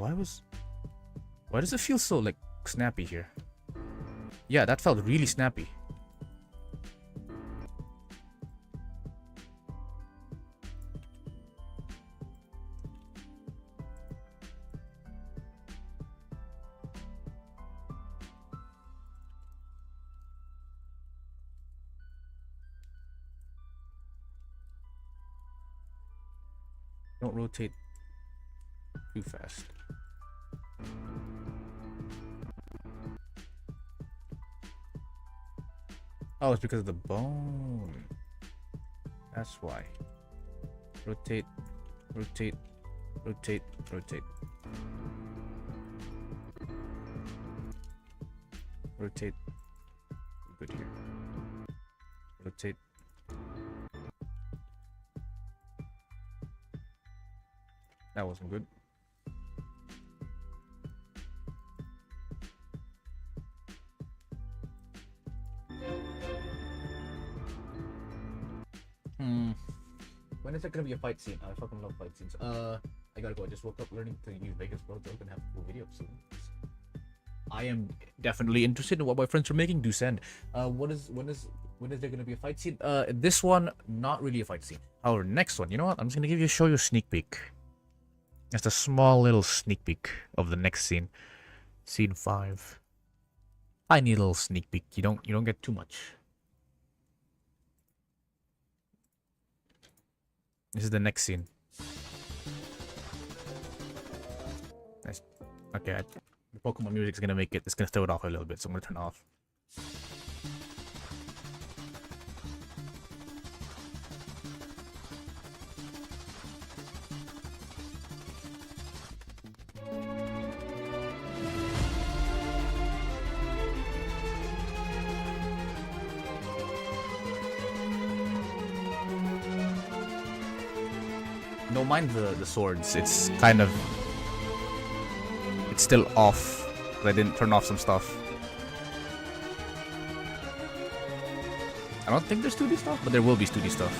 why does it feel so, like, snappy here? Yeah, that felt really snappy. Don't rotate too fast. Oh, it's because of the bone. That's why. Rotate, rotate, rotate, rotate. Rotate. Good here. Rotate. That wasn't good. When is there gonna be a fight scene? I fucking love fight scenes. I gotta go. I just woke up learning to use Vegas Pro. They're gonna have a full video soon. I am definitely interested in what my friends are making. Do send. When is there gonna be a fight scene? This one, not really a fight scene. Our next one, you know what? I'm just gonna show you a sneak peek. Just a small little sneak peek of the next scene. Scene 5. Tiny little sneak peek. You don't get too much. This is the next scene. Nice. Okay, the Pokemon music is gonna make it. It's gonna throw it off a little bit, so I'm gonna turn it off. Don't mind the swords. It's kind of... It's still off. I didn't turn off some stuff. I don't think there's 2D stuff, but there will be 2D stuff.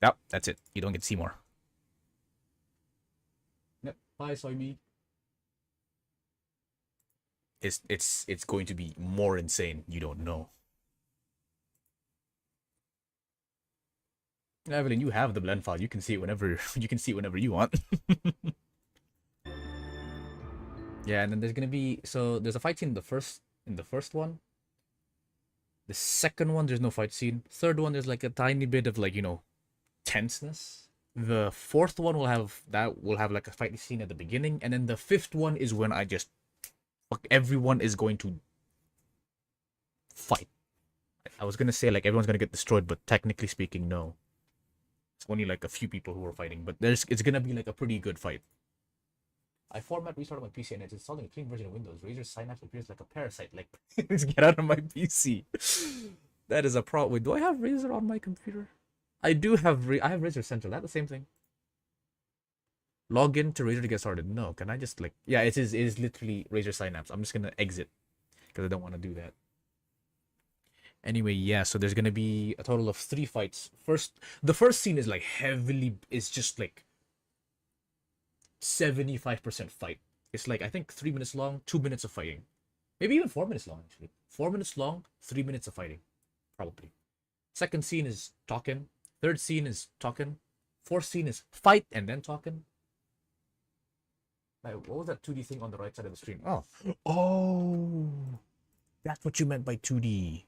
Yep, that's it. You don't get to see more. Yep. Bye, soy me. It's going to be more insane. You don't know. Evelyn, you have the blend file. You can see it whenever you want. Yeah, and then there's gonna be there's a fight scene in the first one. The second one, there's no fight scene. Third one, there's like a tiny bit of like, you know, tenseness. The fourth one will have like a fight scene at the beginning, and then the fifth one is when I just everyone is going to fight. I was gonna say like everyone's gonna get destroyed, but technically speaking, no. It's only like a few people who are fighting, but it's gonna be like a pretty good fight. I restarted my PC and it's installing a clean version of Windows. Razor's Synapse appears like a parasite. Like, please get out of my PC. That is a problem. Wait, do I have Razor on my computer? I do have. I have Razor Central. That's the same thing. Log in to Razor to get started. No, can I just like? Yeah, it is literally Razor Synapse. I'm just gonna exit because I don't want to do that. Anyway, yeah, so there's gonna be a total of 3 fights. The first scene is like it's just like 75% fight. It's like, I think 3 minutes long, 2 minutes of fighting. Maybe even 4 minutes long, actually. 4 minutes long, 3 minutes of fighting. Probably. Second scene is talking. Third scene is talking. Fourth scene is fight and then talking. Like, what was that 2D thing on the right side of the screen? Oh, that's what you meant by 2D.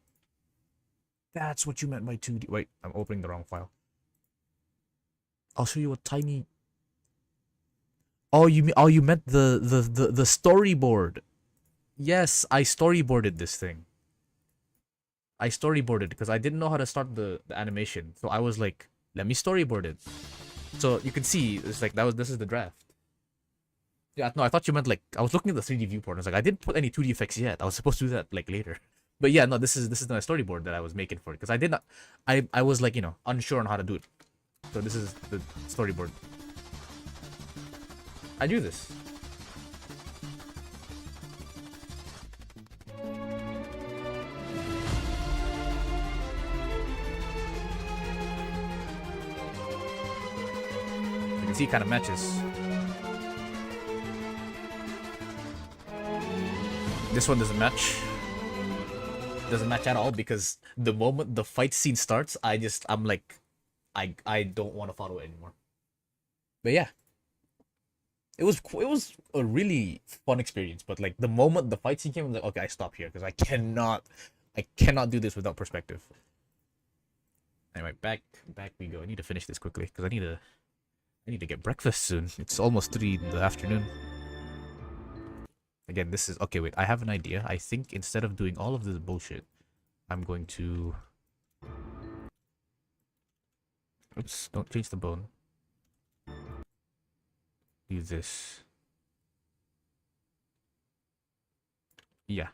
That's what you meant by 2D. Wait, I'm opening the wrong file. I'll show you a tiny... Oh, you meant the storyboard. Yes, I storyboarded this thing. I storyboarded because I didn't know how to start the animation. So I was like, let me storyboard it. So you can see it's like this is the draft. Yeah, no, I thought you meant like I was looking at the 3D viewport. I was like, I didn't put any 2D effects yet. I was supposed to do that like later. But yeah, no, this is the storyboard that I was making for it because I did not. I was like, you know, unsure on how to do it. So this is the storyboard. I do this. And see, it kind of matches. This one doesn't match. Doesn't match at all because the moment the fight scene starts, I'm like, I don't want to follow it anymore. But yeah, it was a really fun experience. But like the moment the fight scene came, I'm like, okay, I stop here because I cannot do this without perspective. Anyway, back we go. I need to finish this quickly because I need to get breakfast soon. It's almost 3 in the afternoon. Again, this is okay. Wait, I have an idea. I think instead of doing all of this bullshit, I'm going to. Oops! Don't change the bone. Do this. Yeah.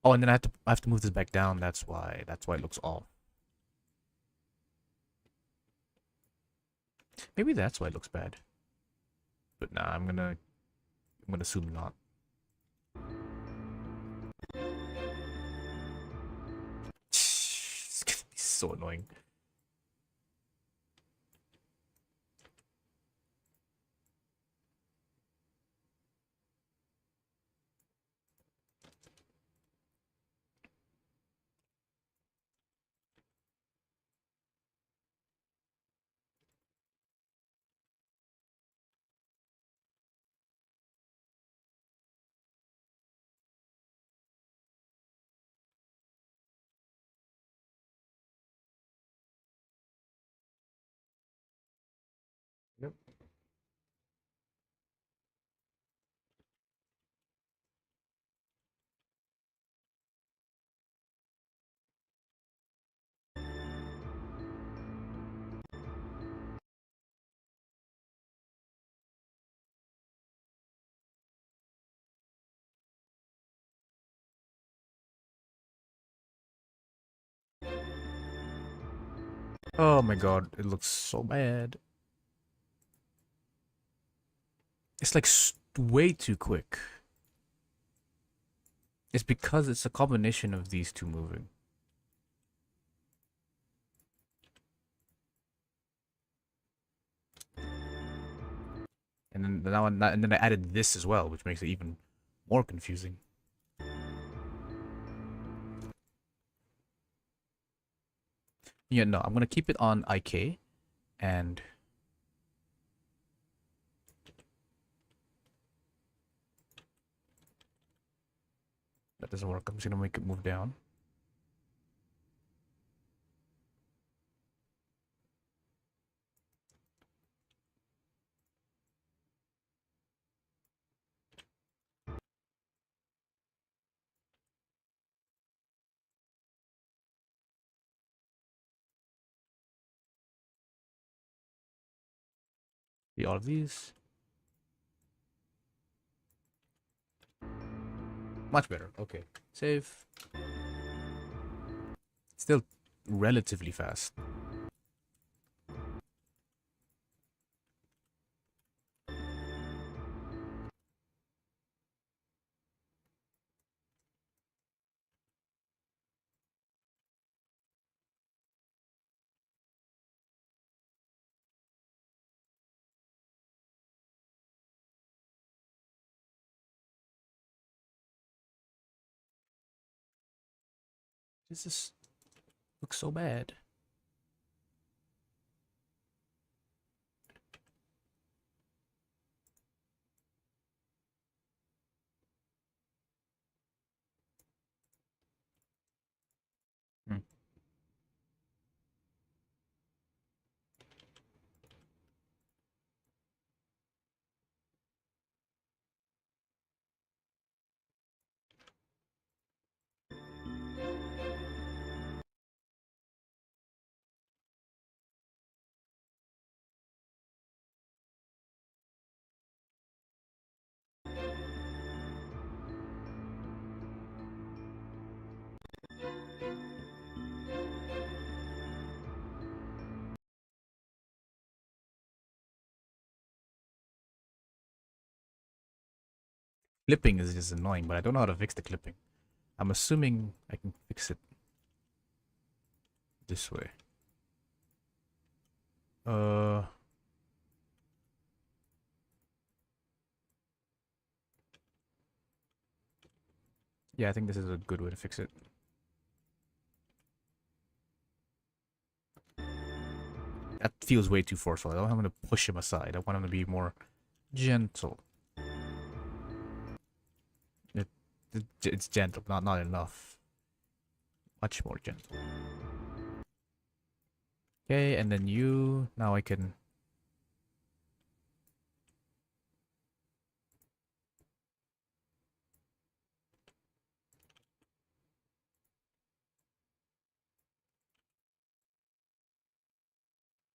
Oh, and then I have to move this back down. That's why it looks off. Maybe that's why it looks bad. But nah, I'm gonna assume not. It's gonna be so annoying. Yep. Oh my god, it looks so bad. It's like way too quick. It's because it's a combination of these two moving. And then I added this as well, which makes it even more confusing. Yeah, no, I'm gonna keep it on IK, and that doesn't work. I'm just gonna make it move down. See all of these. Much better. Okay. Save. Still relatively fast. This looks so bad. Hmm. Clipping is just annoying, but I don't know how to fix the clipping. I'm assuming I can fix it this way. Yeah, I think this is a good way to fix it. That feels way too forceful. I don't want to push him aside. I want him to be more gentle. It's gentle, not enough. Much more gentle. Okay, and then you. Now I can.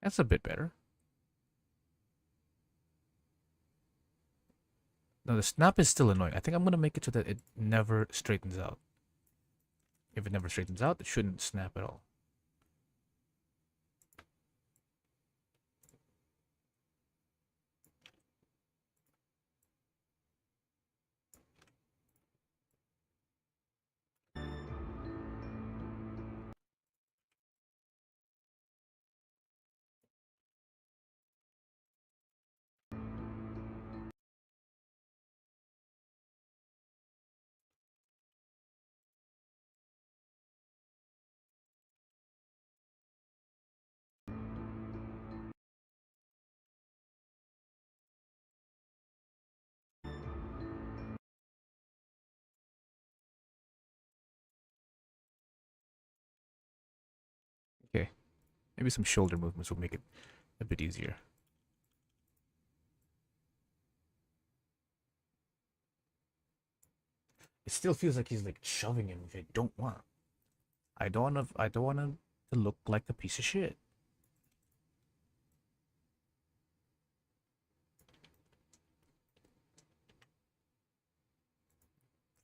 That's a bit better. No, the snap is still annoying. I think I'm gonna make it so that it never straightens out. If it never straightens out, it shouldn't snap at all. Okay, maybe some shoulder movements will make it a bit easier. It still feels like he's like shoving him, which I don't want. I don't want him to look like a piece of shit.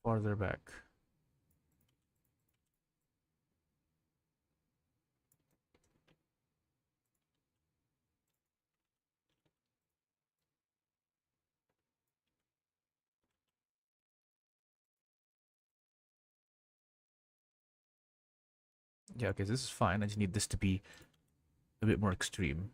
Farther back. Yeah, okay, this is fine. I just need this to be a bit more extreme.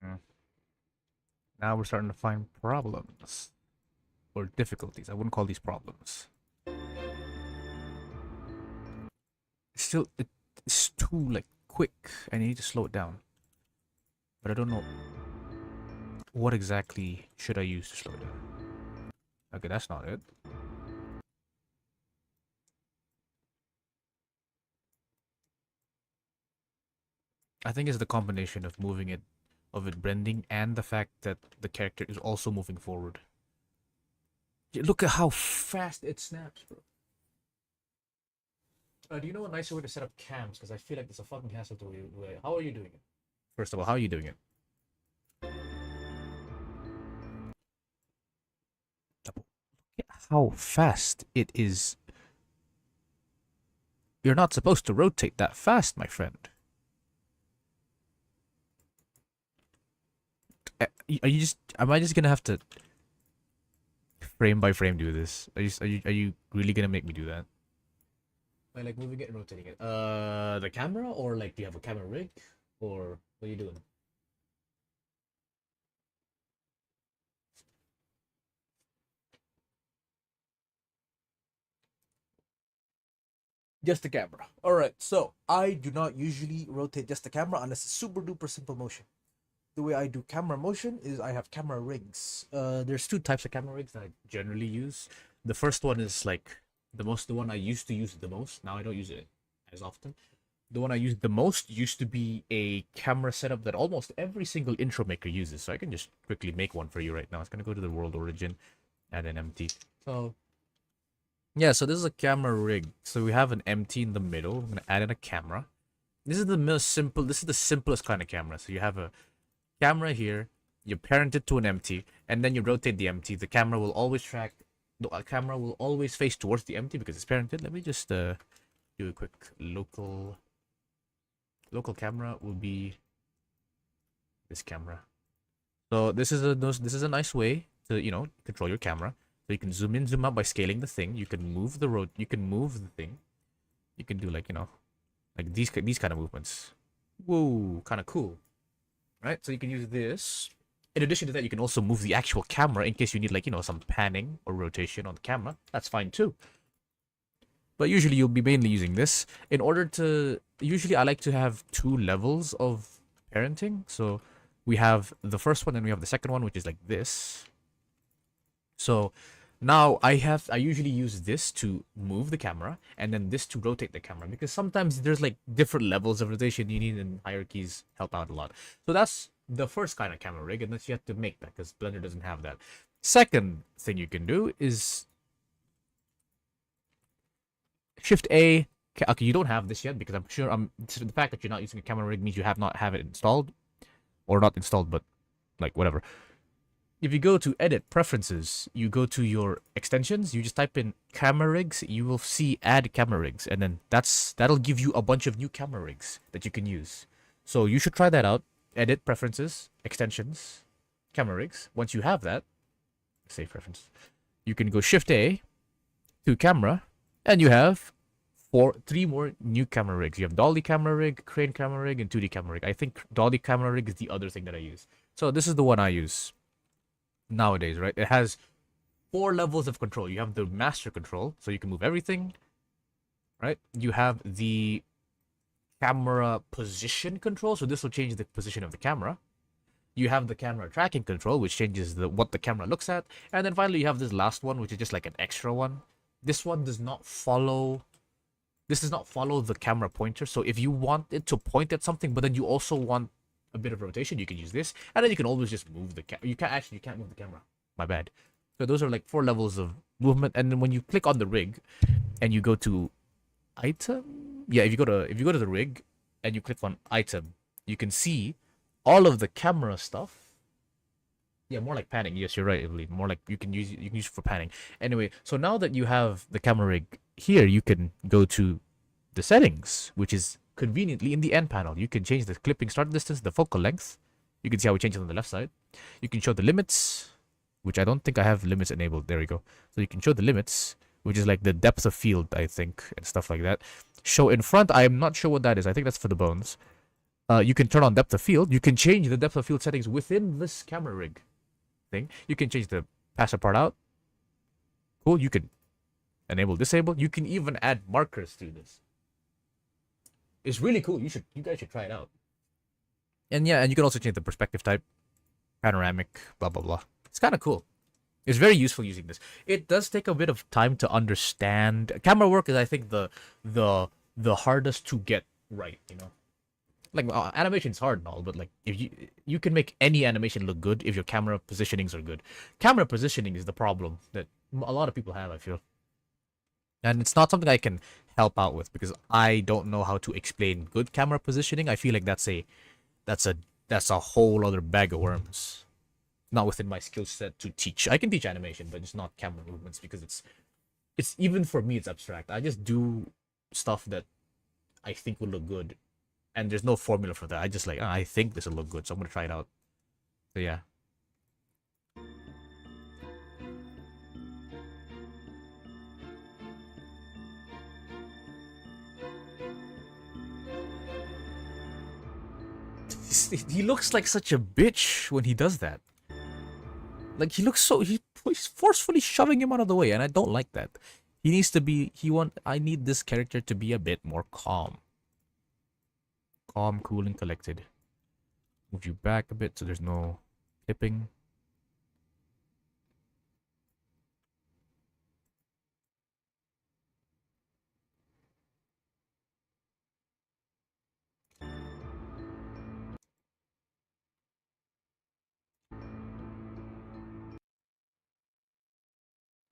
Mm. Now we're starting to find problems. Or difficulties. I wouldn't call these problems. Still, it's too, like, quick. I need to slow it down. But I don't know what exactly should I use to slow it down. Okay, that's not it. I think it's the combination of of it blending, and the fact that the character is also moving forward. Yeah, look at how fast it snaps, bro. Do you know a nicer way to set up cams? Because I feel like it's a fucking hassle to do. How are you doing it? First of all, how are you doing it? Double. Look at how fast it is. You're not supposed to rotate that fast, my friend. Are you just? Am I just gonna have to frame by frame do this? Are you really gonna make me do that? By like moving it and rotating it. The camera, or like do you have a camera rig, or what are you doing? Just the camera. Alright, so I do not usually rotate just the camera unless it's super duper simple motion. The way I do camera motion is I have camera rigs. There's two types of camera rigs that I generally use. The first one is like the one I used to use the most. Now I don't use it as often. The one I used the most used to be a camera setup that almost every single intro maker uses. So I can just quickly make one for you right now. It's gonna go to the world origin, add an empty. So yeah, so this is a camera rig. So we have an empty in the middle. I'm gonna add in a camera. This is the most simple. This is the simplest kind of camera. So you have a camera here, you parent it to an empty, and then you rotate the empty. The camera will always face towards the empty because it's parented. Let me just do a quick local camera will be this camera. So this is a nice way to, you know, control your camera. So you can zoom in, zoom out by scaling the thing. You can move the thing. You can do, like, you know, like these kind of movements. Whoa, kind of cool, right? So you can use this. In addition to that, you can also move the actual camera in case you need, like, you know, some panning or rotation on the camera. That's fine too. But usually you'll be mainly using this in order to. Usually I like to have 2 levels of parenting. So we have the first one and we have the second one, which is like this. So now I usually use this to move the camera and then this to rotate the camera, because sometimes there's like different levels of rotation you need and hierarchies help out a lot. So that's the first kind of camera rig, and then you have to make that because Blender doesn't have that. Second thing you can do is Shift A. Okay, you don't have this yet because I'm sure the fact that you're not using a camera rig means you have it installed, or not installed, but like whatever. If you go to Edit Preferences, you go to your extensions, you just type in camera rigs, you will see Add Camera Rigs, and then that'll give you a bunch of new camera rigs that you can use. So you should try that out. Edit Preferences, Extensions, Camera Rigs. Once you have that, save preference, you can go Shift A to Camera, and you have 3 more new camera rigs. You have Dolly Camera Rig, Crane Camera Rig, and 2D Camera Rig. I think Dolly Camera Rig is the other thing that I use. So this is the one I use nowadays, right? It has 4 levels of control. You have the master control, so you can move everything, right? You have the camera position control, so this will change the position of the camera. You have the camera tracking control, which changes what the camera looks at. And then finally you have this last one, which is just like an extra one. This one does not follow the camera pointer. So if you want it to point at something, but then you also want a bit of rotation, you can use this. And then you can always just move the camera. You can't move the camera. My bad. So those are like 4 levels of movement. And then when you click on the rig and you go to item, yeah, if you go to the rig and you click on item, you can see all of the camera stuff. Yeah, more like panning. Yes, you're right, Evelyn. More like you can use it for panning. Anyway, so now that you have the camera rig here, you can go to the settings, which is conveniently in the end panel. You can change the clipping start distance, the focal length. You can see how we change it on the left side. You can show the limits, which I don't think I have limits enabled. There we go. So you can show the limits, which is like the depth of field, I think, and stuff like that. Show in front, I am not sure what that is. I think that's for the bones. You can turn on depth of field. You can change the depth of field settings within this camera rig thing. You can change the passive part out. Cool. You can enable, disable. You can even add markers to this. It's really cool. You guys should try it out. And yeah, and you can also change the perspective type, panoramic, blah blah blah. It's kind of cool. It's very useful using this. It does take a bit of time to understand. Camera work is, I think, the hardest to get right. You know, like animation is hard and all, but like if you can make any animation look good if your camera positionings are good. Camera positioning is the problem that a lot of people have, I feel. And it's not something I can help out with because I don't know how to explain good camera positioning. I feel like that's a whole other bag of worms. Not within my skill set to teach. I can teach animation, but it's not camera movements because it's even for me it's abstract. I just do stuff that I think will look good, and there's no formula for that. I just like, I think this will look good, so I'm gonna try it out. So yeah. He looks like such a bitch when he does that. Like he looks so he's forcefully shoving him out of the way, and I don't like that. He needs to be I need this character to be a bit more calm. Calm, cool, and collected. Move you back a bit so there's no clipping.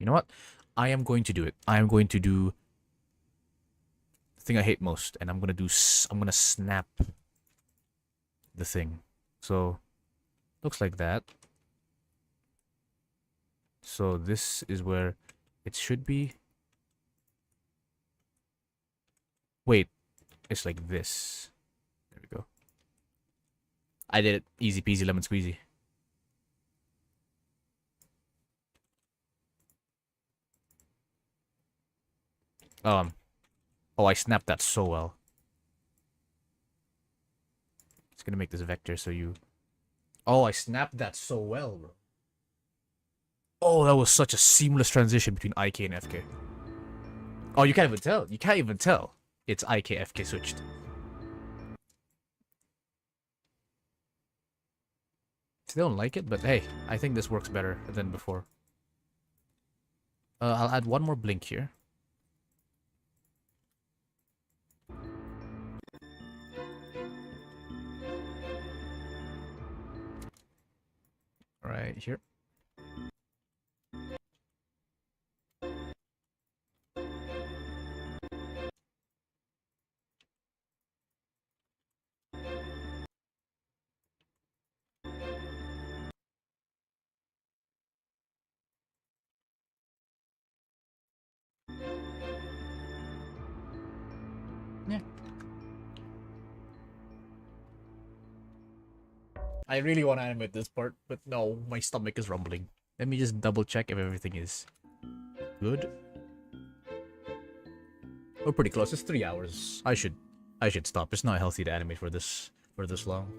You know what? I am going to do it. I am going to do the thing I hate most, and I'm gonna snap the thing. So Looks like that. So this is where it should be. Wait, it's like this. There we go. I did it. Easy peasy lemon squeezy. Oh, I snapped that so well. It's gonna make this vector so you... Oh, I snapped that so well, bro. Oh, that was such a seamless transition between IK and FK. Oh, you can't even tell. You can't even tell. It's IK, FK switched. Still don't like it, but hey, I think this works better than before. I'll add one more blink here. Right here. Yeah. I really want to animate this part, but no, my stomach is rumbling. Let me just double check if everything is good. We're pretty close. It's 3 hours. I should stop. It's not healthy to animate for this long.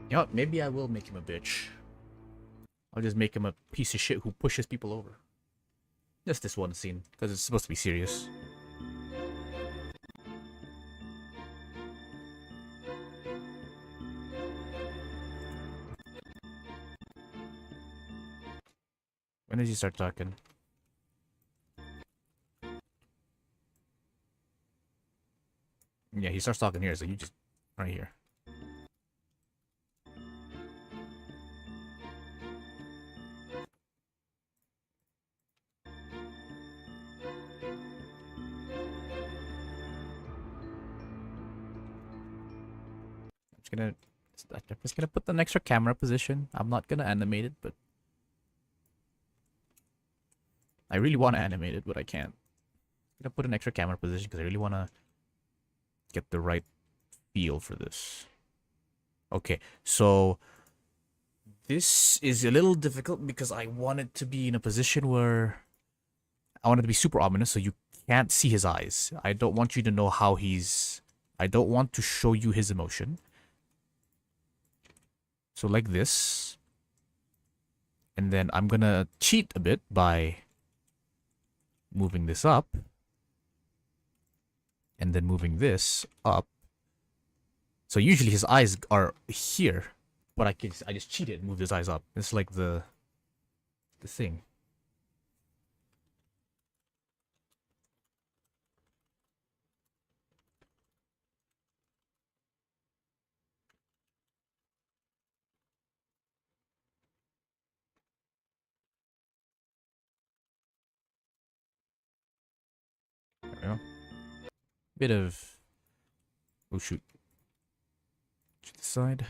You know what? Maybe I will make him a bitch. I'll just make him a piece of shit who pushes people over. Just this one scene, because it's supposed to be serious. When did you start talking? Yeah, he starts talking here, so you just... right here. I'm just gonna put an extra camera position. I'm not gonna animate it, but I really want to animate it, but I can't. I'm gonna put an extra camera position because I really want to get the right feel for this. Okay, so this is a little difficult because I want it to be in a position where I want it to be super ominous, so you can't see his eyes. I don't want you to know how he's... I don't want to show you his emotion. So like this. And then I'm gonna cheat a bit by moving this up. And then moving this up. So usually his eyes are here. But I just cheated and moved his eyes up. It's like the thing. There we go. Bit of... oh shoot. To the side.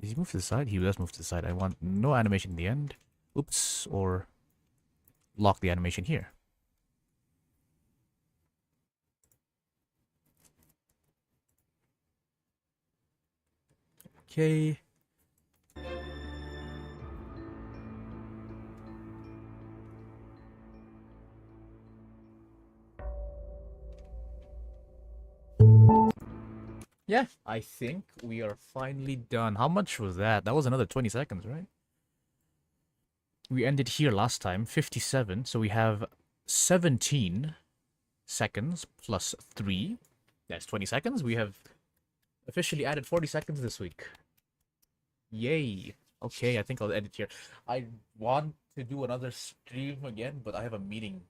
Did he move to the side? He does move to the side. I want no animation in the end. Oops. Or lock the animation here. Okay. Yeah, I think we are finally done. How much was that? That was another 20 seconds, right? We ended here last time, 57. So we have 17 seconds plus 3. That's 20 seconds. We have officially added 40 seconds this week. Yay. Okay, I think I'll end it here. I want to do another stream again, but I have a meeting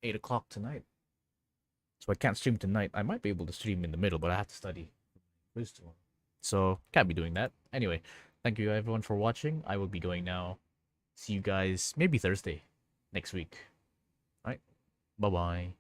8 o'clock tonight. So I can't stream tonight. I might be able to stream in the middle, but I have to study quiz tomorrow. So can't be doing that. Anyway, thank you everyone for watching. I will be going now. See you guys maybe Thursday next week. Alright. Bye bye.